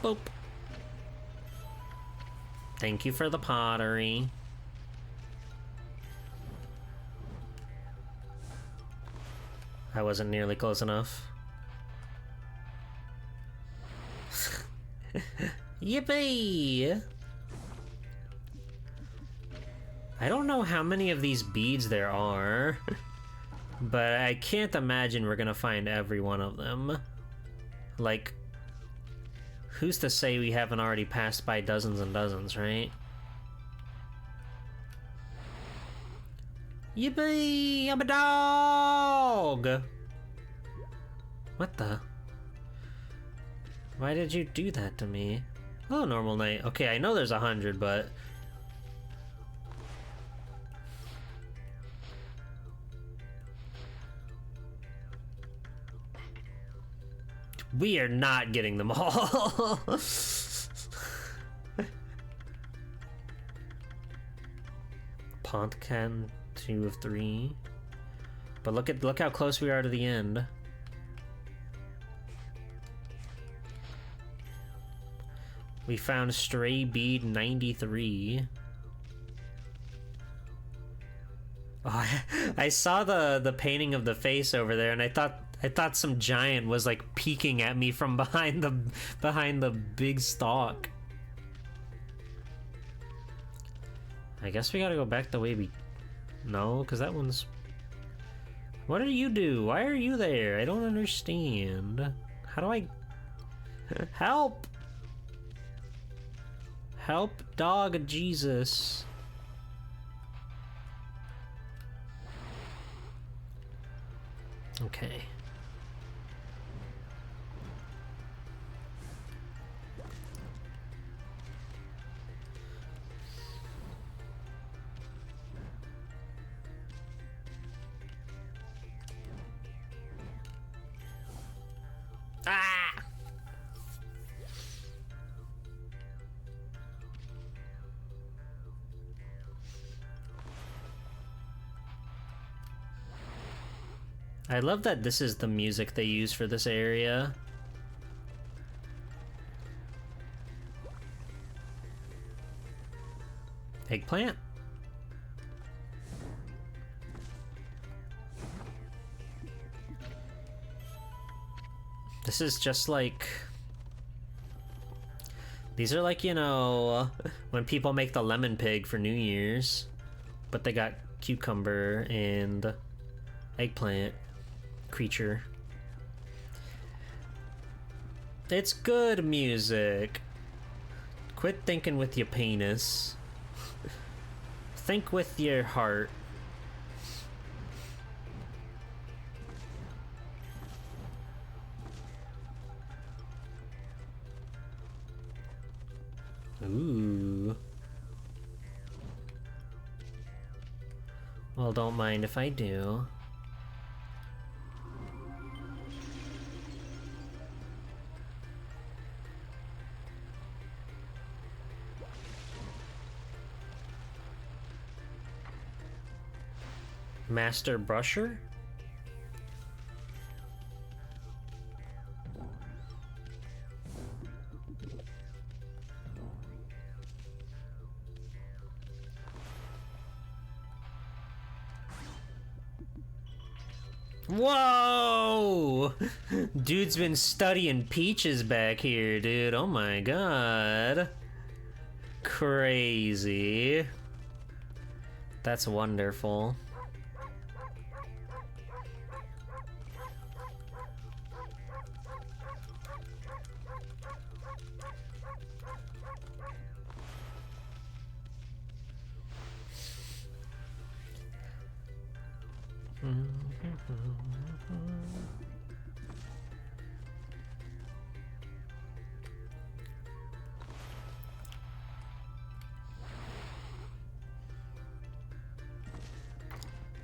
S1: Boop. Thank you for the pottery. I wasn't nearly close enough. Yippee! I don't know how many of these beads there are, but I can't imagine we're gonna find every one of them. Like, who's to say we haven't already passed by dozens and dozens, right? Yippee! I'm a dog! What the? Why did you do that to me? Oh, normal night. Okay, I know there's 100, but... we are not getting them all. Pontcan 2 of 3. But look how close we are to the end. We found stray bead 93. Oh, I saw the painting of the face over there, and I thought some giant was like peeking at me from behind the big stalk. I guess we gotta go back the way we... No, because that one's... What do you do? Why are you there? I don't understand. How do I... Help! Help, dog Jesus. Okay. Ah! I love that this is the music they use for this area. Eggplant? This is just like... These are like, you know, when people make the lemon pig for New Year's, but they got cucumber and eggplant creature. It's good music. Quit thinking with your penis. Think with your heart. Ooh. Well, don't mind if I do. Master Brusher? Whoa! Dude's been studying peaches back here, dude. Oh my god. Crazy. That's wonderful.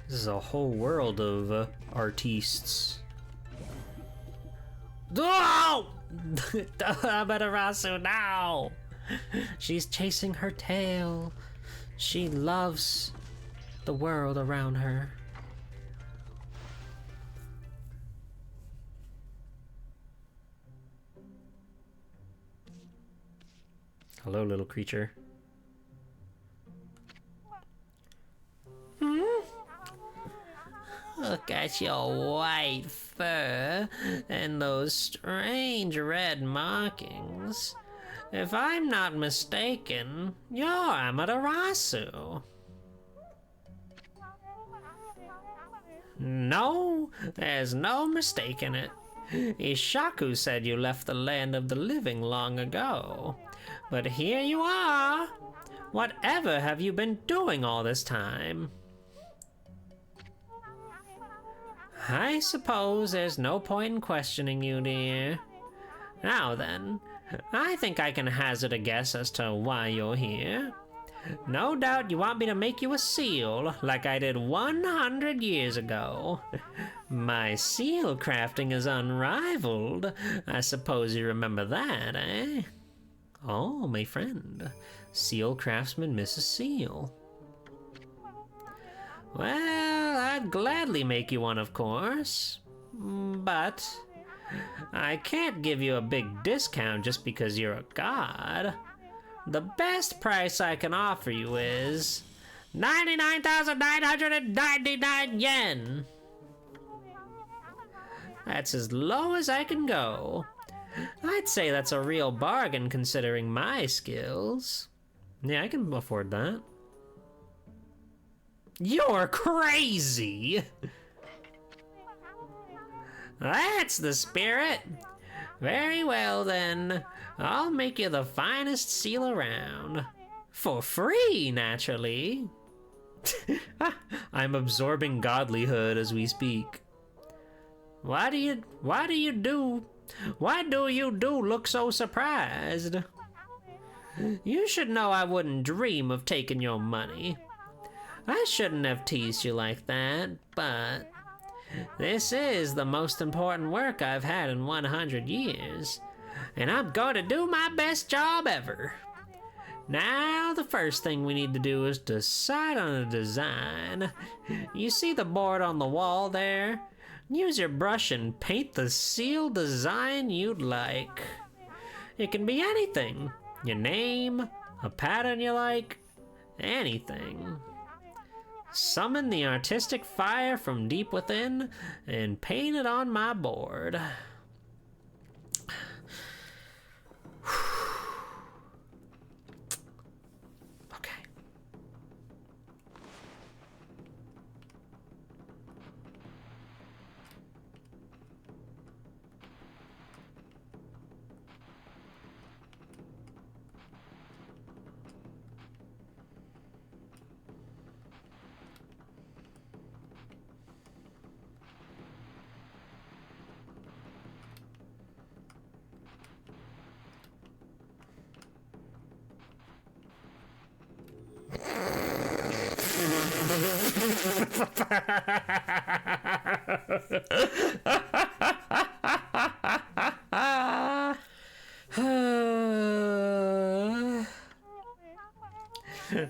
S1: This is a whole world of artistes. Oh! Amaterasu now! She's chasing her tail. She loves the world around her. Hello, little creature. Look at your white fur and those strange red markings. If I'm not mistaken, you're Amaterasu. No, there's no mistaking it. Ishaku said you left the land of the living long ago. But here you are. Whatever have you been doing all this time? I suppose there's no point in questioning you, dear. Now then, I think I can hazard a guess as to why you're here. No doubt you want me to make you a seal, like I did 100 years ago. My seal crafting is unrivaled. I suppose you remember that, eh? Oh, my friend. Seal craftsman Mrs. Seal. Well, I'd gladly make you one, of course. But I can't give you a big discount just because you're a god. The best price I can offer you is 99,999 yen. That's as low as I can go. I'd say that's a real bargain considering my skills. Yeah, I can afford that. You're crazy! That's the spirit. Very well then. I'll make you the finest seal around. For free, naturally. I'm absorbing godlyhood as we speak. Why do you look so surprised? You should know I wouldn't dream of taking your money. I shouldn't have teased you like that, but This is the most important work I've had in 100 years, and I'm going to do my best job ever. Now, the first thing we need to do is decide on a design. You see the board on the wall there? Use your brush and paint the seal design you'd like. It can be anything. Your name, a pattern you like, anything. Summon the artistic fire from deep within and paint it on my board. Okay.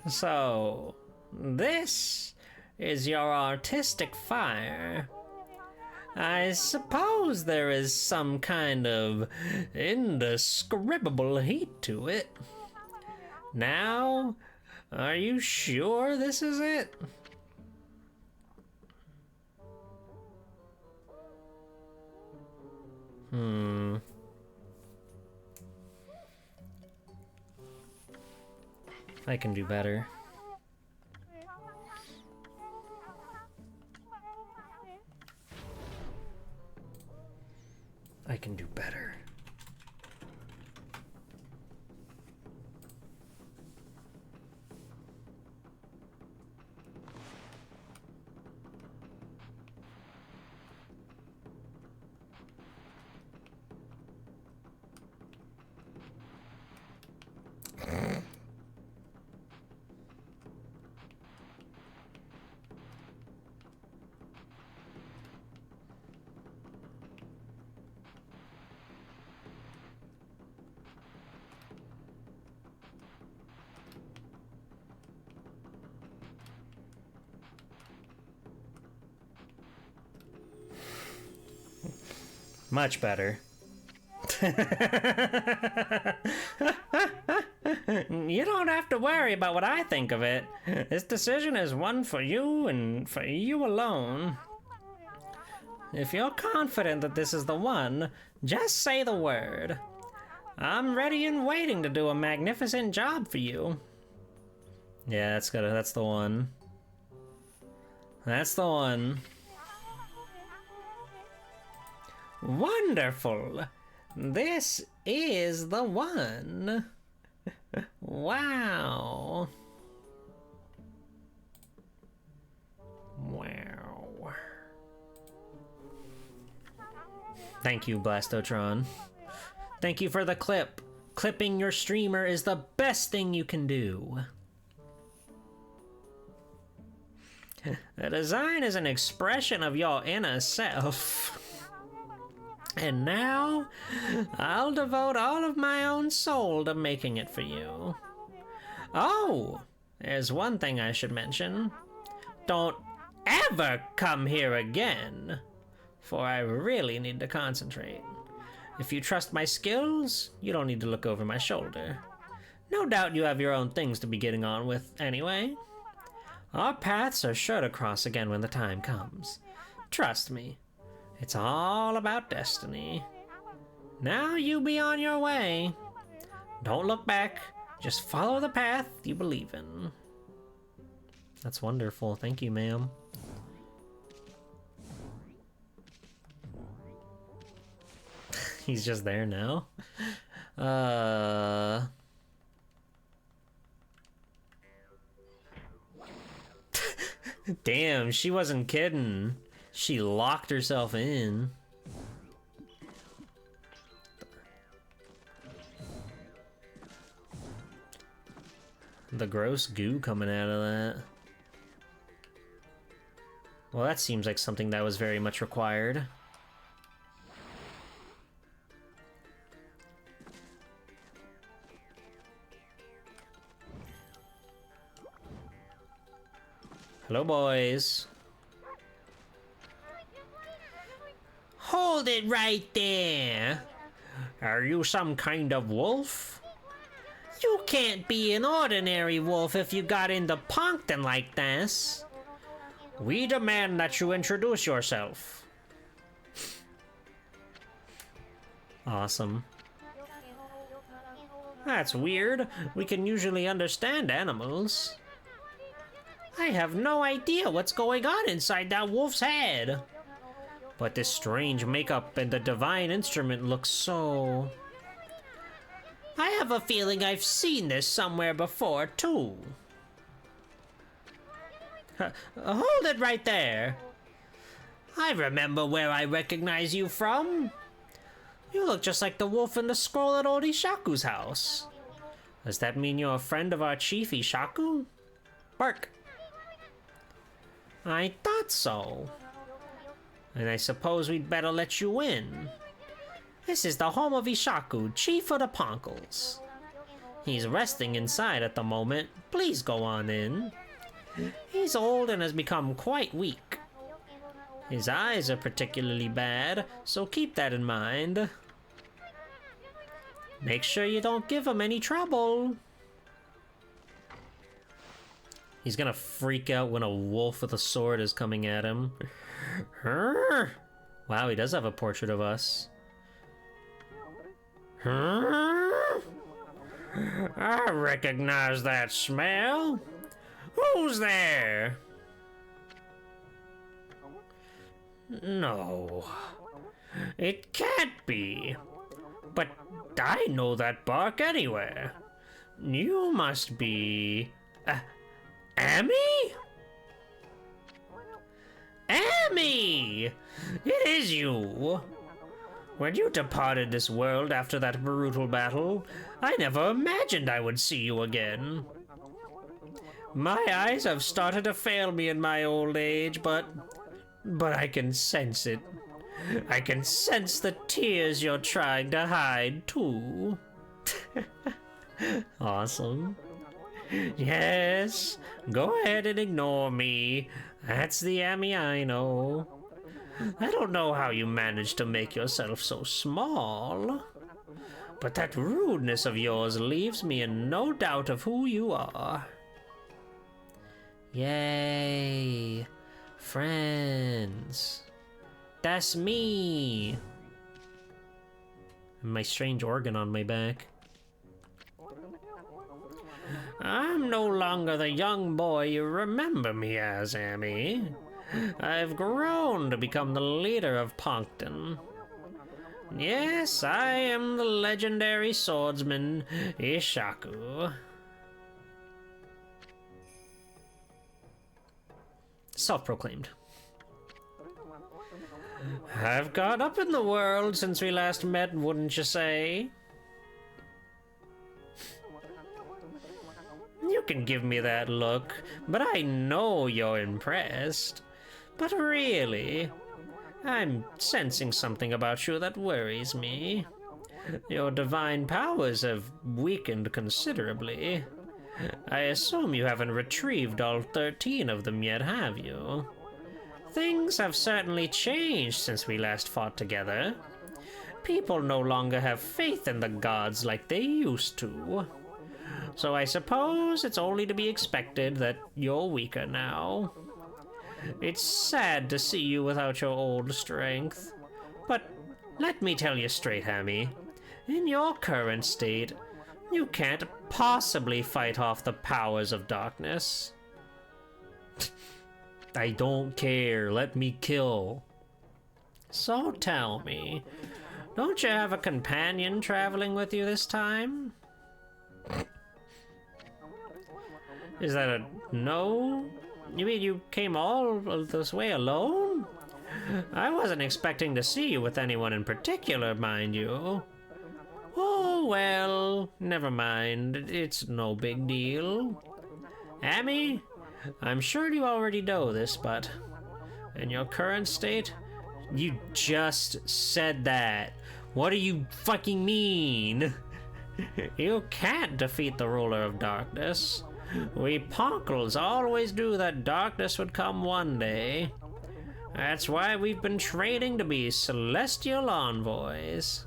S1: So, this is your artistic fire. I suppose there is some kind of indescribable heat to it. Now, are you sure this is it? I can do better. I can do better. Much better. You don't have to worry about what I think of it. This decision is one for you and for you alone. If you're confident that this is the one, just say the word. I'm ready and waiting to do a magnificent job for you. Yeah, that's the one. That's the one. Wonderful! This is the one! Wow! Wow. Thank you, Blastotron. Thank you for the clip. Clipping your streamer is the best thing you can do. The design is an expression of your inner self. And now, I'll devote all of my own soul to making it for you. Oh, there's one thing I should mention. Don't ever come here again, for I really need to concentrate. If you trust my skills, you don't need to look over my shoulder. No doubt you have your own things to be getting on with anyway. Our paths are sure to cross again when the time comes. Trust me. It's all about destiny. Now you be on your way. Don't look back. Just follow the path you believe in. That's wonderful. Thank you, ma'am. He's just there now. Damn, she wasn't kidding. She locked herself in. The gross goo coming out of that. Well, that seems like something that was very much required. Hello, boys. Hold it right there! Are you some kind of wolf? You can't be an ordinary wolf if you got into puncting like this. We demand that you introduce yourself. Awesome. That's weird. We can usually understand animals. I have no idea what's going on inside that wolf's head. But this strange makeup and the divine instrument looks so... I have a feeling I've seen this somewhere before, too. Hold it right there. I remember where I recognize you from. You look just like the wolf in the scroll at old Ishaku's house. Does that mean you're a friend of our chief Ishaku? Bark. I thought so. And I suppose we'd better let you in. This is the home of Ishaku, chief of the Ponkles. He's resting inside at the moment. Please go on in. He's old and has become quite weak. His eyes are particularly bad, so keep that in mind. Make sure you don't give him any trouble. He's gonna freak out when a wolf with a sword is coming at him. Wow, he does have a portrait of us. I recognize that smell. Who's there? No, it can't be. But I know that bark anywhere. You must be... Amy? Amy! It is you! When you departed this world after that brutal battle, I never imagined I would see you again. My eyes have started to fail me in my old age, but I can sense it. I can sense the tears you're trying to hide, too. Awesome. Yes, go ahead and ignore me. That's the Amy I know. I don't know how you managed to make yourself so small, but that rudeness of yours leaves me in no doubt of who you are. Yay, friends. That's me. My strange organ on my back. I'm no longer the young boy you remember me as, Amy. I've grown to become the leader of Ponkton. Yes, I am the legendary swordsman, Ishaku. Self-proclaimed. I've gone up in the world since we last met, wouldn't you say? You can give me that look, but I know you're impressed. But really, I'm sensing something about you that worries me. Your divine powers have weakened considerably. I assume you haven't retrieved all 13 of them yet, have you? Things have certainly changed since we last fought together. People no longer have faith in the gods like they used to. So I suppose it's only to be expected that you're weaker now. It's sad to see you without your old strength. But let me tell you straight, Hammy. In your current state, you can't possibly fight off the powers of darkness. I don't care. Let me kill. So tell me, don't you have a companion traveling with you this time? Is that a no? You mean you came all this way alone? I wasn't expecting to see you with anyone in particular, mind you. Oh, well, never mind. It's no big deal. Amy, I'm sure you already know this, but In your current state? You just said that. What do you fucking mean? You can't defeat the ruler of darkness. We Ponkles always knew that darkness would come one day. That's why we've been training to be celestial envoys.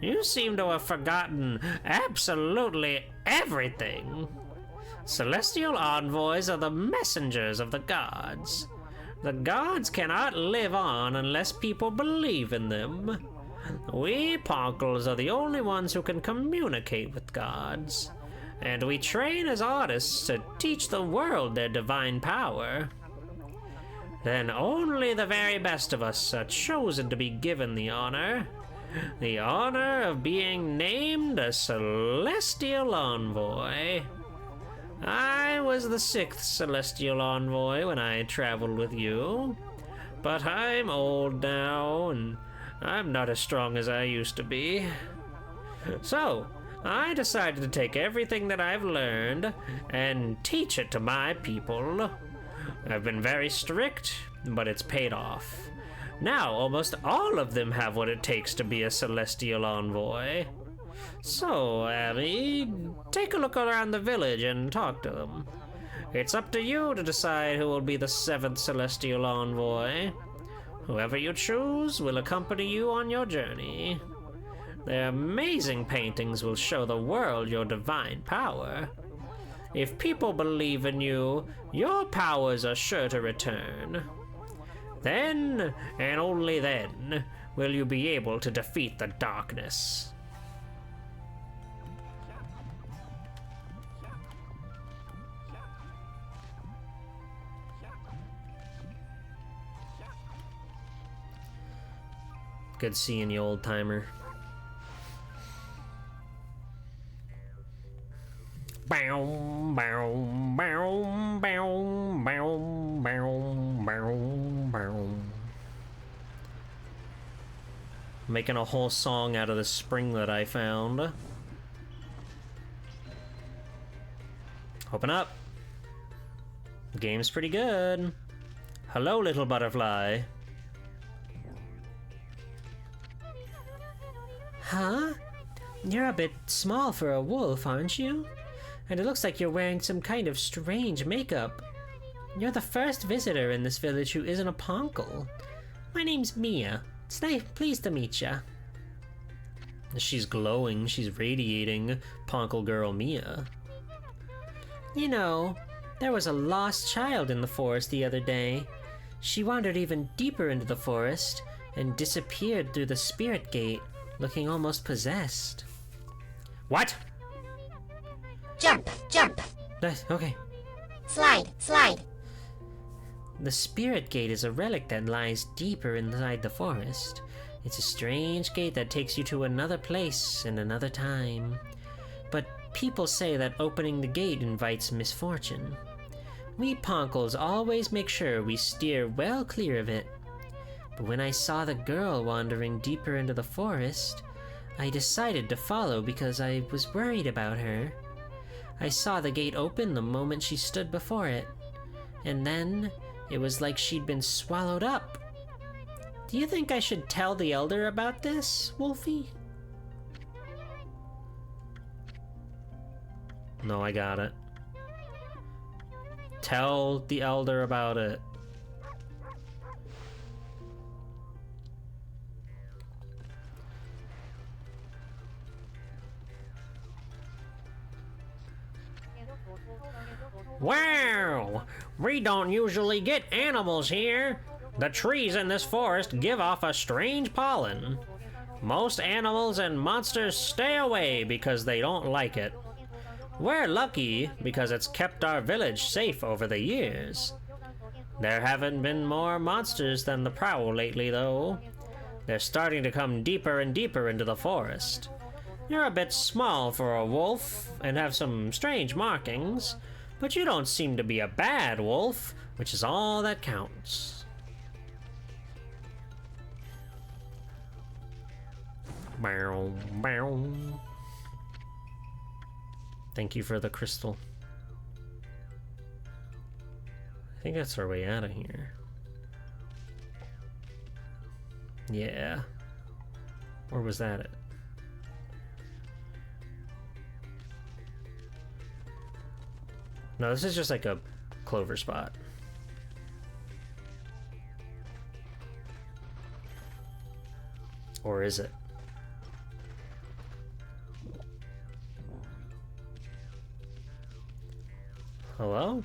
S1: You seem to have forgotten absolutely everything. Celestial envoys are the messengers of the gods. The gods cannot live on unless people believe in them. We Ponkles are the only ones who can communicate with gods. And we train as artists to teach the world their divine power. Then only the very best of us are chosen to be given the honor. The honor of being named a celestial envoy. I was the 6th celestial envoy when I traveled with you. But I'm old now, and I'm not as strong as I used to be. So, I decided to take everything that I've learned and teach it to my people. I've been very strict, but it's paid off. Now, almost all of them have what it takes to be a celestial envoy. So, Abby, take a look around the village and talk to them. It's up to you to decide who will be the 7th celestial envoy. Whoever you choose will accompany you on your journey. Their amazing paintings will show the world your divine power. If people believe in you, your powers are sure to return. Then, and only then, will you be able to defeat the darkness. Good seeing you, old timer. Bow, bow, bow, bow, bow, bow, bow, bow. Making a whole song out of the spring that I found. Open up. The game's pretty good. Hello, little butterfly. Huh? You're a bit small for a wolf, aren't you? And it looks like you're wearing some kind of strange makeup. You're the first visitor in this village who isn't a Ponkle. My name's Mia. It's nice, pleased to meet ya. She's glowing, she's radiating Ponkle girl Mia. You know, there was a lost child in the forest the other day. She wandered even deeper into the forest and disappeared through the spirit gate, looking almost possessed. What?
S2: Jump, jump.
S1: Okay.
S2: Slide, slide.
S1: The spirit gate is a relic that lies deeper inside the forest. It's a strange gate that takes you to another place and another time. But people say that opening the gate invites misfortune. We Ponkles always make sure we steer well clear of it. But when I saw the girl wandering deeper into the forest, I decided to follow because I was worried about her. I saw the gate open the moment she stood before it, and then it was like she'd been swallowed up. Do you think I should tell the Elder about this, Wolfie? No, I got it. Tell the Elder about it. Wow! We don't usually get animals here. The trees in this forest give off a strange pollen. Most animals and monsters stay away because they don't like it. We're lucky because it's kept our village safe over the years. There haven't been more monsters than the Prowl lately, though. They're starting to come deeper and deeper into the forest. You're a bit small for a wolf and have some strange markings, but you don't seem to be a bad wolf, which is all that counts. Bow, bow. Thank you for the crystal. I think that's our way out of here. Yeah. Or was that it? No, this is just like a clover spot. Or is it? Hello?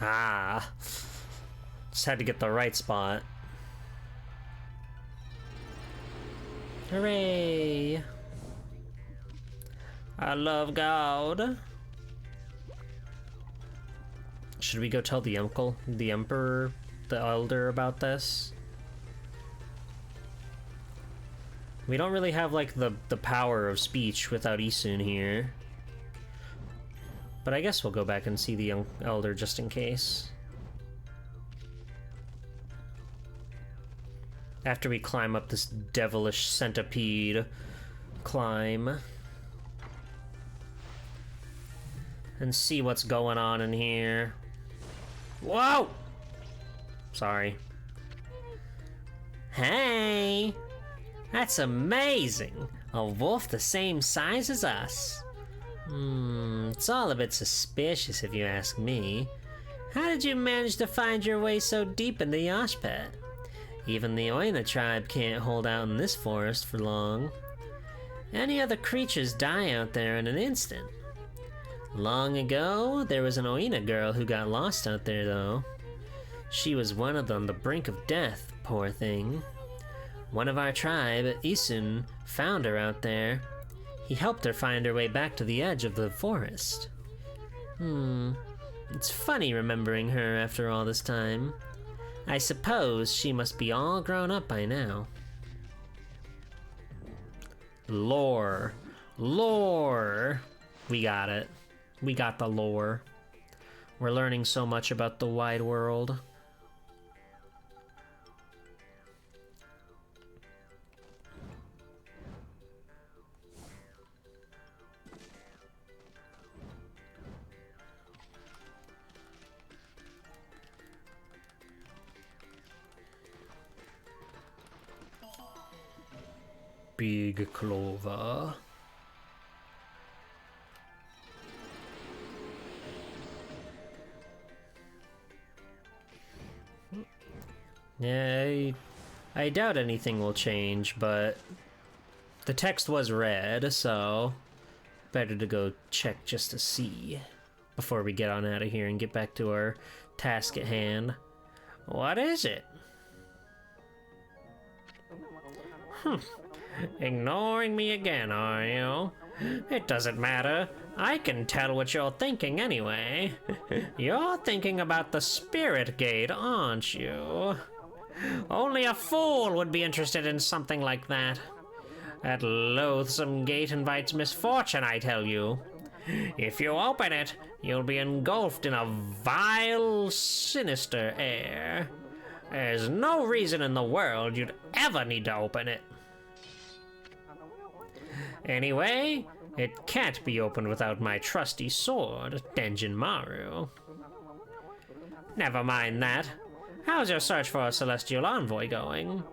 S1: Ah. Just had to get the right spot. Hooray! I love God. Should we go tell the uncle, the emperor, the elder about this? We don't really have like the power of speech without Isun here. But I guess we'll go back and see the young elder just in case. After we climb up this devilish centipede climb. And see what's going on in here. Whoa! Sorry. Hey! That's amazing! A wolf the same size as us. It's all a bit suspicious if you ask me. How did you manage to find your way so deep into Yoshpet? Even the Oina tribe can't hold out in this forest for long. Any other creatures die out there in an instant. Long ago, there was an Oina girl who got lost out there though. She was one of them on the brink of death, poor thing. One of our tribe, Isun, found her out there. He helped her find her way back to the edge of the forest. It's funny remembering her after all this time. I suppose she must be all grown up by now. Lore. Lore! We got it. We got the lore. We're learning so much about the wide world. Big clover. Yeah, I doubt anything will change, but the text was red, so better to go check just to see before we get on out of here and get back to our task at hand. What is it? Ignoring me again, are you? It doesn't matter. I can tell what you're thinking anyway. You're thinking about the Spirit Gate, aren't you? Only a fool would be interested in something like that. That loathsome gate invites misfortune, I tell you. If you open it, you'll be engulfed in a vile, sinister air. There's no reason in the world you'd ever need to open it. Anyway, it can't be opened without my trusty sword, Denjin Maru. Never mind that. How's your search for a celestial envoy going?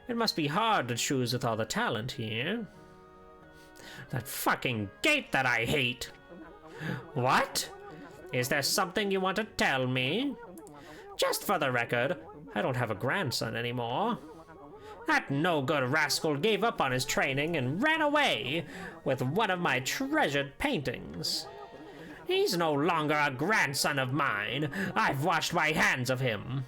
S1: It must be hard to choose with all the talent here. That fucking gate that I hate! What? Is there something you want to tell me? Just for the record, I don't have a grandson anymore. That no-good rascal gave up on his training and ran away with one of my treasured paintings. He's no longer a grandson of mine. I've washed my hands of him.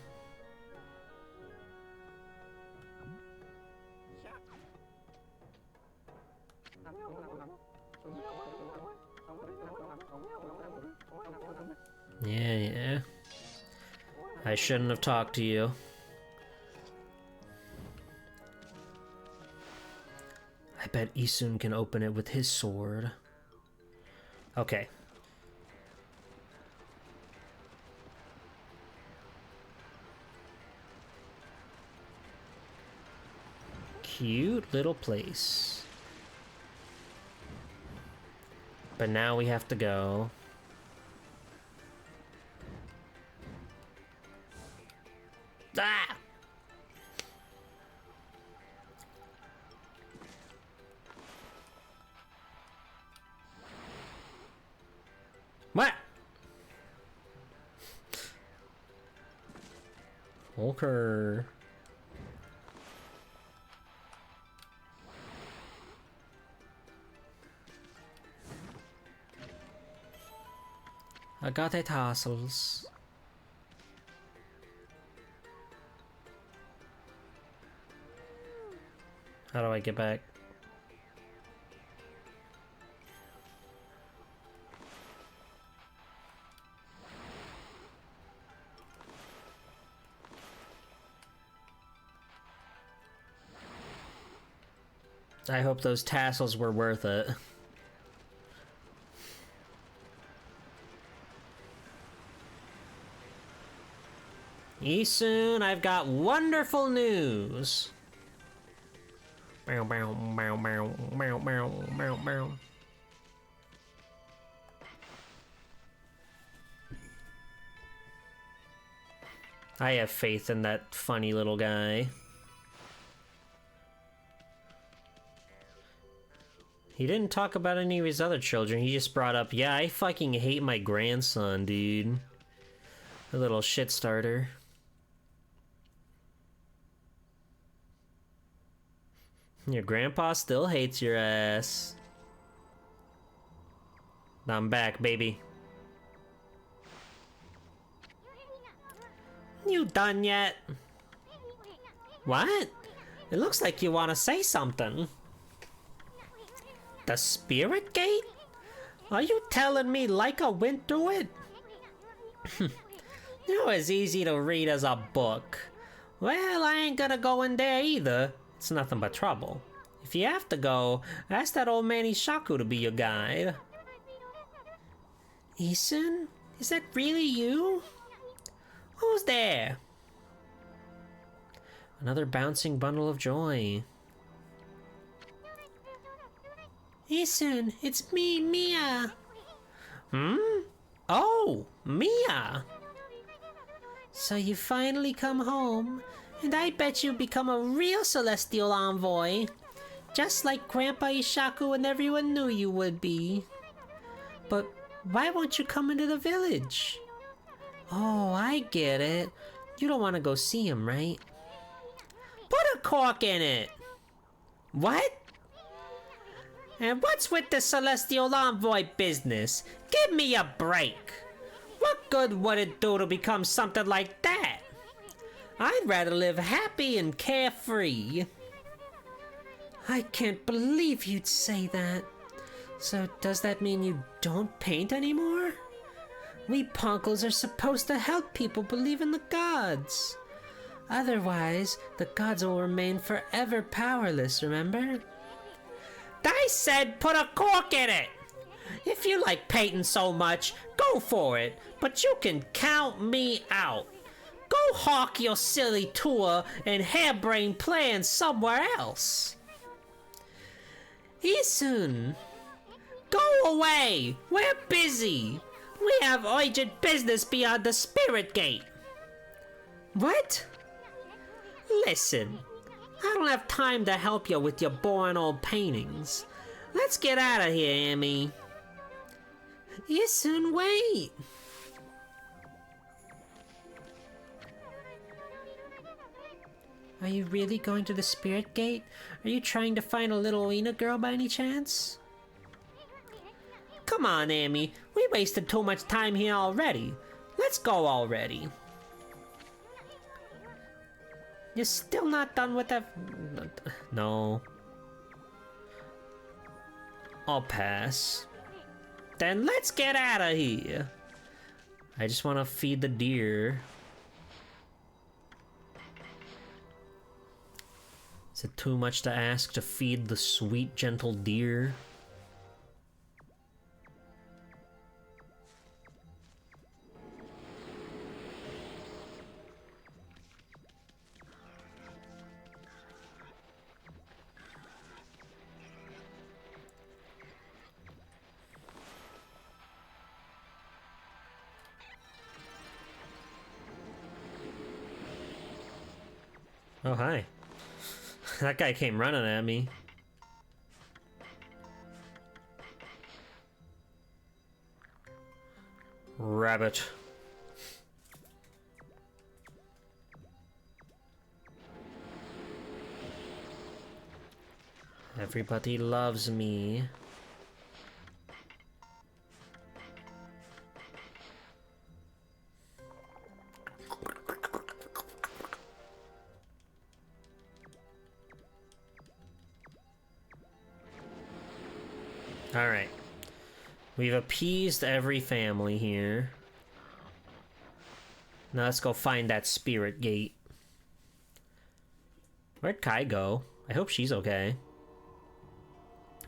S1: Yeah. I shouldn't have talked to you. bet Isun can open it with his sword. Okay. Cute little place. But now we have to go. Ah! What? Okay. I got the tassels. How do I get back? I hope those tassels were worth it. Isun, I've got wonderful news. Bow, bow, bow, bow, bow, bow, bow, bow. I have faith in that funny little guy. He didn't talk about any of his other children. He just brought up, yeah, I fucking hate my grandson, dude. A little shit starter. Your grandpa still hates your ass. I'm back, baby. You done yet? What? It looks like you want to say something. The spirit gate? Are you telling me Laika went through it? It was easy to read as a book. Well, I ain't gonna go in there either. It's nothing but trouble. If you have to go, ask that old man Ishaku to be your guide. Isun? Is that really you? Who's there? Another bouncing bundle of joy. Isun, it's me, Mia. Hmm? Oh, Mia. So you finally come home, and I bet you become a real celestial envoy. Just like Grandpa Ishaku and everyone knew you would be. But why won't you come into the village? Oh, I get it. You don't want to go see him, right? Put a cork in it. What? And what's with the Celestial Envoy business? Give me a break. What good would it do to become something like that? I'd rather live happy and carefree. I can't believe you'd say that. So does that mean you don't paint anymore? We punkles are supposed to help people believe in the gods. Otherwise, the gods will remain forever powerless, remember? I said put a cork in it! If you like painting so much, go for it, but you can count me out. Go hawk your silly tour and harebrained plans somewhere else. Isun, go away! We're busy! We have urgent business beyond the spirit gate. What? Listen, I don't have time to help you with your boring old paintings. Let's get out of here, Amy. Isun, wait. Are you really going to the spirit gate? Are you trying to find a little Ina girl by any chance? Come on, Amy. We wasted too much time here already. Let's go already. You're still not done with that? No. I'll pass. Then let's get out of here. I just want to feed the deer. Is it too much to ask to feed the sweet, gentle deer? Oh, hi. That guy came running at me. Rabbit. Everybody loves me. Alright. We've appeased every family here. Now let's go find that spirit gate. Where'd Kai go? I hope she's okay.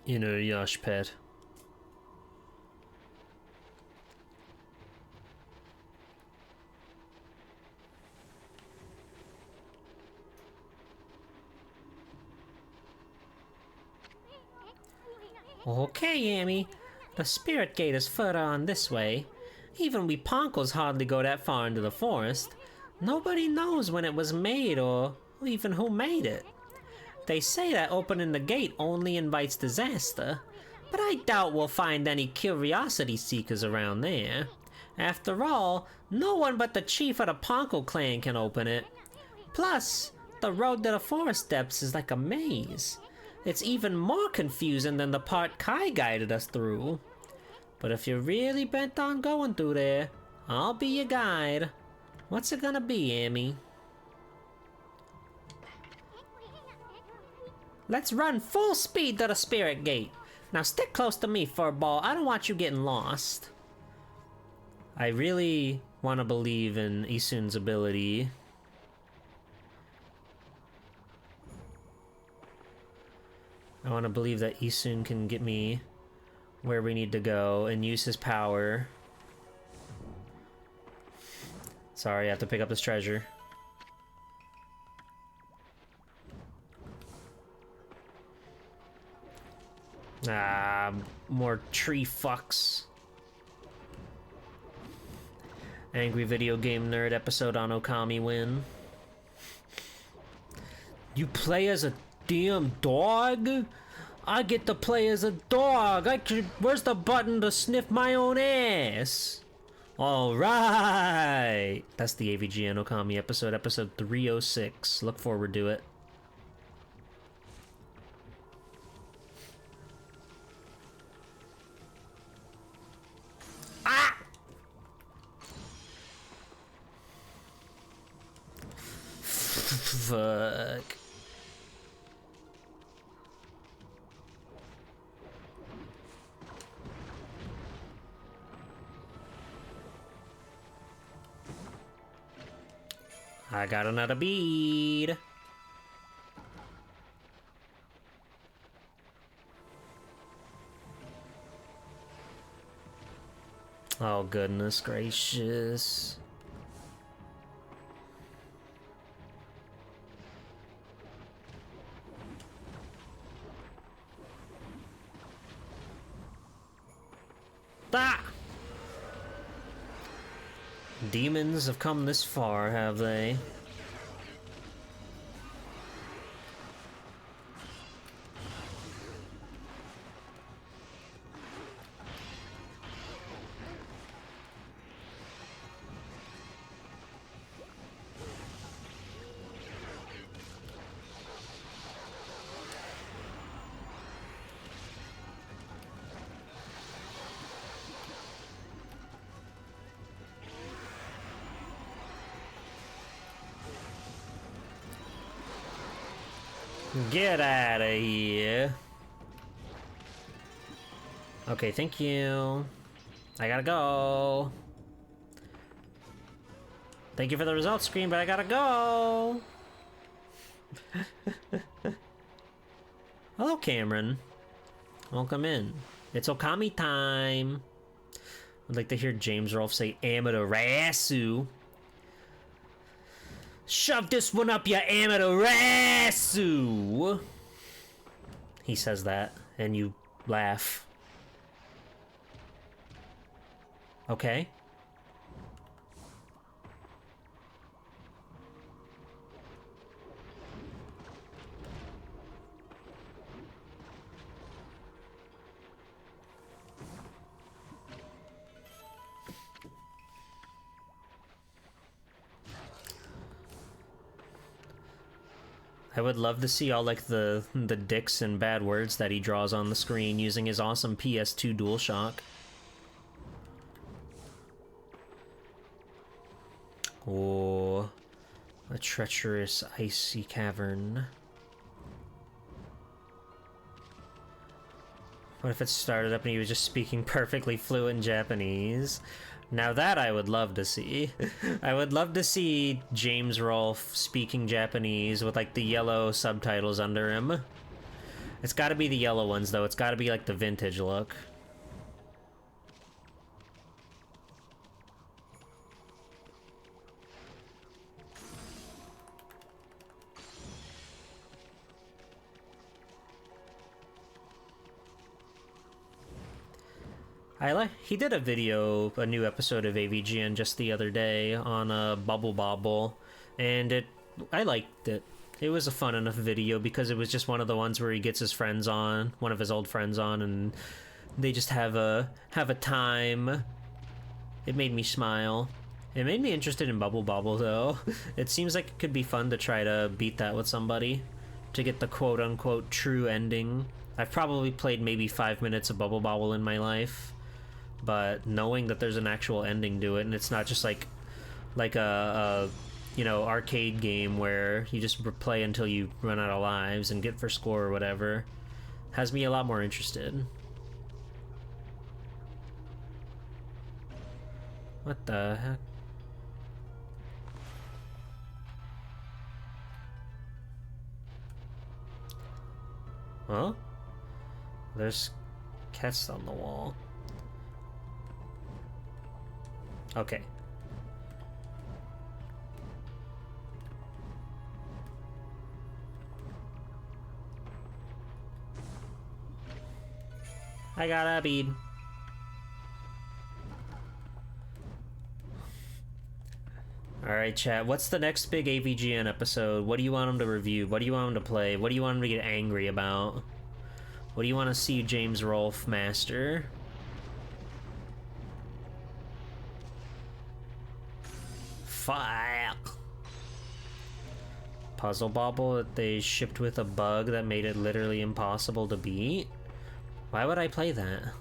S1: In her Yosh pet. Okay, Amy. The spirit gate is further on this way. Even we Ponkles hardly go that far into the forest. Nobody knows when it was made or even who made it. They say that opening the gate only invites disaster, but I doubt we'll find any curiosity seekers around there. After all, no one but the chief of the Ponkle clan can open it. Plus, the road to the forest depths is like a maze. It's even more confusing than the part Kai guided us through. But if you're really bent on going through there, I'll be your guide. What's it gonna be, Amy? Let's run full speed to the spirit gate. Now stick close to me, Furball. I don't want you getting lost. I really want to believe in Isun's ability. I want to believe that Isun can get me where we need to go and use his power. Sorry, I have to pick up this treasure. Ah, more tree fucks. Angry video game nerd episode on Okami win. You play as a damn dog? I get to play as a dog. Where's the button to sniff my own ass? All right. That's the AVGN Okami episode 306. Look forward to it. Ah! Fuck. I got another bead. Oh, goodness gracious. Ah! Demons have come this far, have they? Get out of here. Okay, thank you. I gotta go. Thank you for the results screen, but I gotta go. Hello, Cameron. Welcome in. It's Okami time. I'd like to hear James Rolfe say Amaterasu. Shove this one up your Amaterasu. He says that, and you laugh. Okay. I would love to see all like the dicks and bad words that he draws on the screen using his awesome PS2 DualShock. Oh, a treacherous icy cavern. What if it started up and he was just speaking perfectly fluent Japanese? Now that I would love to see. I would love to see James Rolfe speaking Japanese with like the yellow subtitles under him. It's gotta be the yellow ones though, it's gotta be like the vintage look. He did a video, a new episode of AVGN just the other day on Bubble Bobble, and I liked it. It was a fun enough video because it was just one of the ones where he gets his friends on, one of his old friends on, and they just have a time. It made me smile. It made me interested in Bubble Bobble though. It seems like it could be fun to try to beat that with somebody, to get the quote-unquote true ending. I've probably played maybe 5 minutes of Bubble Bobble in my life, but knowing that there's an actual ending to it and it's not just like a you know, arcade game where you just play until you run out of lives and get for score or whatever, has me a lot more interested. What the heck? Huh? There's cats on the wall. Okay. I got a bead. Alright, chat. What's the next big AVGN episode? What do you want him to review? What do you want him to play? What do you want him to get angry about? What do you want to see James Rolfe master? Fuck. Puzzle Bobble that they shipped with a bug that made it literally impossible to beat? Why would I play that?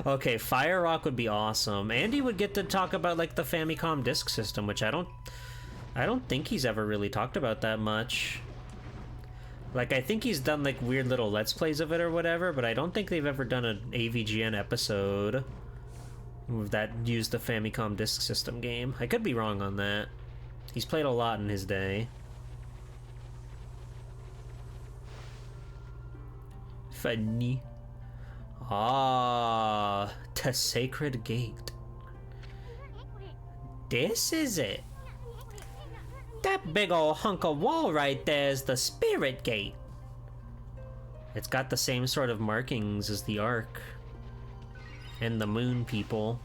S1: Okay, Fire Rock would be awesome. Andy would get to talk about like the Famicom disk system, which I don't think he's ever really talked about that much. Like, I think he's done like weird little Let's Plays of it or whatever, but I don't think they've ever done an AVGN episode that used the Famicom disk system game. I could be wrong on that. He's played a lot in his day. Funny. Ah, the Sacred Gate. This is it. That big old hunk of wall right there is the Spirit Gate. It's got the same sort of markings as the Ark. And the Moon People.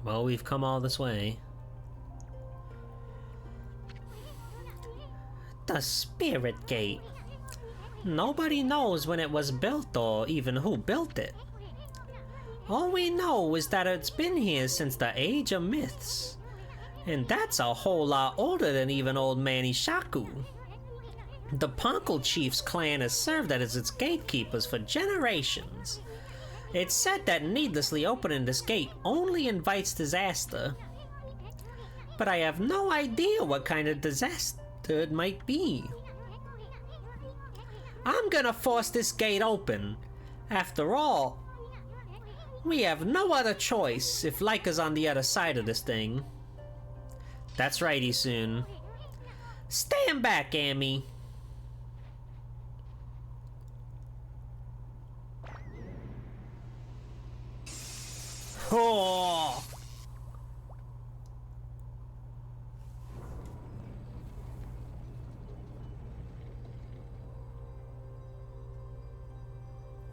S1: Well, we've come all this way. The Spirit Gate. Nobody knows when it was built or even who built it. All we know is that it's been here since the Age of Myths. And that's a whole lot older than even Old Man Ishaku. The Ponkel Chief's clan has served as its gatekeepers for generations. It's said that needlessly opening this gate only invites disaster. but I have no idea what kind of disaster it might be. I'm gonna force this gate open. After all, we have no other choice if Laika's on the other side of this thing. That's right, Isun. Stand back, Amy. Oh!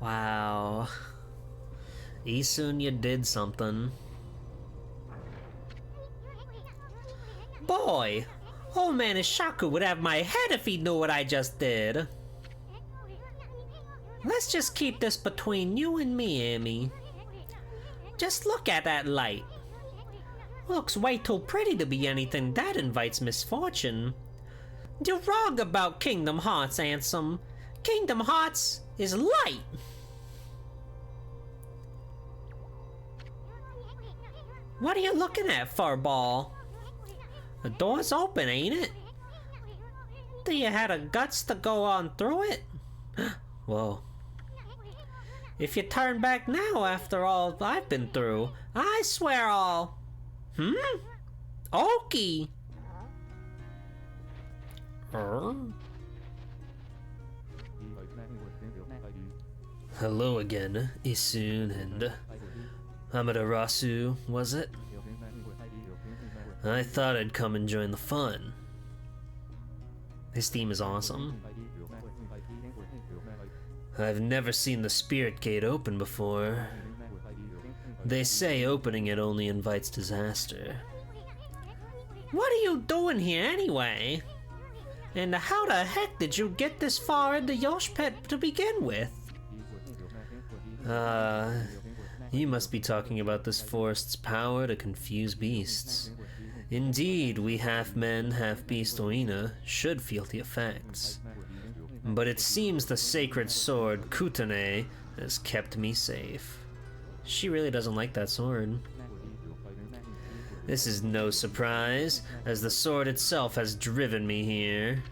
S1: Wow. Isun, you did something. Boy, old man Ishaku would have my head if he knew what I just did. Let's just keep this between you and me, Amy. Just look at that light. Looks way too pretty to be anything that invites misfortune. You're wrong about Kingdom Hearts, Ansem. Kingdom Hearts is light. What are you looking at, Furball? The door's open, ain't it? Do you have the guts to go on through it? Whoa. If you turn back now after all I've been through, I swear I'll... Okie! Hello again, Isun and... Amaterasu, was it? I thought I'd come and join the fun. His theme is awesome. I've never seen the Spirit Gate open before. They say opening it only invites disaster. What are you doing here anyway? And how the heck did you get this far into Yoshpet to begin with? You must be talking about this forest's power to confuse beasts. Indeed, we half-men, half-beast Oina should feel the effects. But it seems the sacred sword, Kutane, has kept me safe. She really doesn't like that sword. This is no surprise, as the sword itself has driven me here.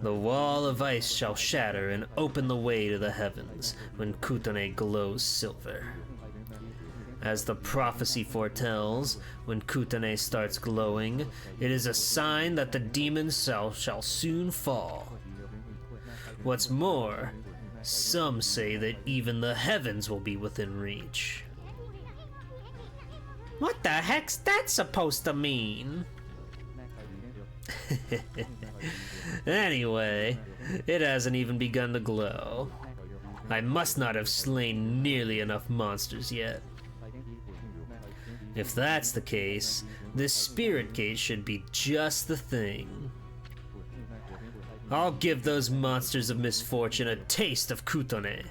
S1: The wall of ice shall shatter and open the way to the heavens when Kutane glows silver. As the prophecy foretells, when Kutane starts glowing, it is a sign that the demon self shall soon fall. What's more, some say that even the heavens will be within reach. What the heck's that supposed to mean? Anyway, it hasn't even begun to glow. I must not have slain nearly enough monsters yet. If that's the case, this Spirit Gate should be just the thing. I'll give those monsters of misfortune a taste of Kutone.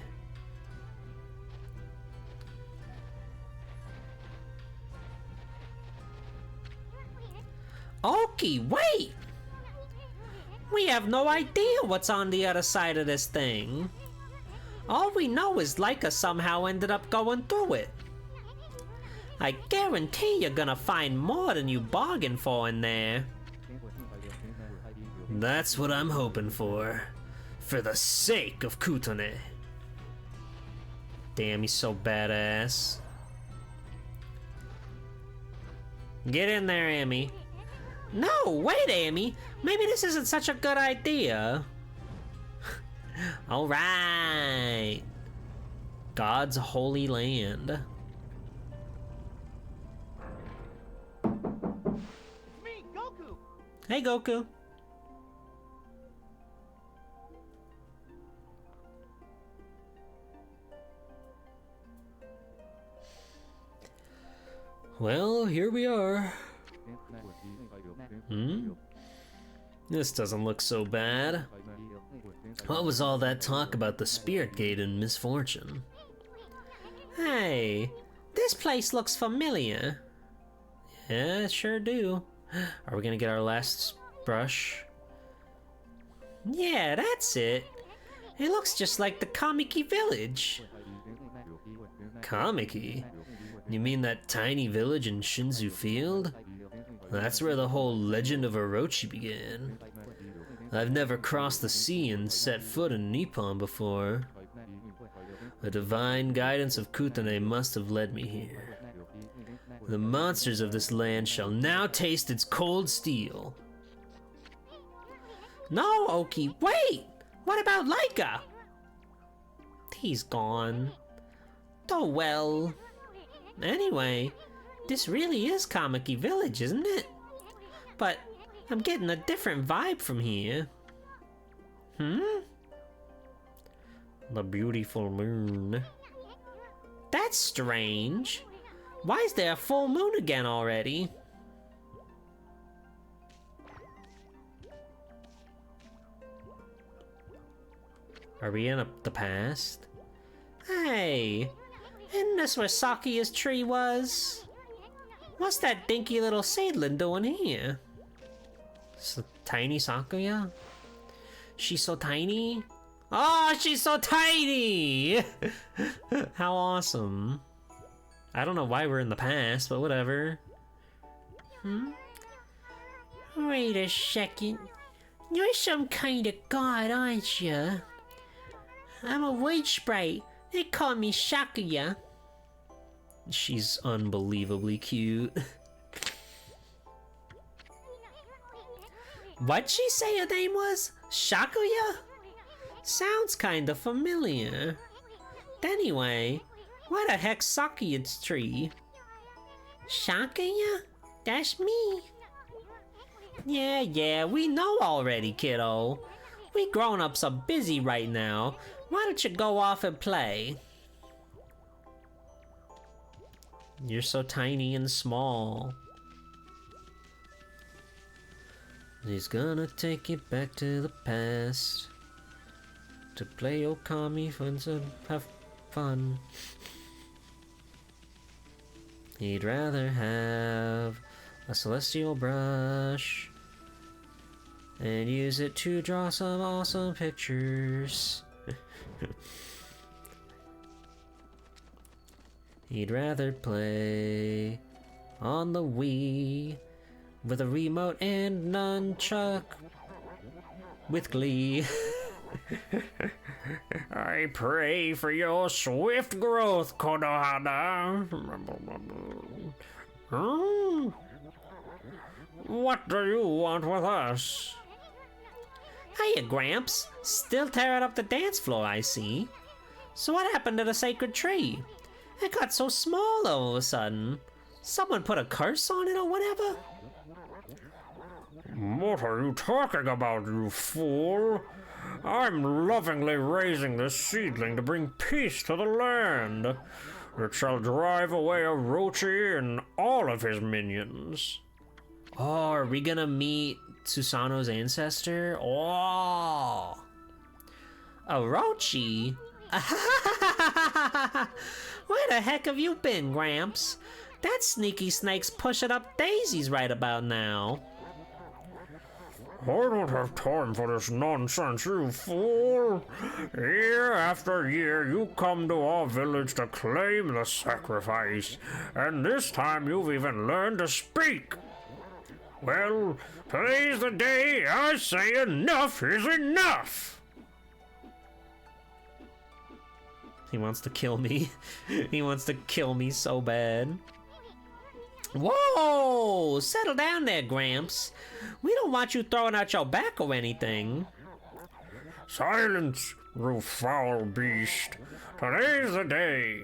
S1: Okie, wait! We have no idea what's on the other side of this thing. All we know is Laika somehow ended up going through it. I guarantee you're gonna find more than you bargained for in there. That's what I'm hoping for the sake of Kutone. Damn, he's so badass. Get in there, Amy. No, wait, Amy. Maybe this isn't such a good idea. Alright. God's holy land.
S3: It's me, Goku!
S1: Hey, Goku. Well, here we are. This doesn't look so bad. What was all that talk about the Spirit Gate and misfortune? Hey, this place looks familiar. Yeah, it sure do. Are we gonna get our last brush? Yeah, that's it. It looks just like the Kamiki village. Kamiki? You mean that tiny village in Shinzu Field? That's where the whole legend of Orochi began. I've never crossed the sea and set foot in Nippon before. The divine guidance of Kutane must have led me here. The monsters of this land shall now taste its cold steel. No, Oki, wait! What about Laika? He's gone. Oh well. Anyway, this really is Kamiki Village, isn't it? But I'm getting a different vibe from here. The beautiful moon. That's strange. Why is there a full moon again already? Are we in the past? Hey, isn't this where Sakuya's tree was? What's that dinky little seedling doing here? It's a tiny Sakuya? She's so tiny? Oh, she's so tiny! How awesome. I don't know why we're in the past, but whatever. Wait a second. You're some kind of god, aren't you? I'm a white sprite. They call me Sakuya. She's unbelievably cute. What'd she say her name was? Sakuya? Sounds kinda familiar. Anyway, where the heck's Sakuya's tree? Sakuya? That's me. Yeah, we know already, kiddo. We grown-ups are busy right now. Why don't you go off and play? You're so tiny and small. He's gonna take it back to the past to play Okami and have fun. He'd rather have a celestial brush and use it to draw some awesome pictures. He'd rather play on the Wii with a remote and nunchuck with glee. I pray for your swift growth, Konohana. What do you want with us? Hiya, Gramps. Still tearing up the dance floor, I see. So what happened to the sacred tree? It got so small all of a sudden. Someone put a curse on it or whatever? What are you talking about, you fool? I'm lovingly raising this seedling to bring peace to the land. It shall drive away Orochi and all of his minions. Oh, are we gonna meet Susanoo's ancestor? Oh! Orochi? Where the heck have you been, Gramps? That sneaky snake's pushing up daisies right about now. I don't have time for this nonsense, you fool. Year after year, you come to our village to claim the sacrifice, and this time you've even learned to speak. Well, today's the day I say enough is enough. He wants to kill me. He wants to kill me so bad. Whoa! Settle down there, Gramps. We don't want you throwing out your back or anything. Silence, you foul beast. Today's the day.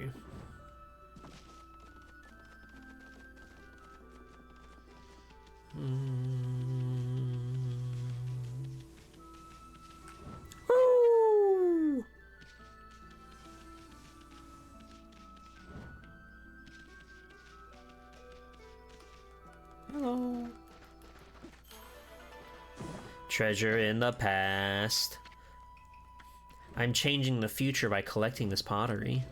S1: Woo! Hello. Treasure in the past. I'm changing the future by collecting this pottery.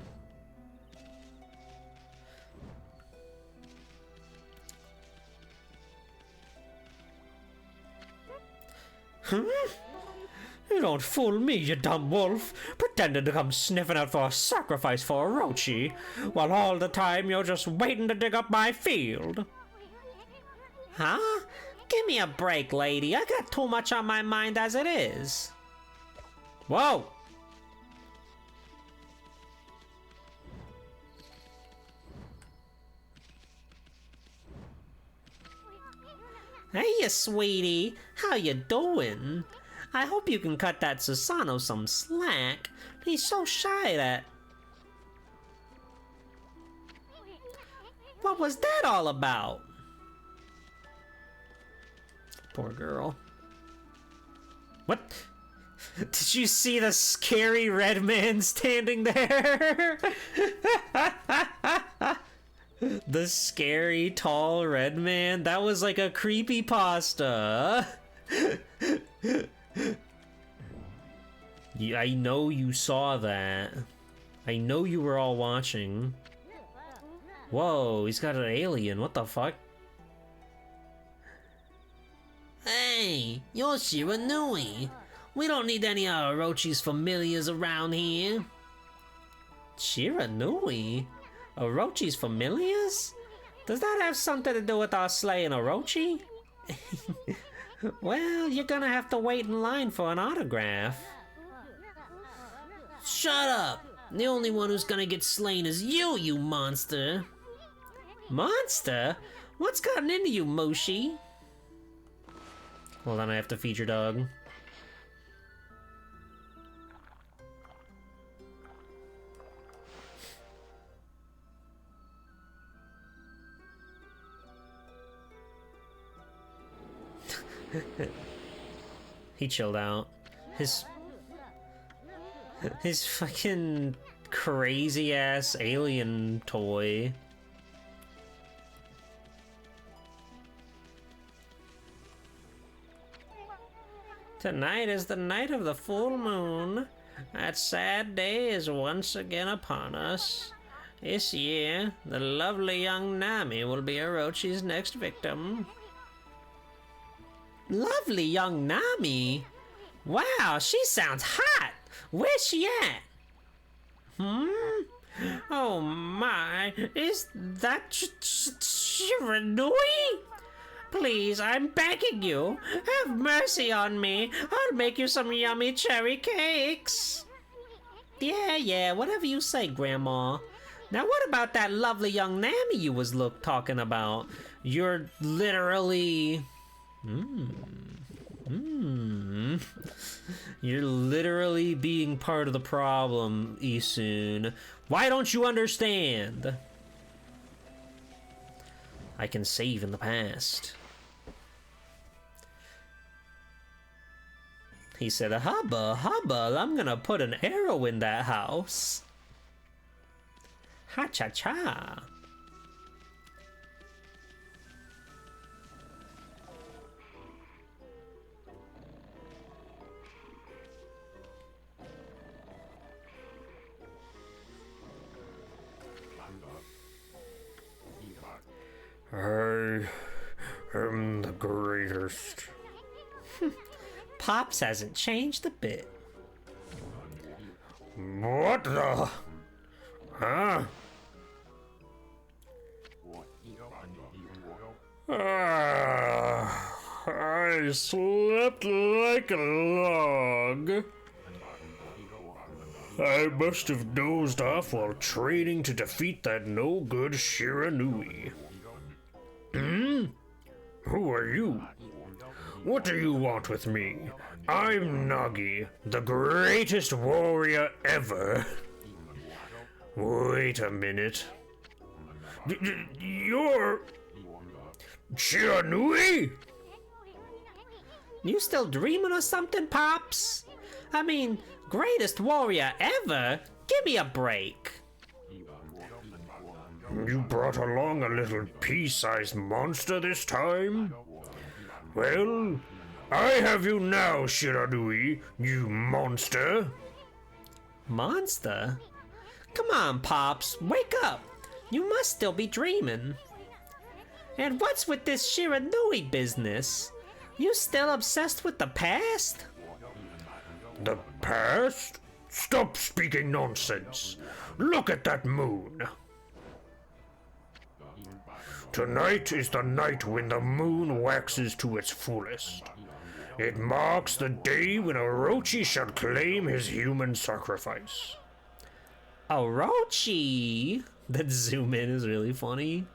S1: You don't fool me, you dumb wolf, pretending to come sniffing out for a sacrifice for Orochi, while all the time you're just waiting to dig up my field. Huh? Give me a break, lady. I got too much on my mind as it is. Whoa! Hey, you sweetie. How you doing? I hope you can cut that Susano some slack. He's so shy that... What was that all about? Poor girl. What? Did you see the scary red man standing there? The scary tall red man? That was like a creepypasta. I know you saw that. I know you were all watching. Whoa, he's got an alien. What the fuck? Hey, you're Shiranui. We don't need any of Orochi's familiars around here. Shiranui? Orochi's familiars? Does that have something to do with our slaying Orochi? Well, you're gonna have to wait in line for an autograph. Shut up! The only one who's gonna get slain is you, you monster! Monster? What's gotten into you, Moshi? Hold on, I have to feed your dog. He chilled out. His fucking crazy ass alien toy. Tonight is the night of the full moon. That sad day is once again upon us. This year, the lovely young Nami will be Orochi's next victim. Lovely young Nami? Wow, she sounds hot! Where's she at? Oh my, is that Shiranui? Please, I'm begging you, have mercy on me. I'll make you some yummy cherry cakes. Yeah, whatever you say, Grandma. Now what about that lovely young Nami you was talking about? You're literally... You're literally being part of the problem, Isun. Why don't you understand? I can save in the past. He said, hubba, I'm gonna put an arrow in that house. Ha-cha-cha. I am the greatest. Pops hasn't changed a bit. What the? Huh? I slept like a log. I must have dozed off while training to defeat that no-good Shiranui. Who are you? What do you want with me? I'm Nagi, the greatest warrior ever. Wait a minute. You're... Shiranui? You still dreaming or something, Pops? I mean, greatest warrior ever? Give me a break. You brought along a little pea-sized monster this time? Well, I have you now, Shiranui, you monster. Monster? Come on, Pops, wake up. You must still be dreaming. And what's with this Shiranui business? You still obsessed with the past? The past? Stop speaking nonsense. Look at that moon.
S4: Tonight is the night when the moon waxes to its fullest. It marks the day when Orochi shall claim his human sacrifice.
S1: Orochi! That zoom in is really funny.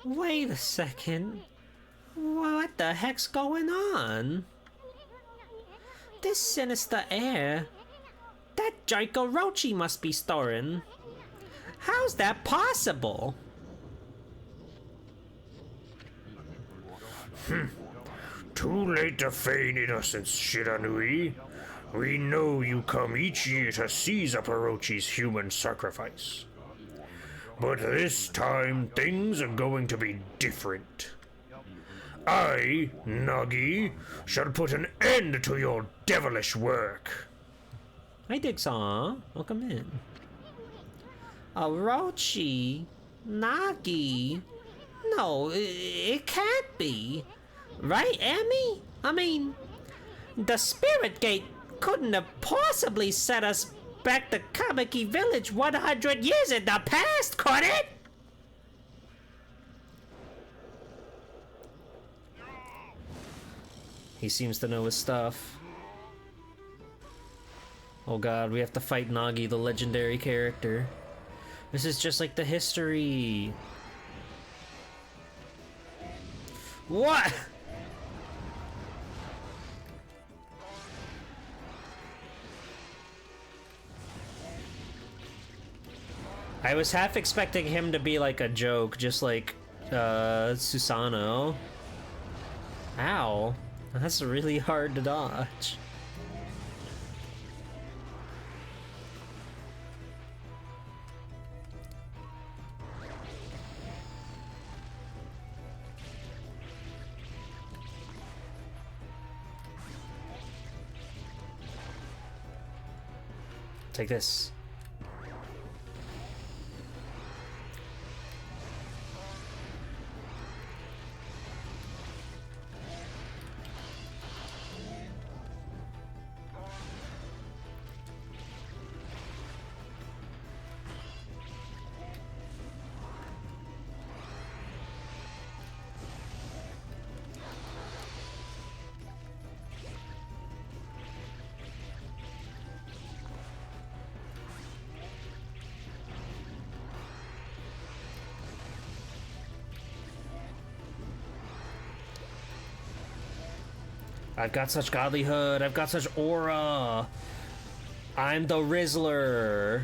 S1: Wait a second. What the heck's going on? This sinister air. That jerk Orochi must be storing. How's that possible?
S4: Too late to feign innocence, Shiranui. We know you come each year to seize up Orochi's human sacrifice. But this time, things are going to be different. I, Nagi, shall put an end to your devilish work.
S1: Hi, Dixon. Welcome in. Orochi? Nagi? No, it can't be. Right, Emmy? I mean, the Spirit Gate couldn't have possibly set us back to Kamiki Village 100 years in the past, could it? He seems to know his stuff. Oh god, we have to fight Nagi, the legendary character. This is just like the history. What? I was half expecting him to be like a joke, just like Susanoo. Ow. That's really hard to dodge. Take this. I've got such godlyhood, I've got such aura. I'm the Rizzler.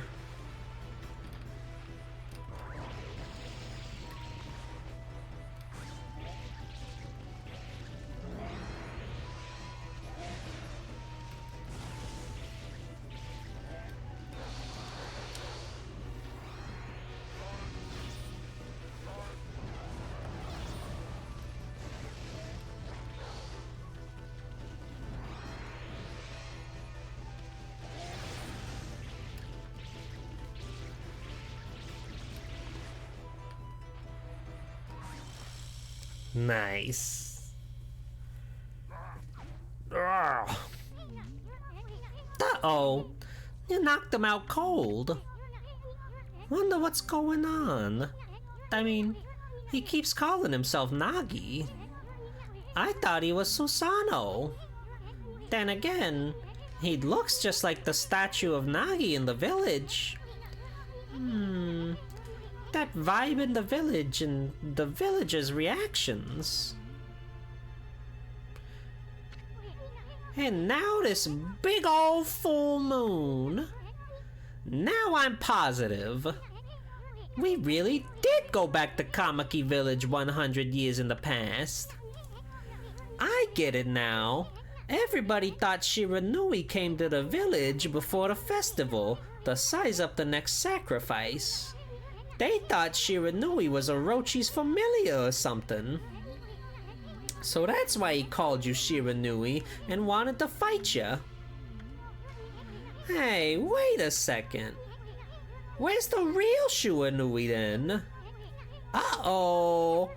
S1: Nice. Uh-oh. You knocked him out cold. Wonder what's going on. I mean, he keeps calling himself Nagi. I thought he was Susanoo. Then again, he looks just like the statue of Nagi in the village. That vibe in the village and the villagers' reactions. And now this big old full moon. Now I'm positive. We really did go back to Kamiki Village 100 years in the past. I get it now. Everybody thought Shiranui came to the village before the festival to size up the next sacrifice. They thought Shiranui was Orochi's familiar or something. So that's why he called you Shiranui and wanted to fight you. Hey, wait a second. Where's the real Shiranui then? Uh-oh.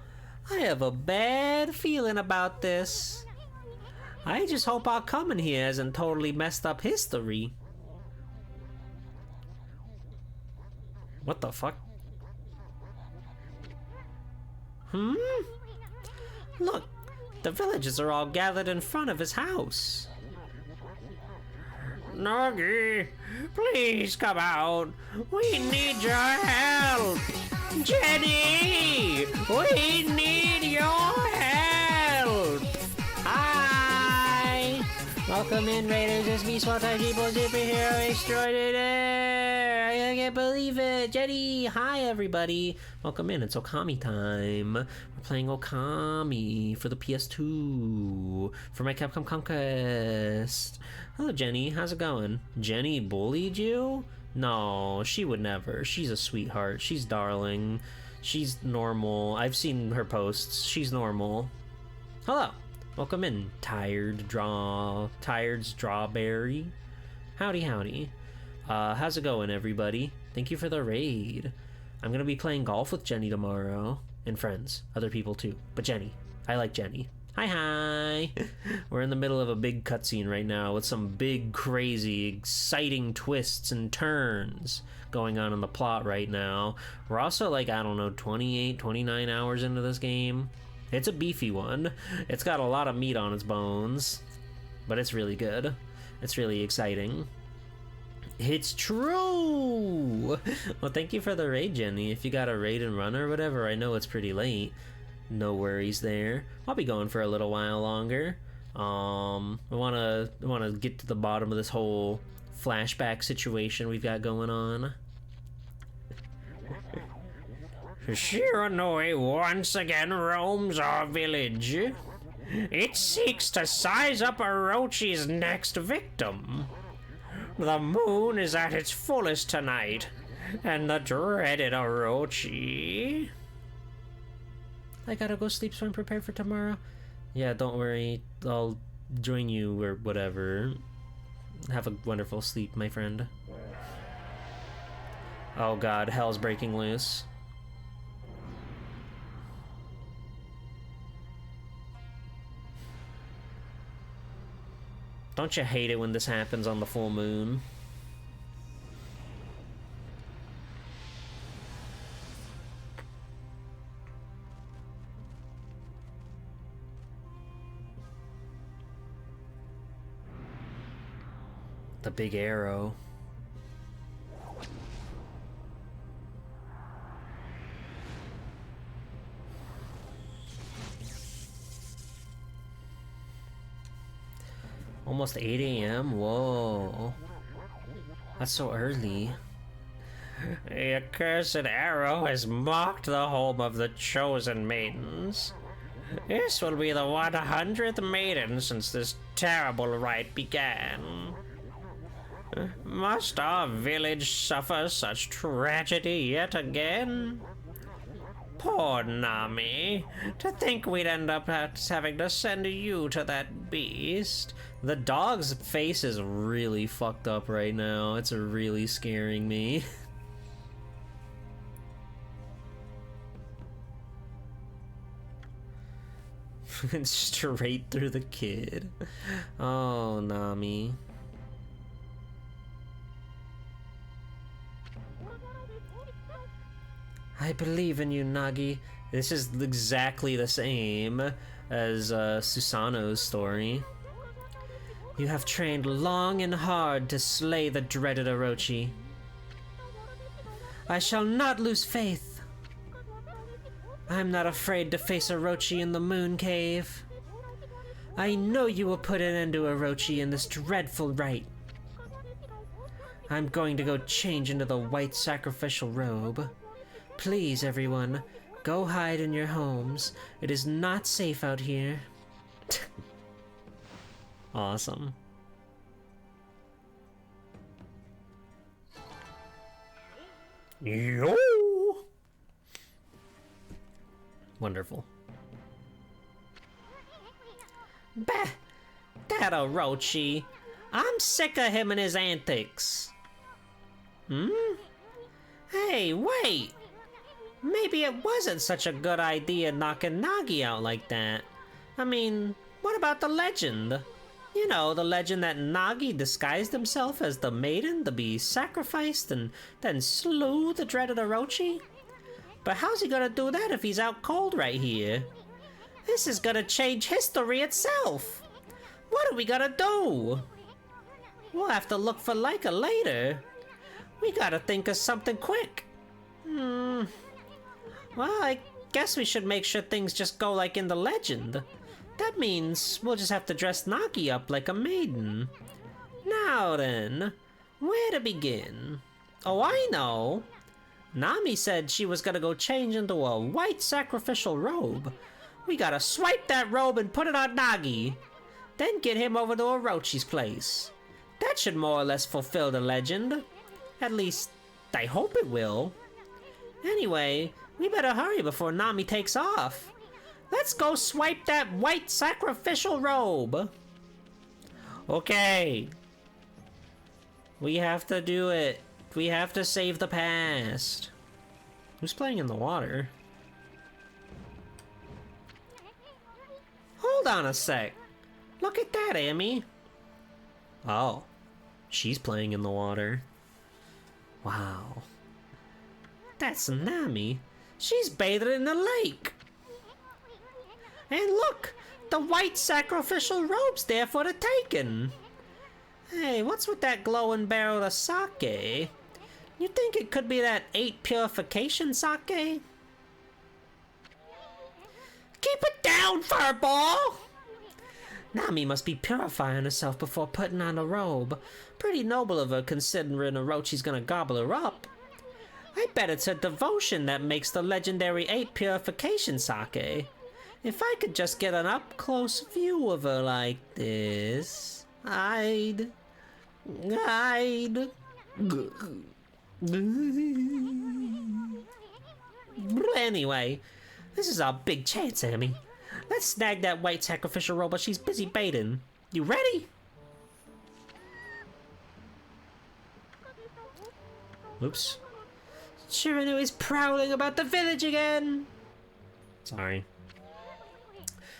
S1: I have a bad feeling about this. I just hope our coming here hasn't totally messed up history. What the fuck? Look, the villagers are all gathered in front of his house.
S4: Nagi, please come out. We need your help. Jenny, we need your help.
S1: Hi! Welcome in, Raiders. It's me, SWAT People Superhero Extraordinaire. I can't believe it. Jenny, hi, everybody. Welcome in. It's Okami time. We're playing Okami for the PS2 for my Capcom Conquest. Hello, Jenny. How's it going? Jenny bullied you? No, she would never. She's a sweetheart. She's darling. She's normal. I've seen her posts. She's normal. Hello. Welcome in, Tired Strawberry. Howdy, howdy. How's it going, everybody? Thank you for the raid. I'm gonna be playing golf with Jenny tomorrow. And friends. Other people too. But Jenny. I like Jenny. Hi. We're in the middle of a big cutscene right now with some big, crazy, exciting twists and turns going on in the plot right now. We're also like, I don't know, 28, 29 hours into this game. It's a beefy one. It's got a lot of meat on its bones, but it's really good. It's really exciting. It's true! Well, thank you for the raid, Jenny. If you got a raid and run or whatever, I know it's pretty late. No worries there. I'll be going for a little while longer. I wanna get to the bottom of this whole flashback situation we've got going on.
S4: Shiranui once again roams our village. It seeks to size up Orochi's next victim. The moon is at its fullest tonight, and the dreaded Orochi...
S1: I gotta go sleep so I'm prepared for tomorrow. Yeah, don't worry. I'll join you or whatever. Have a wonderful sleep, my friend. Oh god, hell's breaking loose. Don't you hate it when this happens on the full moon? The big arrow. Almost 8 a.m.? Whoa. That's so early.
S4: The accursed arrow has marked the home of the chosen maidens. This will be the 100th maiden since this terrible rite began. Must our village suffer such tragedy yet again? Poor Nami. To think we'd end up having to send you to that beast.
S1: The dog's face is really fucked up right now. It's really scaring me. Straight through the kid. Oh, Nami. I believe in you, Nagi. This is exactly the same as Susanoo's story. You have trained long and hard to slay the dreaded Orochi. I shall not lose faith. I'm not afraid to face Orochi in the Moon Cave. I know you will put an end to Orochi in this dreadful rite. I'm going to go change into the white sacrificial robe. Please, everyone, go hide in your homes. It is not safe out here. Awesome.
S4: Yo!
S1: Wonderful.
S5: Bah! That Orochi. I'm sick of him and his antics. Hey, wait! Maybe it wasn't such a good idea knocking Nagi out like that. I mean, what about the legend? You know, the legend that Nagi disguised himself as the maiden to be sacrificed and then slew the dreaded Orochi? But how's he gonna do that if he's out cold right here? This is gonna change history itself! What are we gonna do? We'll have to look for Leica later. We gotta think of something quick. Well, I guess we should make sure things just go like in the legend. That means we'll just have to dress Nagi up like a maiden. Now then, where to begin? Oh, I know. Nami said she was gonna go change into a white sacrificial robe. We gotta swipe that robe and put it on Nagi. Then get him over to Orochi's place. That should more or less fulfill the legend. At least, I hope it will. Anyway, we better hurry before Nami takes off. Let's go swipe that white sacrificial robe. Okay. We have to do it. We have to save the past. Who's playing in the water? Hold on a sec. Look at that, Amy. Oh, she's playing in the water. Wow. That's Nami. She's bathing in the lake. And look, the white sacrificial robe's there for the taking. Hey, what's with that glowing barrel of sake? You think it could be that 8 purification sake? Keep it down, furball! Nami must be purifying herself before putting on a robe. Pretty noble of her, considering Orochi's gonna gobble her up. I bet it's her devotion that makes the legendary 8 purification sake. If I could just get an up-close view of her like this, I'd... Anyway, this is our big chance, Amy. Let's snag that white sacrificial robe while she's busy baiting. You ready? Oops. Shiranu is prowling about the village again. Sorry.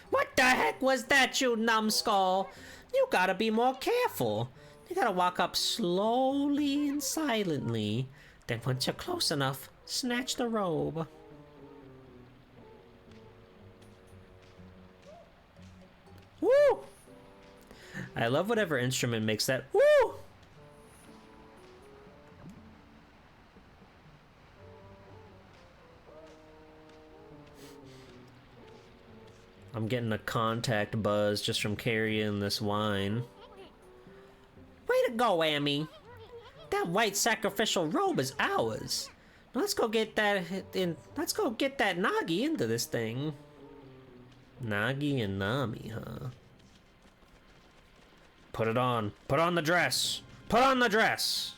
S5: What the heck was that, you numbskull? You gotta be more careful. You gotta walk up slowly and silently. Then once you're close enough, snatch the robe. Woo! I love whatever instrument makes that woo! I'm getting a contact buzz just from carrying this wine. Way to go, Amy! That white sacrificial robe is ours. Let's go get that Let's go get that Nagi into this thing. Nagi and Nami, huh? Put it on. Put on the dress. Put on the dress.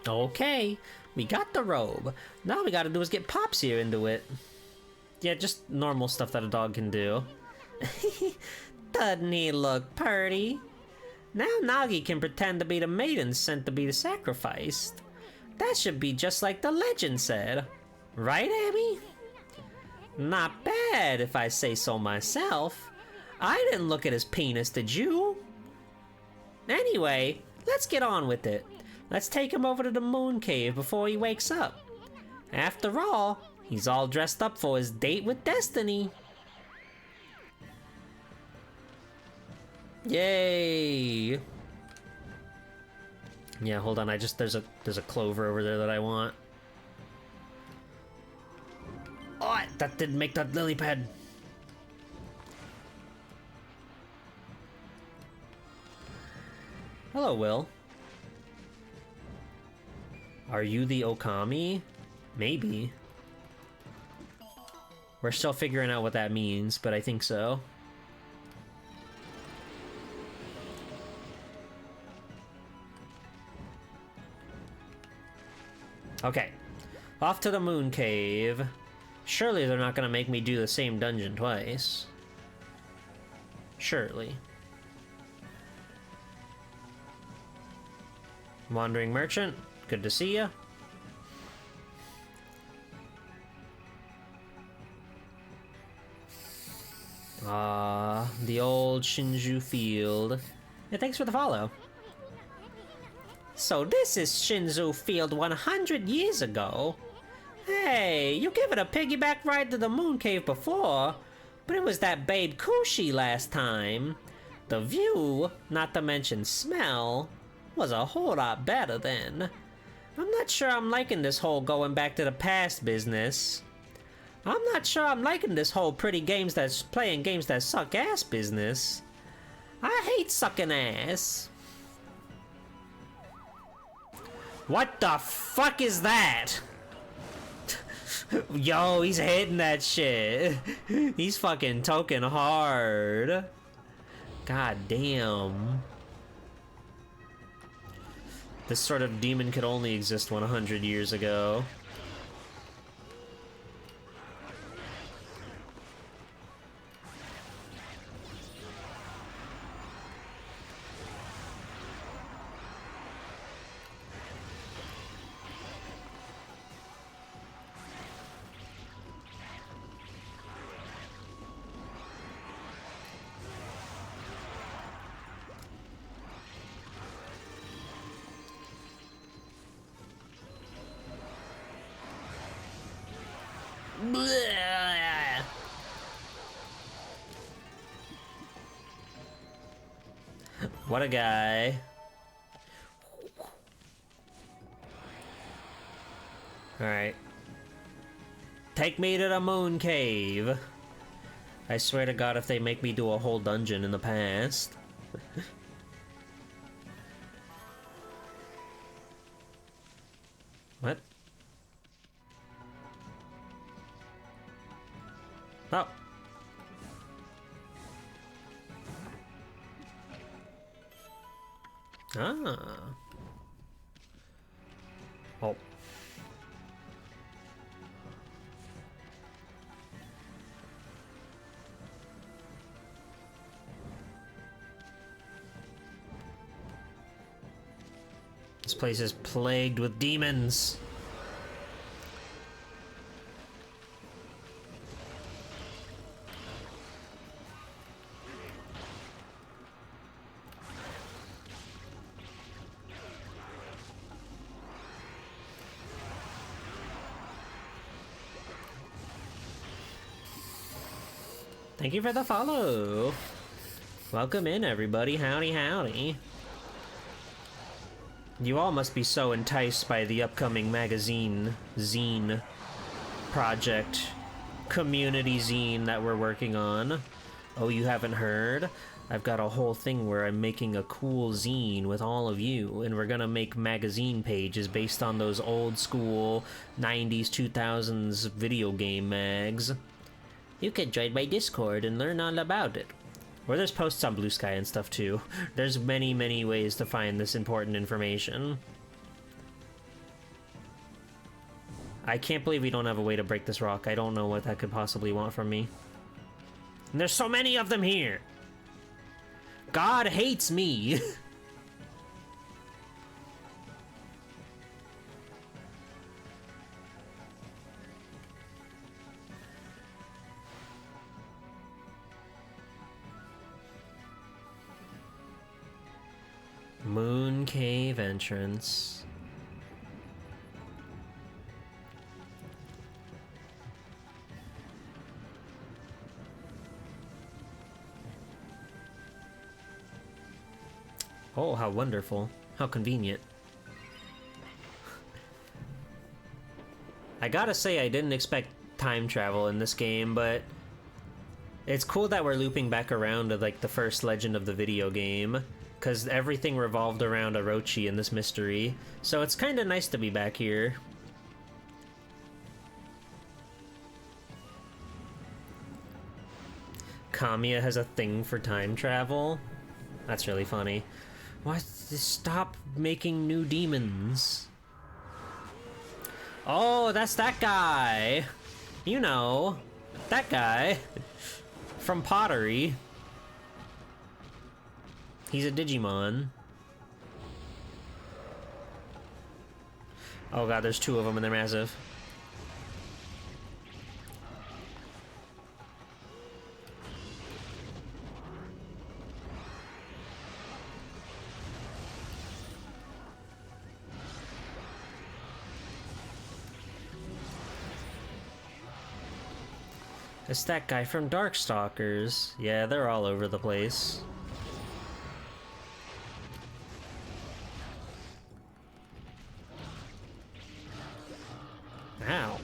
S5: Okay, we got the robe. Now we gotta do is get Pops here into it. Yeah, just normal stuff that a dog can do. Doesn't he look pretty? Now Nagi can pretend to be the maiden sent to be sacrificed. That should be just like the legend said. Right, Abby? Not bad, if I say so myself. I didn't look at his penis, did you? Anyway, let's get on with it. Let's take him over to the moon cave before he wakes up. After all, he's all dressed up for his date with Destiny. Yay! Yeah, hold on. There's a clover over there that I want. Oh, that didn't make that lily pad. Hello, Will. Are you the Okami? Maybe. We're still figuring out what that means, but I think so. Okay. Off to the moon cave. Surely they're not gonna make me do the same dungeon twice. Surely. Wandering merchant, good to see ya. Ah, the old Shinju Field. Yeah, thanks for the follow. So this is Shinju Field 100 years ago? Hey, you gave it a piggyback ride to the Moon Cave before, but it was that Babe Kushi last time. The view, not to mention smell, was a whole lot better then. I'm not sure I'm liking this whole going back to the past business. I'm not sure I'm liking this whole playing games that suck ass business. I hate sucking ass. What the fuck is that? Yo, he's hitting that shit. He's fucking toking hard. God damn. This sort of demon could only exist 100 years ago. Bleh. What a guy. Alright. Take me to the Moon Cave. I swear to God, if they make me do a whole dungeon in the past. What? Oh. Ah. Oh. This place is plagued with demons. Thank you for the follow. Welcome in, everybody. Howdy, howdy. You all must be so enticed by the upcoming zine project, community zine that we're working on. Oh, you haven't heard? I've got a whole thing where I'm making a cool zine with all of you, and we're gonna make magazine pages based on those old school 90s, 2000s video game mags. You can join my Discord and learn all about it. Or there's posts on Blue Sky and stuff too. There's many, many ways to find this important information. I can't believe we don't have a way to break this rock. I don't know what that could possibly want from me. And there's so many of them here! God hates me! Moon Cave entrance. Oh, how wonderful. How convenient. I gotta say, I didn't expect time travel in this game, but it's cool that we're looping back around to like the first legend of the video game. Because everything revolved around Orochi in this mystery. So it's kind of nice to be back here. Kamiya has a thing for time travel? That's really funny. Why? Stop making new demons. Oh, that's that guy. You know, that guy. From Pottery. He's a Digimon. Oh god, there's two of them and they're massive. It's that guy from Darkstalkers. Yeah, they're all over the place. Ow.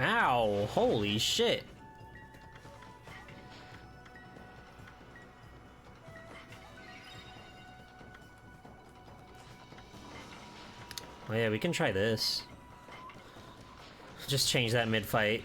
S5: Ow, holy shit. Oh yeah, we can try this. Just change that mid-fight.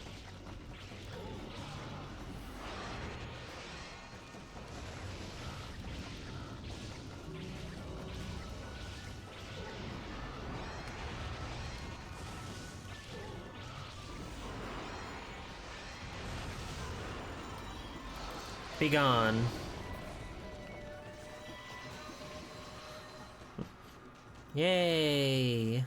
S5: Be gone. Yay!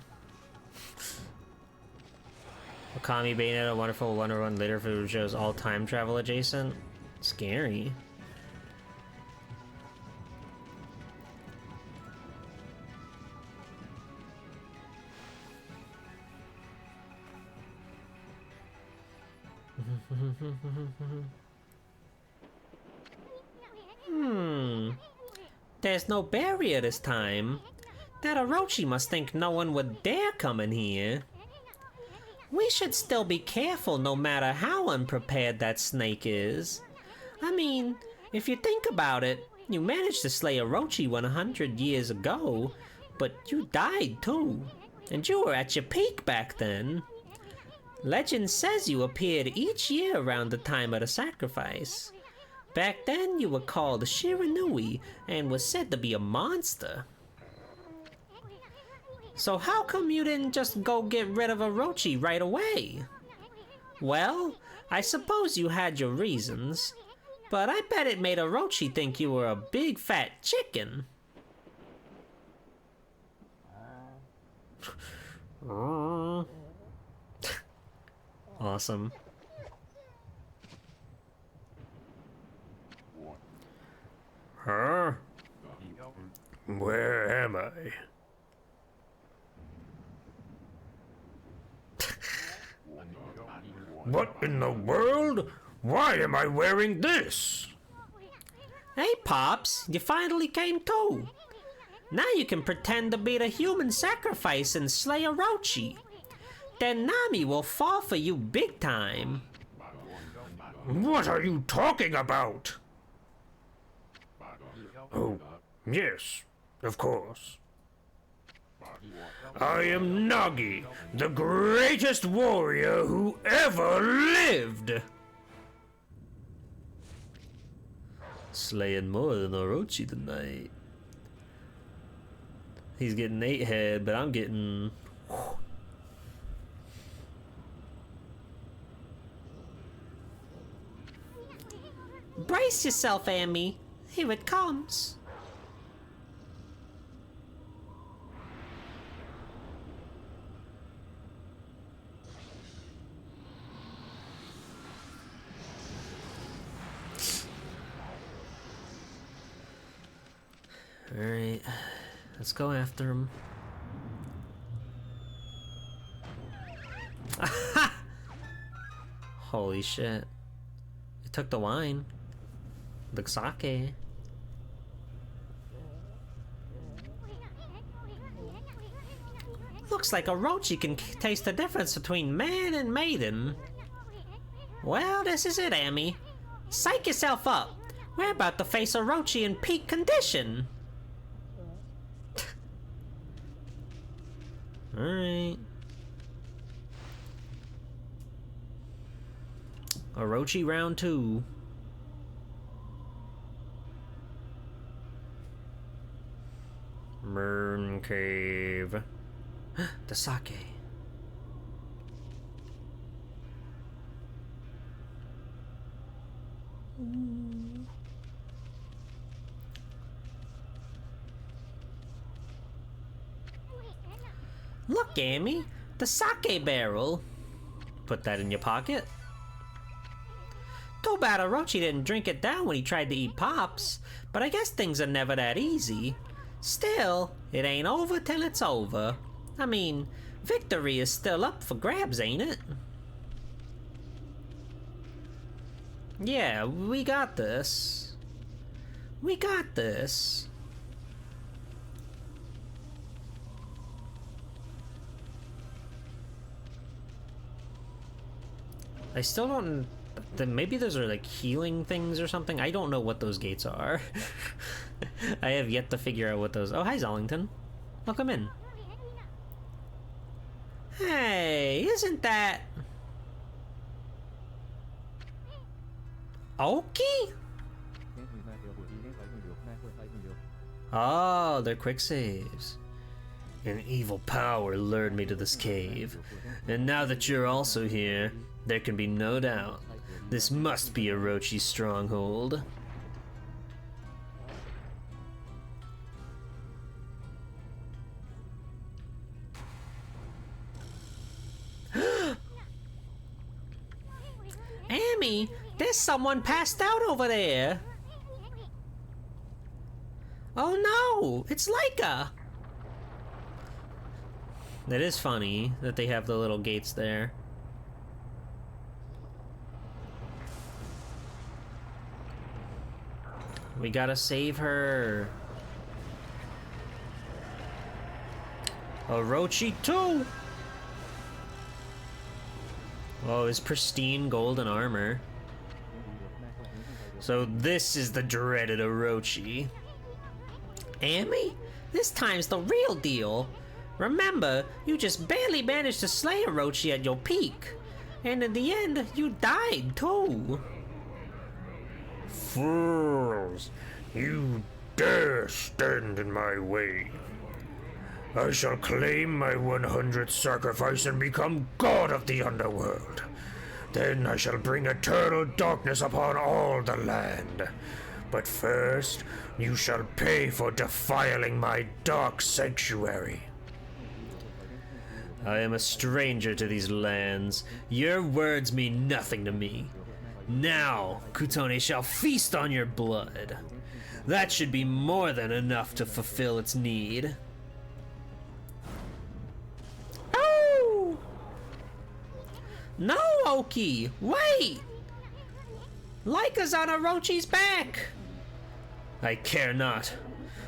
S5: Okami Bayonetta, a wonderful Wonder One later food shows all time travel adjacent. Scary. There's no barrier this time. That Orochi must think no one would dare come in here. We should still be careful no matter how unprepared that snake is. I mean, if you think about it, you managed to slay Orochi 100 years ago, but you died too. And you were at your peak back then. Legend says you appeared each year around the time of the sacrifice. Back then, you were called Shiranui and was said to be a monster. So how come you didn't just go get rid of Orochi right away? Well, I suppose you had your reasons, but I bet it made Orochi think you were a big fat chicken. Awesome.
S4: Huh? Where am I? What in the world? Why am I wearing this?
S5: Hey Pops, you finally came to. Now you can pretend to be the human sacrifice and slay Orochi. Then Nami will fall for you big time.
S4: What are you talking about? Oh, yes, of course. I am Nagi, the greatest warrior who ever lived!
S5: Slaying more than Orochi tonight. He's getting 8 head, but I'm getting... Brace yourself, Amy. Here it comes. Alright, let's go after him. Holy shit. It took the wine. The sake. Looks like Orochi can taste the difference between man and maiden. Well, this is it, Amy. Psych yourself up. We're about to face Orochi in peak condition. Alright. Orochi round 2. Burn cave. The sake. Look, Amy, the sake barrel. Put that in your pocket. Too bad Orochi didn't drink it down when he tried to eat Pops, but I guess things are never that easy. Still, it ain't over till it's over. I mean, victory is still up for grabs, ain't it? Yeah, we got this. We got this. I still don't... Maybe those are like healing things or something. I don't know what those gates are. I have yet to figure out what those... Oh, hi, Zollington. Welcome in. Hey, isn't that... Oki? Oh, they're quick saves. An evil power lured me to this cave. And now that you're also here, there can be no doubt. This must be Orochi's stronghold. Amy, there's someone passed out over there. Oh no, it's Laika. That is funny that they have the little gates there. We gotta save her. Orochi too. Oh, his pristine golden armor. So this is the dreaded Orochi. Amy, this time's the real deal. Remember, you just barely managed to slay Orochi at your peak. And in the end, you died too.
S4: Fools! You dare stand in my way. I shall claim my 100th sacrifice and become god of the underworld. Then I shall bring eternal darkness upon all the land. But first, you shall pay for defiling my dark sanctuary.
S5: I am a stranger to these lands. Your words mean nothing to me. Now, Kutone shall feast on your blood. That should be more than enough to fulfill its need. Oh! No, Oki! Wait! Laika's on Orochi's back! I care not,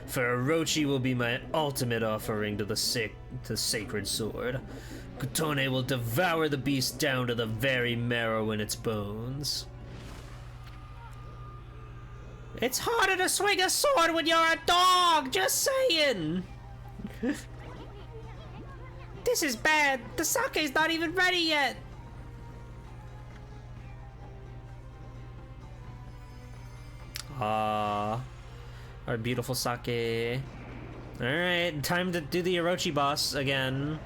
S5: for Orochi will be my ultimate offering to the sacred sword. Kutone will devour the beast down to the very marrow in its bones. It's harder to swing a sword when you're a dog, just saying! This is bad. The sake's not even ready yet. Ah, our beautiful sake. Alright, time to do the Orochi boss again.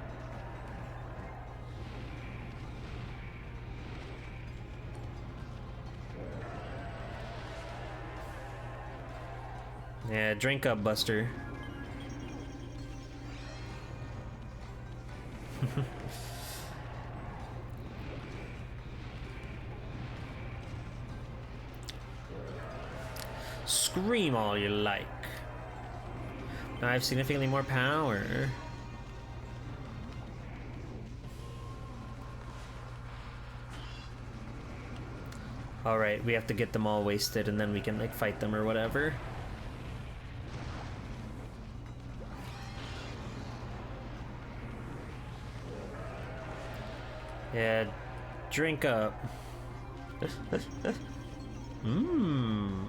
S5: Yeah, drink up, Buster. Scream all you like. Now I have significantly more power. Alright, we have to get them all wasted and then we can like fight them or whatever. Yeah, drink up. Mmm.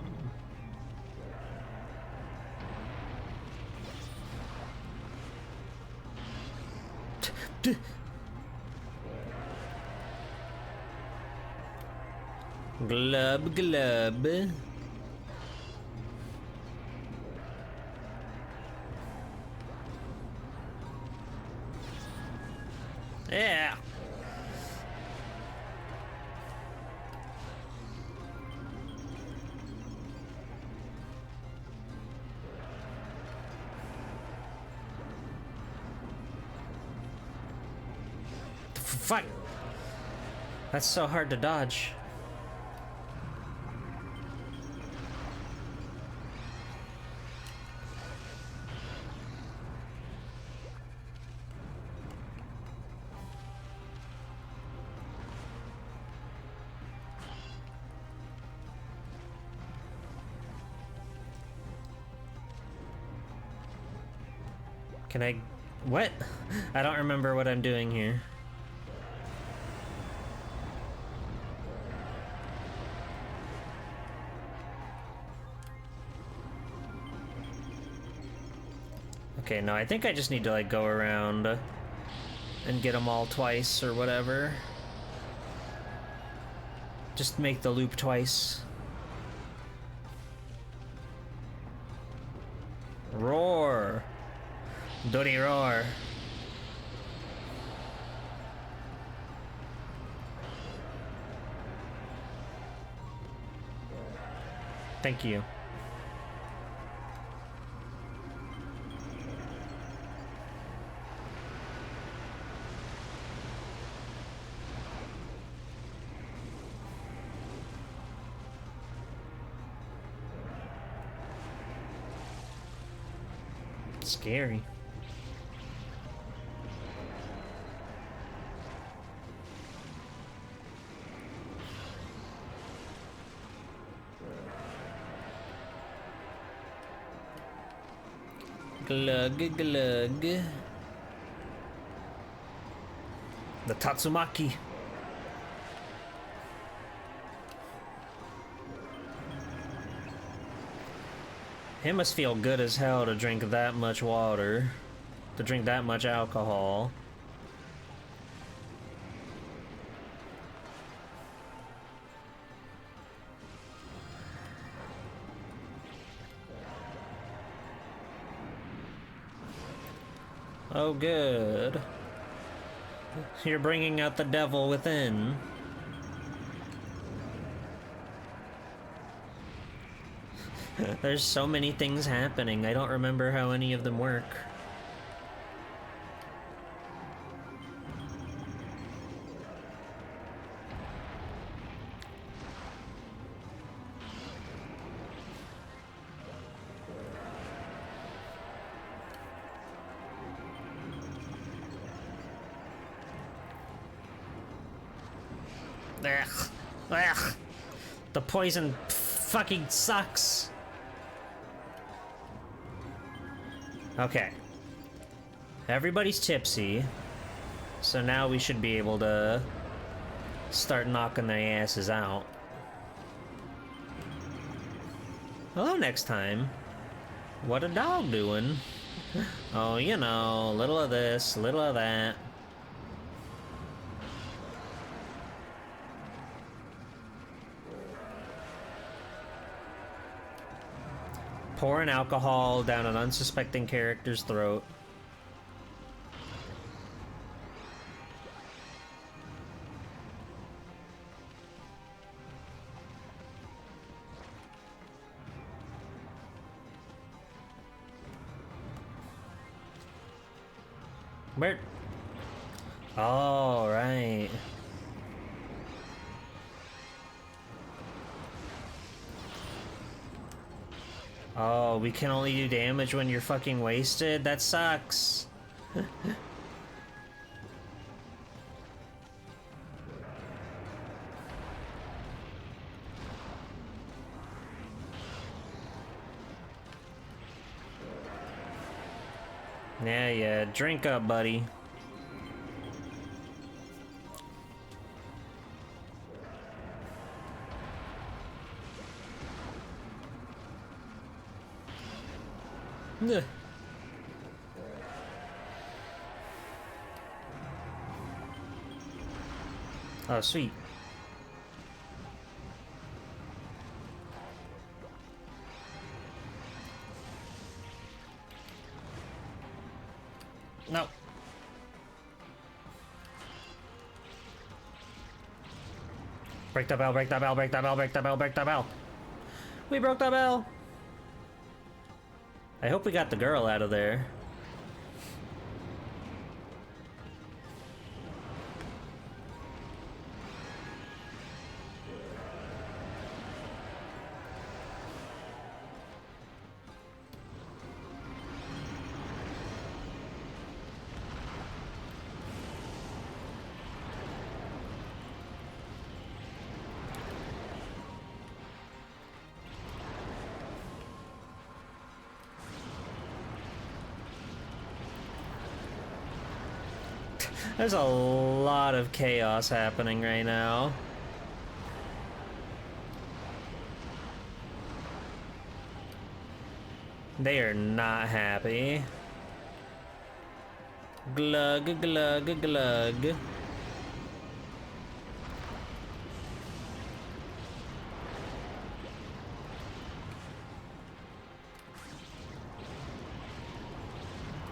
S5: Glub glub. Yeah. fuck! That's so hard to dodge. Can I... What? I don't remember what I'm doing here. Okay, no, I think I just need to, like, go around and get them all twice or whatever. Just make the loop twice. Roar! Dirty roar. Thank you. Scary. Glug glug. The Tatsumaki. It must feel good as hell to drink that much water, to drink that much alcohol. Oh, good. You're bringing out the devil within. There's so many things happening, I don't remember how any of them work. Ugh. Ugh. The poison fucking sucks. Okay. Everybody's tipsy. So now we should be able to start knocking their asses out. Hello next time. What a dog doing? Oh, you know, little of this, little of that. Pouring alcohol down an unsuspecting character's throat. Where? Oh, right. Oh, we can only do damage when you're fucking wasted? That sucks. Yeah, drink up, buddy. Ugh. Oh, sweet. No. Break the bell, break the bell, break the bell, break the bell, break the bell. We broke the bell. I hope we got the girl out of there. There's a lot of chaos happening right now. They are not happy. Glug, glug, glug.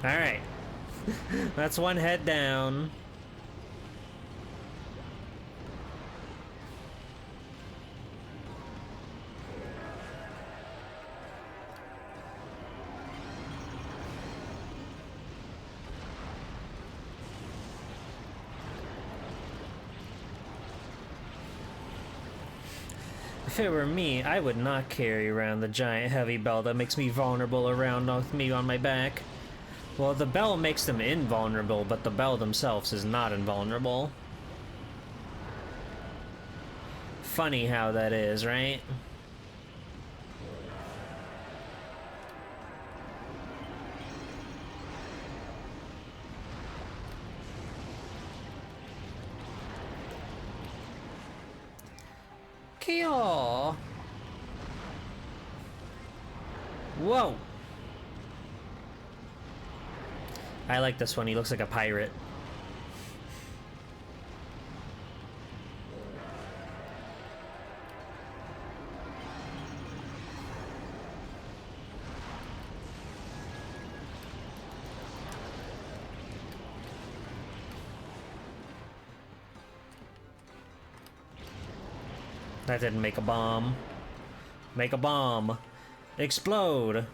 S5: Alright. That's one head down. If it were me, I would not carry around the giant heavy bell that makes me vulnerable around with me on my back. Well, the bell makes them invulnerable, but the bell themselves is not invulnerable. Funny how that is, right? Kyo! Whoa! I like this one, he looks like a pirate. That didn't make a bomb. Make a bomb. Explode.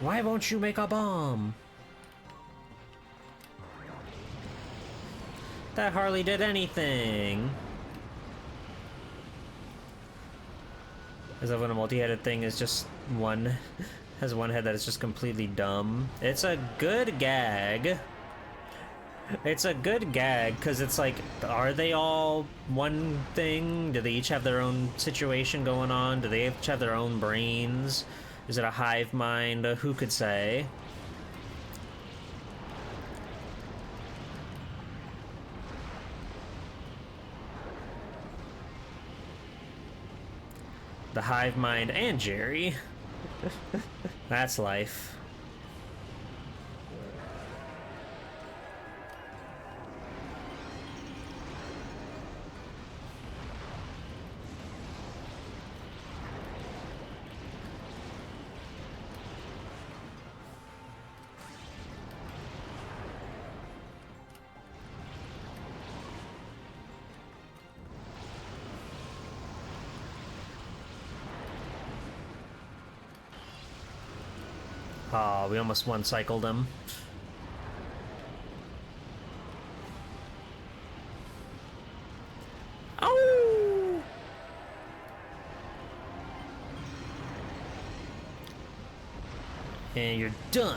S5: Why won't you make a bomb? That hardly did anything. As if when a multi-headed thing is just one, has one head that is just completely dumb. It's a good gag. It's a good gag, because it's like, are they all one thing? Do they each have their own situation going on? Do they each have their own brains? Is it a hive mind? Who could say? The hive mind and Jerry. That's life. Oh, we almost one-cycled him. Oh! And you're done.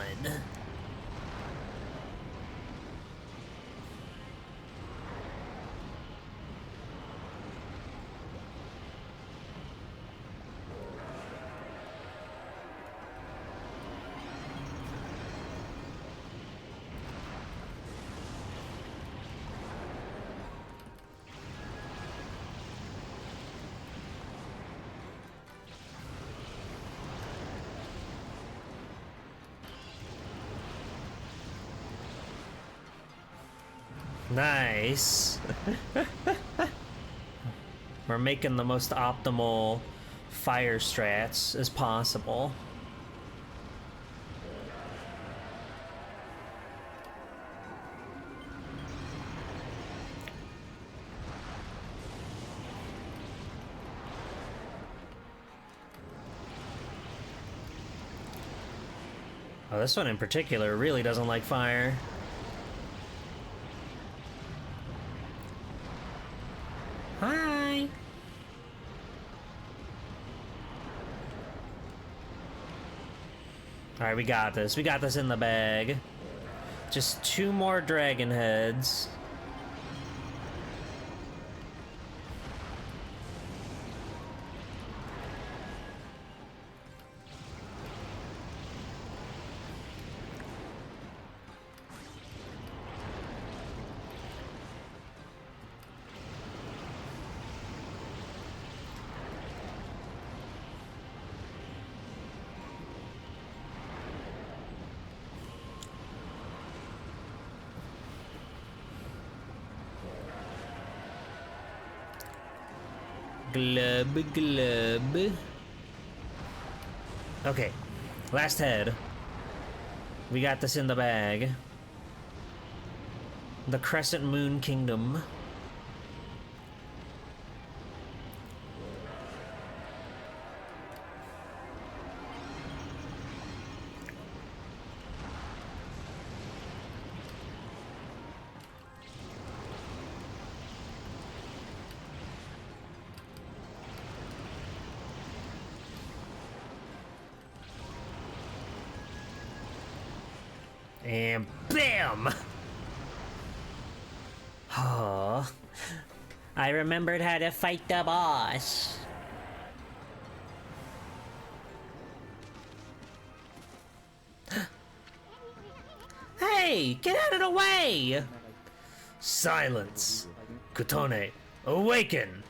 S5: Nice. We're making the most optimal fire strats as possible. Oh, this one in particular really doesn't like fire. Hi! Alright, we got this. We got this in the bag. Just 2 more dragon heads. Glub, glub. Okay, last head. We got this in the bag. The Crescent Moon Kingdom. And BAM! Oh, I remembered how to fight the boss. Hey, get out of the way! Silence. Kutone, awaken!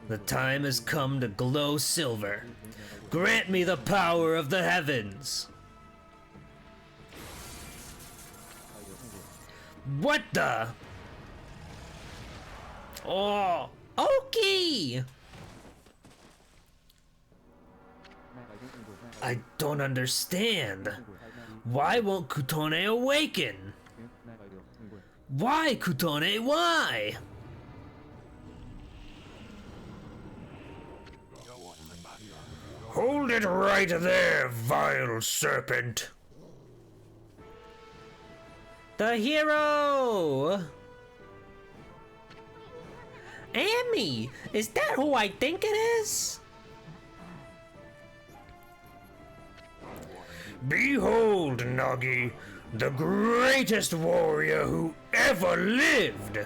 S5: The time has come to glow silver. Grant me the power of the heavens. What the? Oh, Oki! I don't understand. Why won't Kutone awaken? Why, Kutone, why?
S4: Hold it right there, vile serpent.
S5: The hero! Amy! Is that who I think it is?
S4: Behold, Nagi, the greatest warrior who ever lived,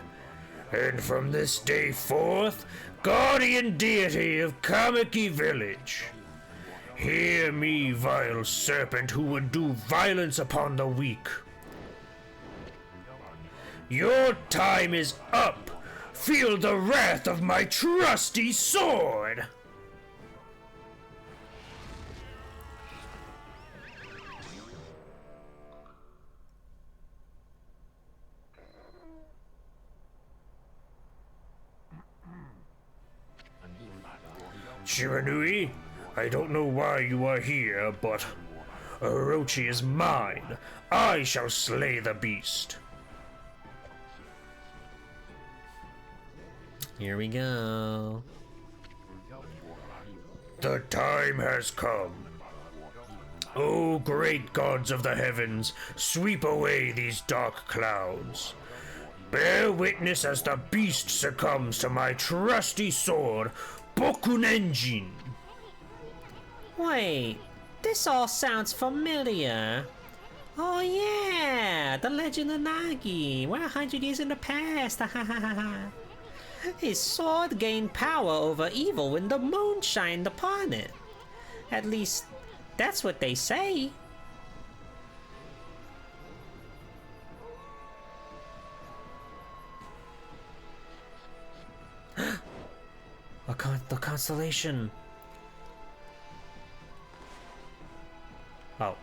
S4: and from this day forth, guardian deity of Kamiki village. Hear me, vile serpent who would do violence upon the weak. Your time is up! Feel the wrath of my trusty sword! Shiranui, I don't know why you are here, but Orochi is mine. I shall slay the beast.
S5: Here we go.
S4: The time has come. O great gods of the heavens, sweep away these dark clouds. Bear witness as the beast succumbs to my trusty sword, Bokunenjin.
S5: Wait, this all sounds familiar. Oh yeah, the Legend of Nagi. We're 100 years in the past. His sword gained power over evil when the moon shined upon it. At least, that's what they say. The constellation. Oh.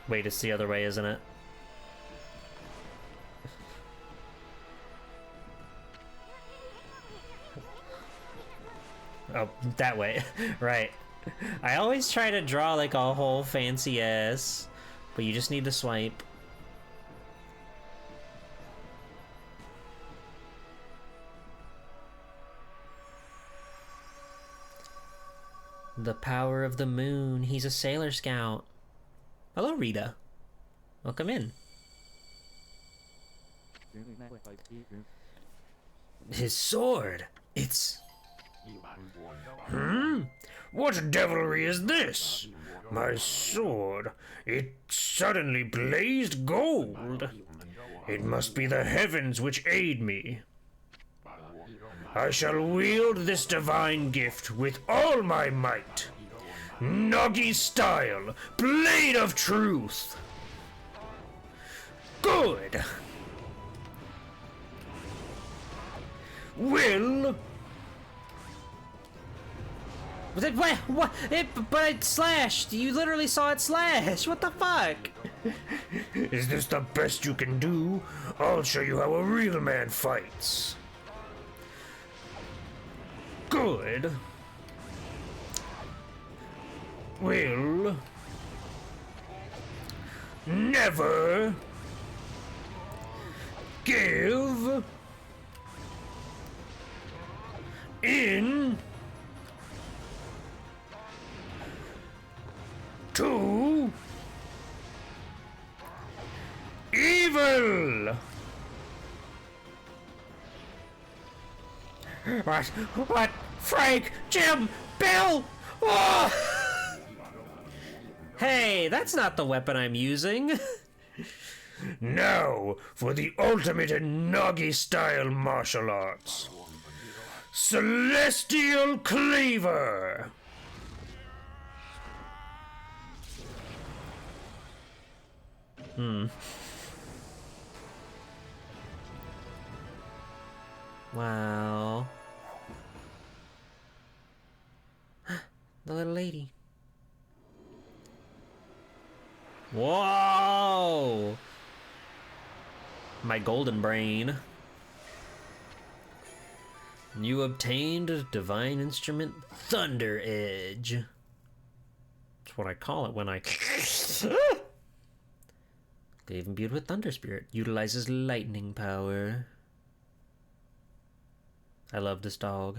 S5: Wait, it's the other way, isn't it? Oh, that way. Right. I always try to draw like a whole fancy ass, but you just need to swipe. The power of the moon. He's a Sailor Scout. Hello, Rita. Welcome in.
S4: His sword. It's... What devilry is this? My sword. It suddenly blazed gold. It must be the heavens which aid me. I shall wield this divine gift with all my might. Nagi style, blade of truth. Good. Will...
S5: What? But it slashed. You literally saw it slash. What the fuck?
S4: Is this the best you can do? I'll show you how a real man fights. Good. Will never give in to evil. What? Frank, Jim, Bill! Oh!
S5: Hey, that's not the weapon I'm using.
S4: Now for the ultimate in Nagi-style martial arts. Celestial Cleaver!
S5: Wow. The little lady. Whoa! My golden brain. You obtained divine instrument Thunder Edge. That's what I call it when I... Glaive imbued with Thunder Spirit. Utilizes lightning power. I love this dog.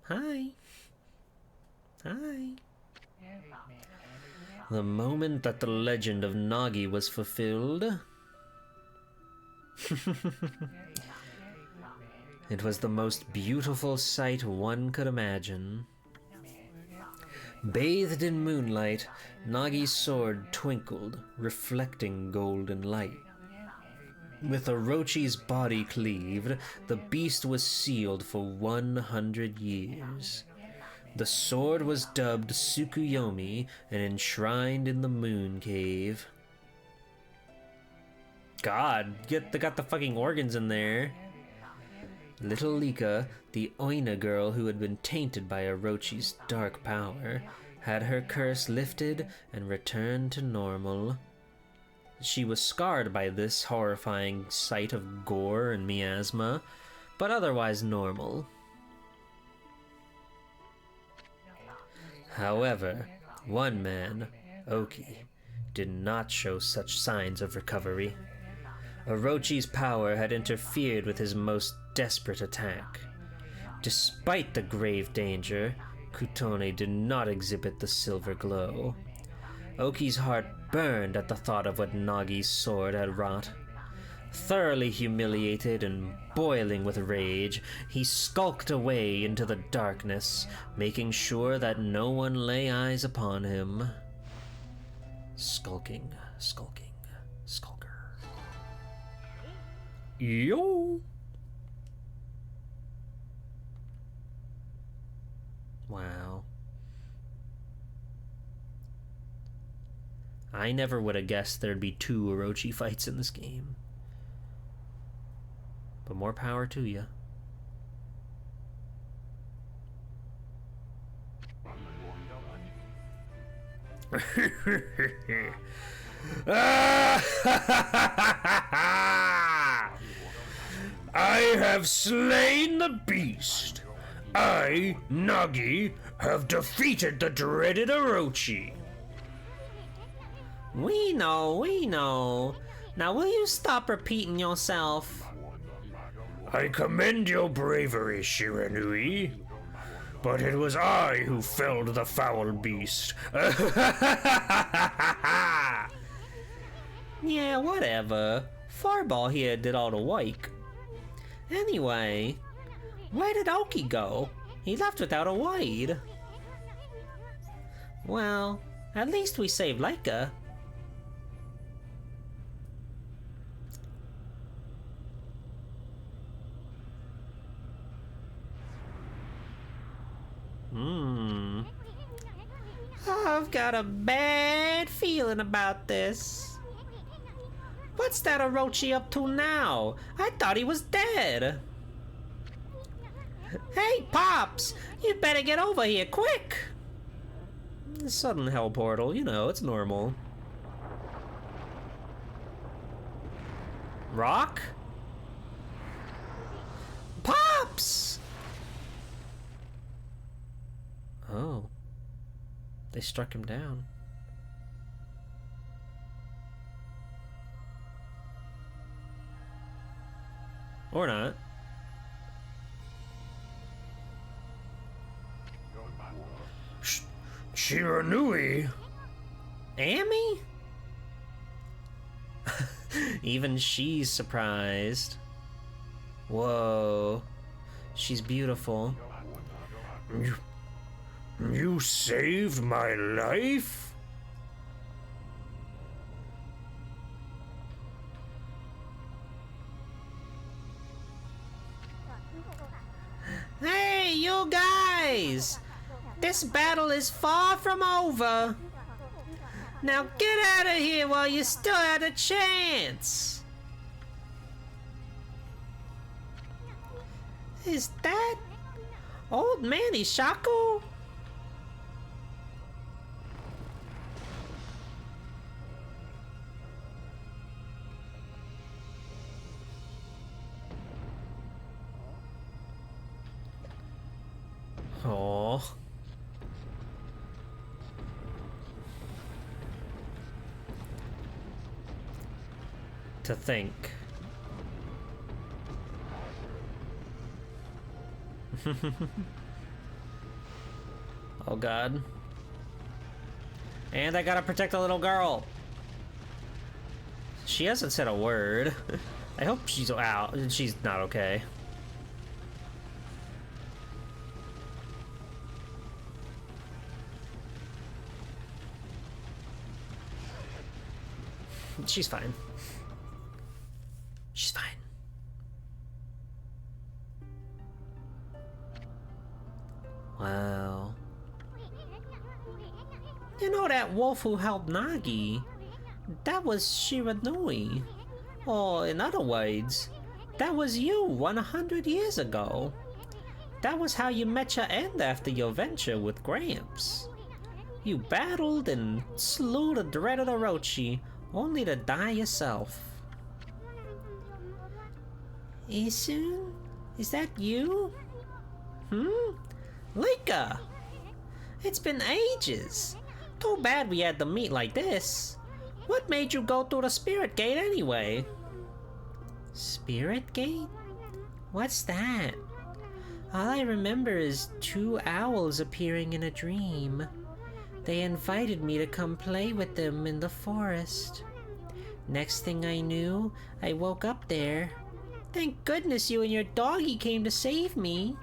S5: Hi. Hi. The moment that the legend of Nagi was fulfilled, it was the most beautiful sight one could imagine. Bathed in moonlight, Nagi's sword twinkled, reflecting golden light. With Orochi's body cleaved, the beast was sealed for 100 years. The sword was dubbed Tsukuyomi and enshrined in the moon cave. God, they got the fucking organs in there. Little Lika, the Oina girl who had been tainted by Orochi's dark power, had her curse lifted and returned to normal. She was scarred by this horrifying sight of gore and miasma, but otherwise normal. However, one man, Oki, did not show such signs of recovery. Orochi's power had interfered with his most desperate attack. Despite the grave danger, Kutone did not exhibit the silver glow. Oki's heart burned at the thought of what Nagi's sword had wrought. Thoroughly humiliated and boiling with rage, he skulked away into the darkness, making sure that no one lay eyes upon him. Skulking, skulking, skulker. Yo! Wow. I never would have guessed there'd be 2 Orochi fights in this game. But more power to you.
S4: I have slain the beast. I, Nagi, have defeated the dreaded Orochi.
S5: We know, we know. Now will you stop repeating yourself?
S4: I commend your bravery, Shiranui. But it was I who felled the foul beast.
S5: Yeah, whatever. Fireball here did all the work. Anyway, where did Oki go? He left without a word. Well, at least we saved Leica. I've got a bad feeling about this. What's that Orochi up to now? I thought he was dead. Hey, Pops! You better get over here, quick! Sudden hell portal, you know, it's normal. Rock? Pops! Oh. They struck him down. Or not.
S4: Shiranui?
S5: Amy? Even she's surprised. Whoa. She's beautiful.
S4: You saved my life?
S5: Hey, you guys! This battle is far from over. Now get out of here while you still had a chance. Is that old man Ishaku? Oh. To think. Oh god. And I gotta protect the little girl. She hasn't said a word. I hope she's out. She's not okay. She's fine. She's fine. Wow. You know that wolf who helped Nagi? That was Shiranui. Or in other words, that was you 100 years ago. That was how you met your end after your venture with Gramps. You battled and slew the dreaded Orochi, only to die yourself. Isun? Is that you? Lika! It's been ages. Too bad we had to meet like this. What made you go through the Spirit Gate anyway? Spirit Gate? What's that? All I remember is 2 owls appearing in a dream. They invited me to come play with them in the forest. Next thing I knew, I woke up there. Thank goodness you and your doggy came to save me.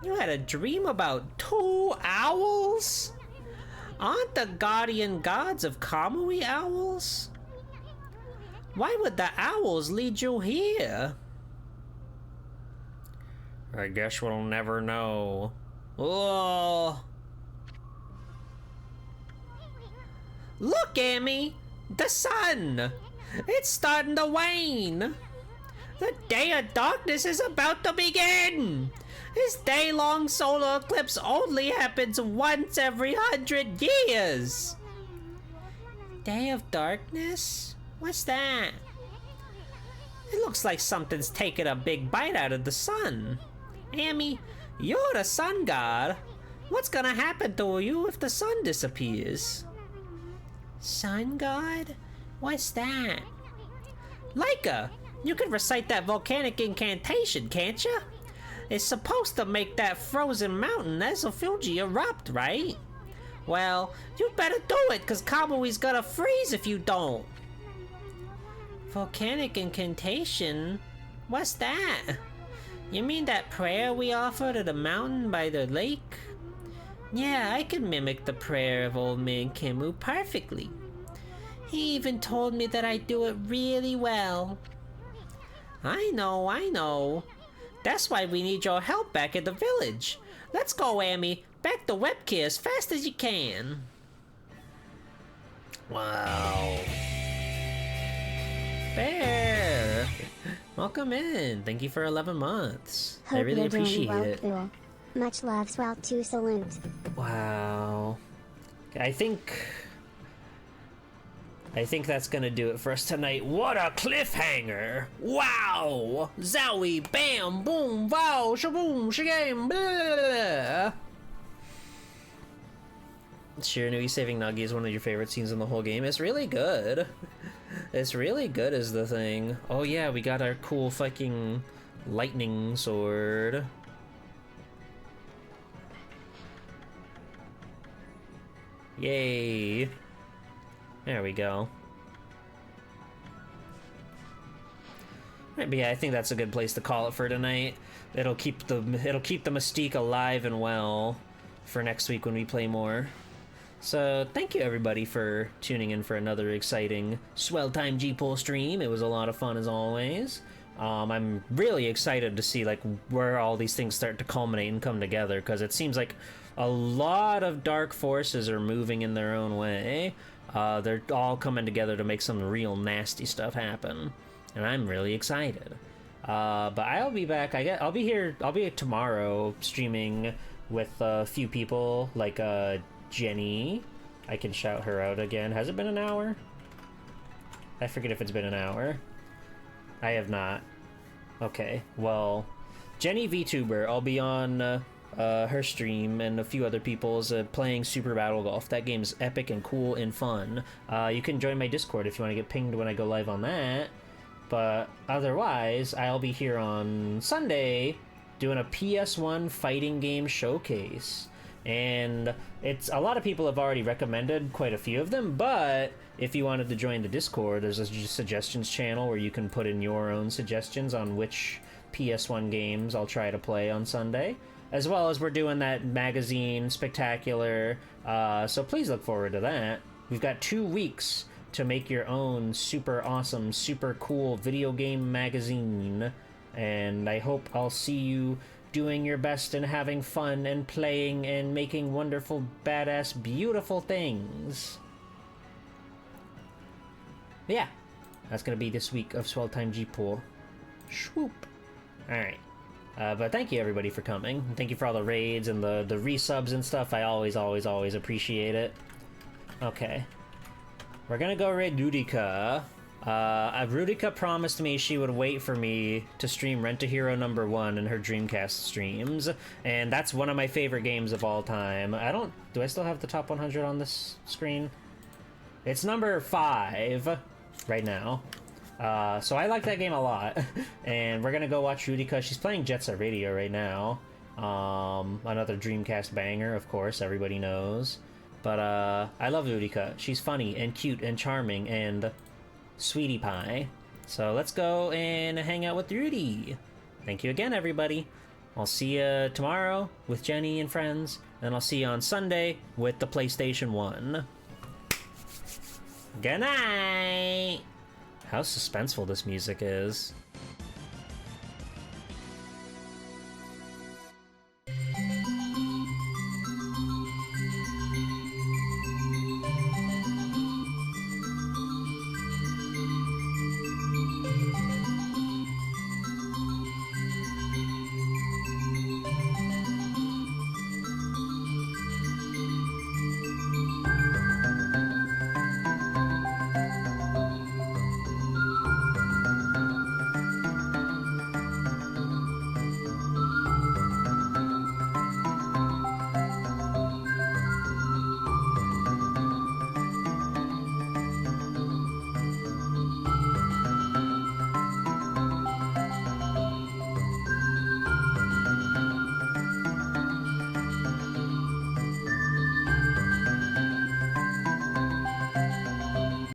S5: You had a dream about 2 owls? Aren't the guardian gods of Kamui owls? Why would the owls lead you here? I guess we'll never know. Oh. Look, Amy! The sun! It's starting to wane! The day of darkness is about to begin! This day-long solar eclipse only happens once every 100 years! Day of darkness? What's that? It looks like something's taking a big bite out of the sun. Amy, you're the sun god. What's gonna happen to you if the sun disappears? Sun god? What's that? Laika, you can recite that volcanic incantation, can't you? It's supposed to make that frozen mountain Ezofuji erupt, right? Well, you better do it, cause Kamui's gonna freeze if you don't. Volcanic incantation? What's that? You mean that prayer we offer to the mountain by the lake? Yeah, I can mimic the prayer of old man Kimu perfectly. He even told me that I do it really well. I know. That's why we need your help back at the village. Let's go, Amy. Back to Webkey as fast as you can. Wow. Bear! Welcome in. Thank you for 11 months. I
S2: Hope
S5: really
S2: you're doing
S5: appreciate
S2: well,
S5: it.
S2: Cool. Much love, Swell 2 salute.
S5: Wow. I think I think that's gonna do it for us tonight. What a cliffhanger! Wow! Zowie! Bam! Boom! Wow! Shaboom! Shagam! Blah! Shiranui saving Nagi is one of your favorite scenes in the whole game. It's really good. It's really good is the thing. Oh yeah, we got our cool fucking lightning sword. Yay! There we go. But yeah, I think that's a good place to call it for tonight. It'll keep the mystique alive and well for next week when we play more. So thank you everybody for tuning in for another exciting Swell Time G-Pull stream. It was a lot of fun as always. I'm really excited to see like where all these things start to culminate and come together, because it seems like a lot of dark forces are moving in their own way. They're all coming together to make some real nasty stuff happen, and I'm really excited. But I'll be back. I'll be here tomorrow streaming with a few people, like Jenny. I can shout her out again. Has it been an hour? I forget if it's been an hour. I have not. Okay, well, Jenny VTuber, I'll be on her stream and a few other people's playing Super Battle Golf. That game's epic and cool and fun. You can join my Discord if you want to get pinged when I go live on that. But otherwise, I'll be here on Sunday doing a PS1 fighting game showcase. And it's a lot of people have already recommended quite a few of them, but if you wanted to join the Discord, there's a suggestions channel where you can put in your own suggestions on which PS1 games I'll try to play on Sunday, as well as we're doing that magazine spectacular, so please look forward to that. We've got 2 weeks to make your own super awesome, super cool video game magazine, and I hope I'll see you doing your best and having fun and playing and making wonderful, badass, beautiful things. Yeah, that's gonna be this week of Swell Time G-Pool. Swoop. Alright. But thank you everybody for coming. Thank you for all the raids and the resubs and stuff. I always appreciate it. Okay. We're gonna go raid Rudika. Rudika promised me she would wait for me to stream Rent a Hero #1 in her Dreamcast streams, and that's one of my favorite games of all time. Do I still have the top 100 on this screen? It's number 5 right now. So I like that game a lot, and we're gonna go watch Rudika. She's playing Jet Set Radio right now. Another Dreamcast banger, of course, everybody knows. But I love Rudika. She's funny and cute and charming and sweetie pie. So let's go and hang out with Rudy. Thank you again, everybody. I'll see you tomorrow with Jenny and friends, and I'll see you on Sunday with the PlayStation 1. Good night! How suspenseful this music is.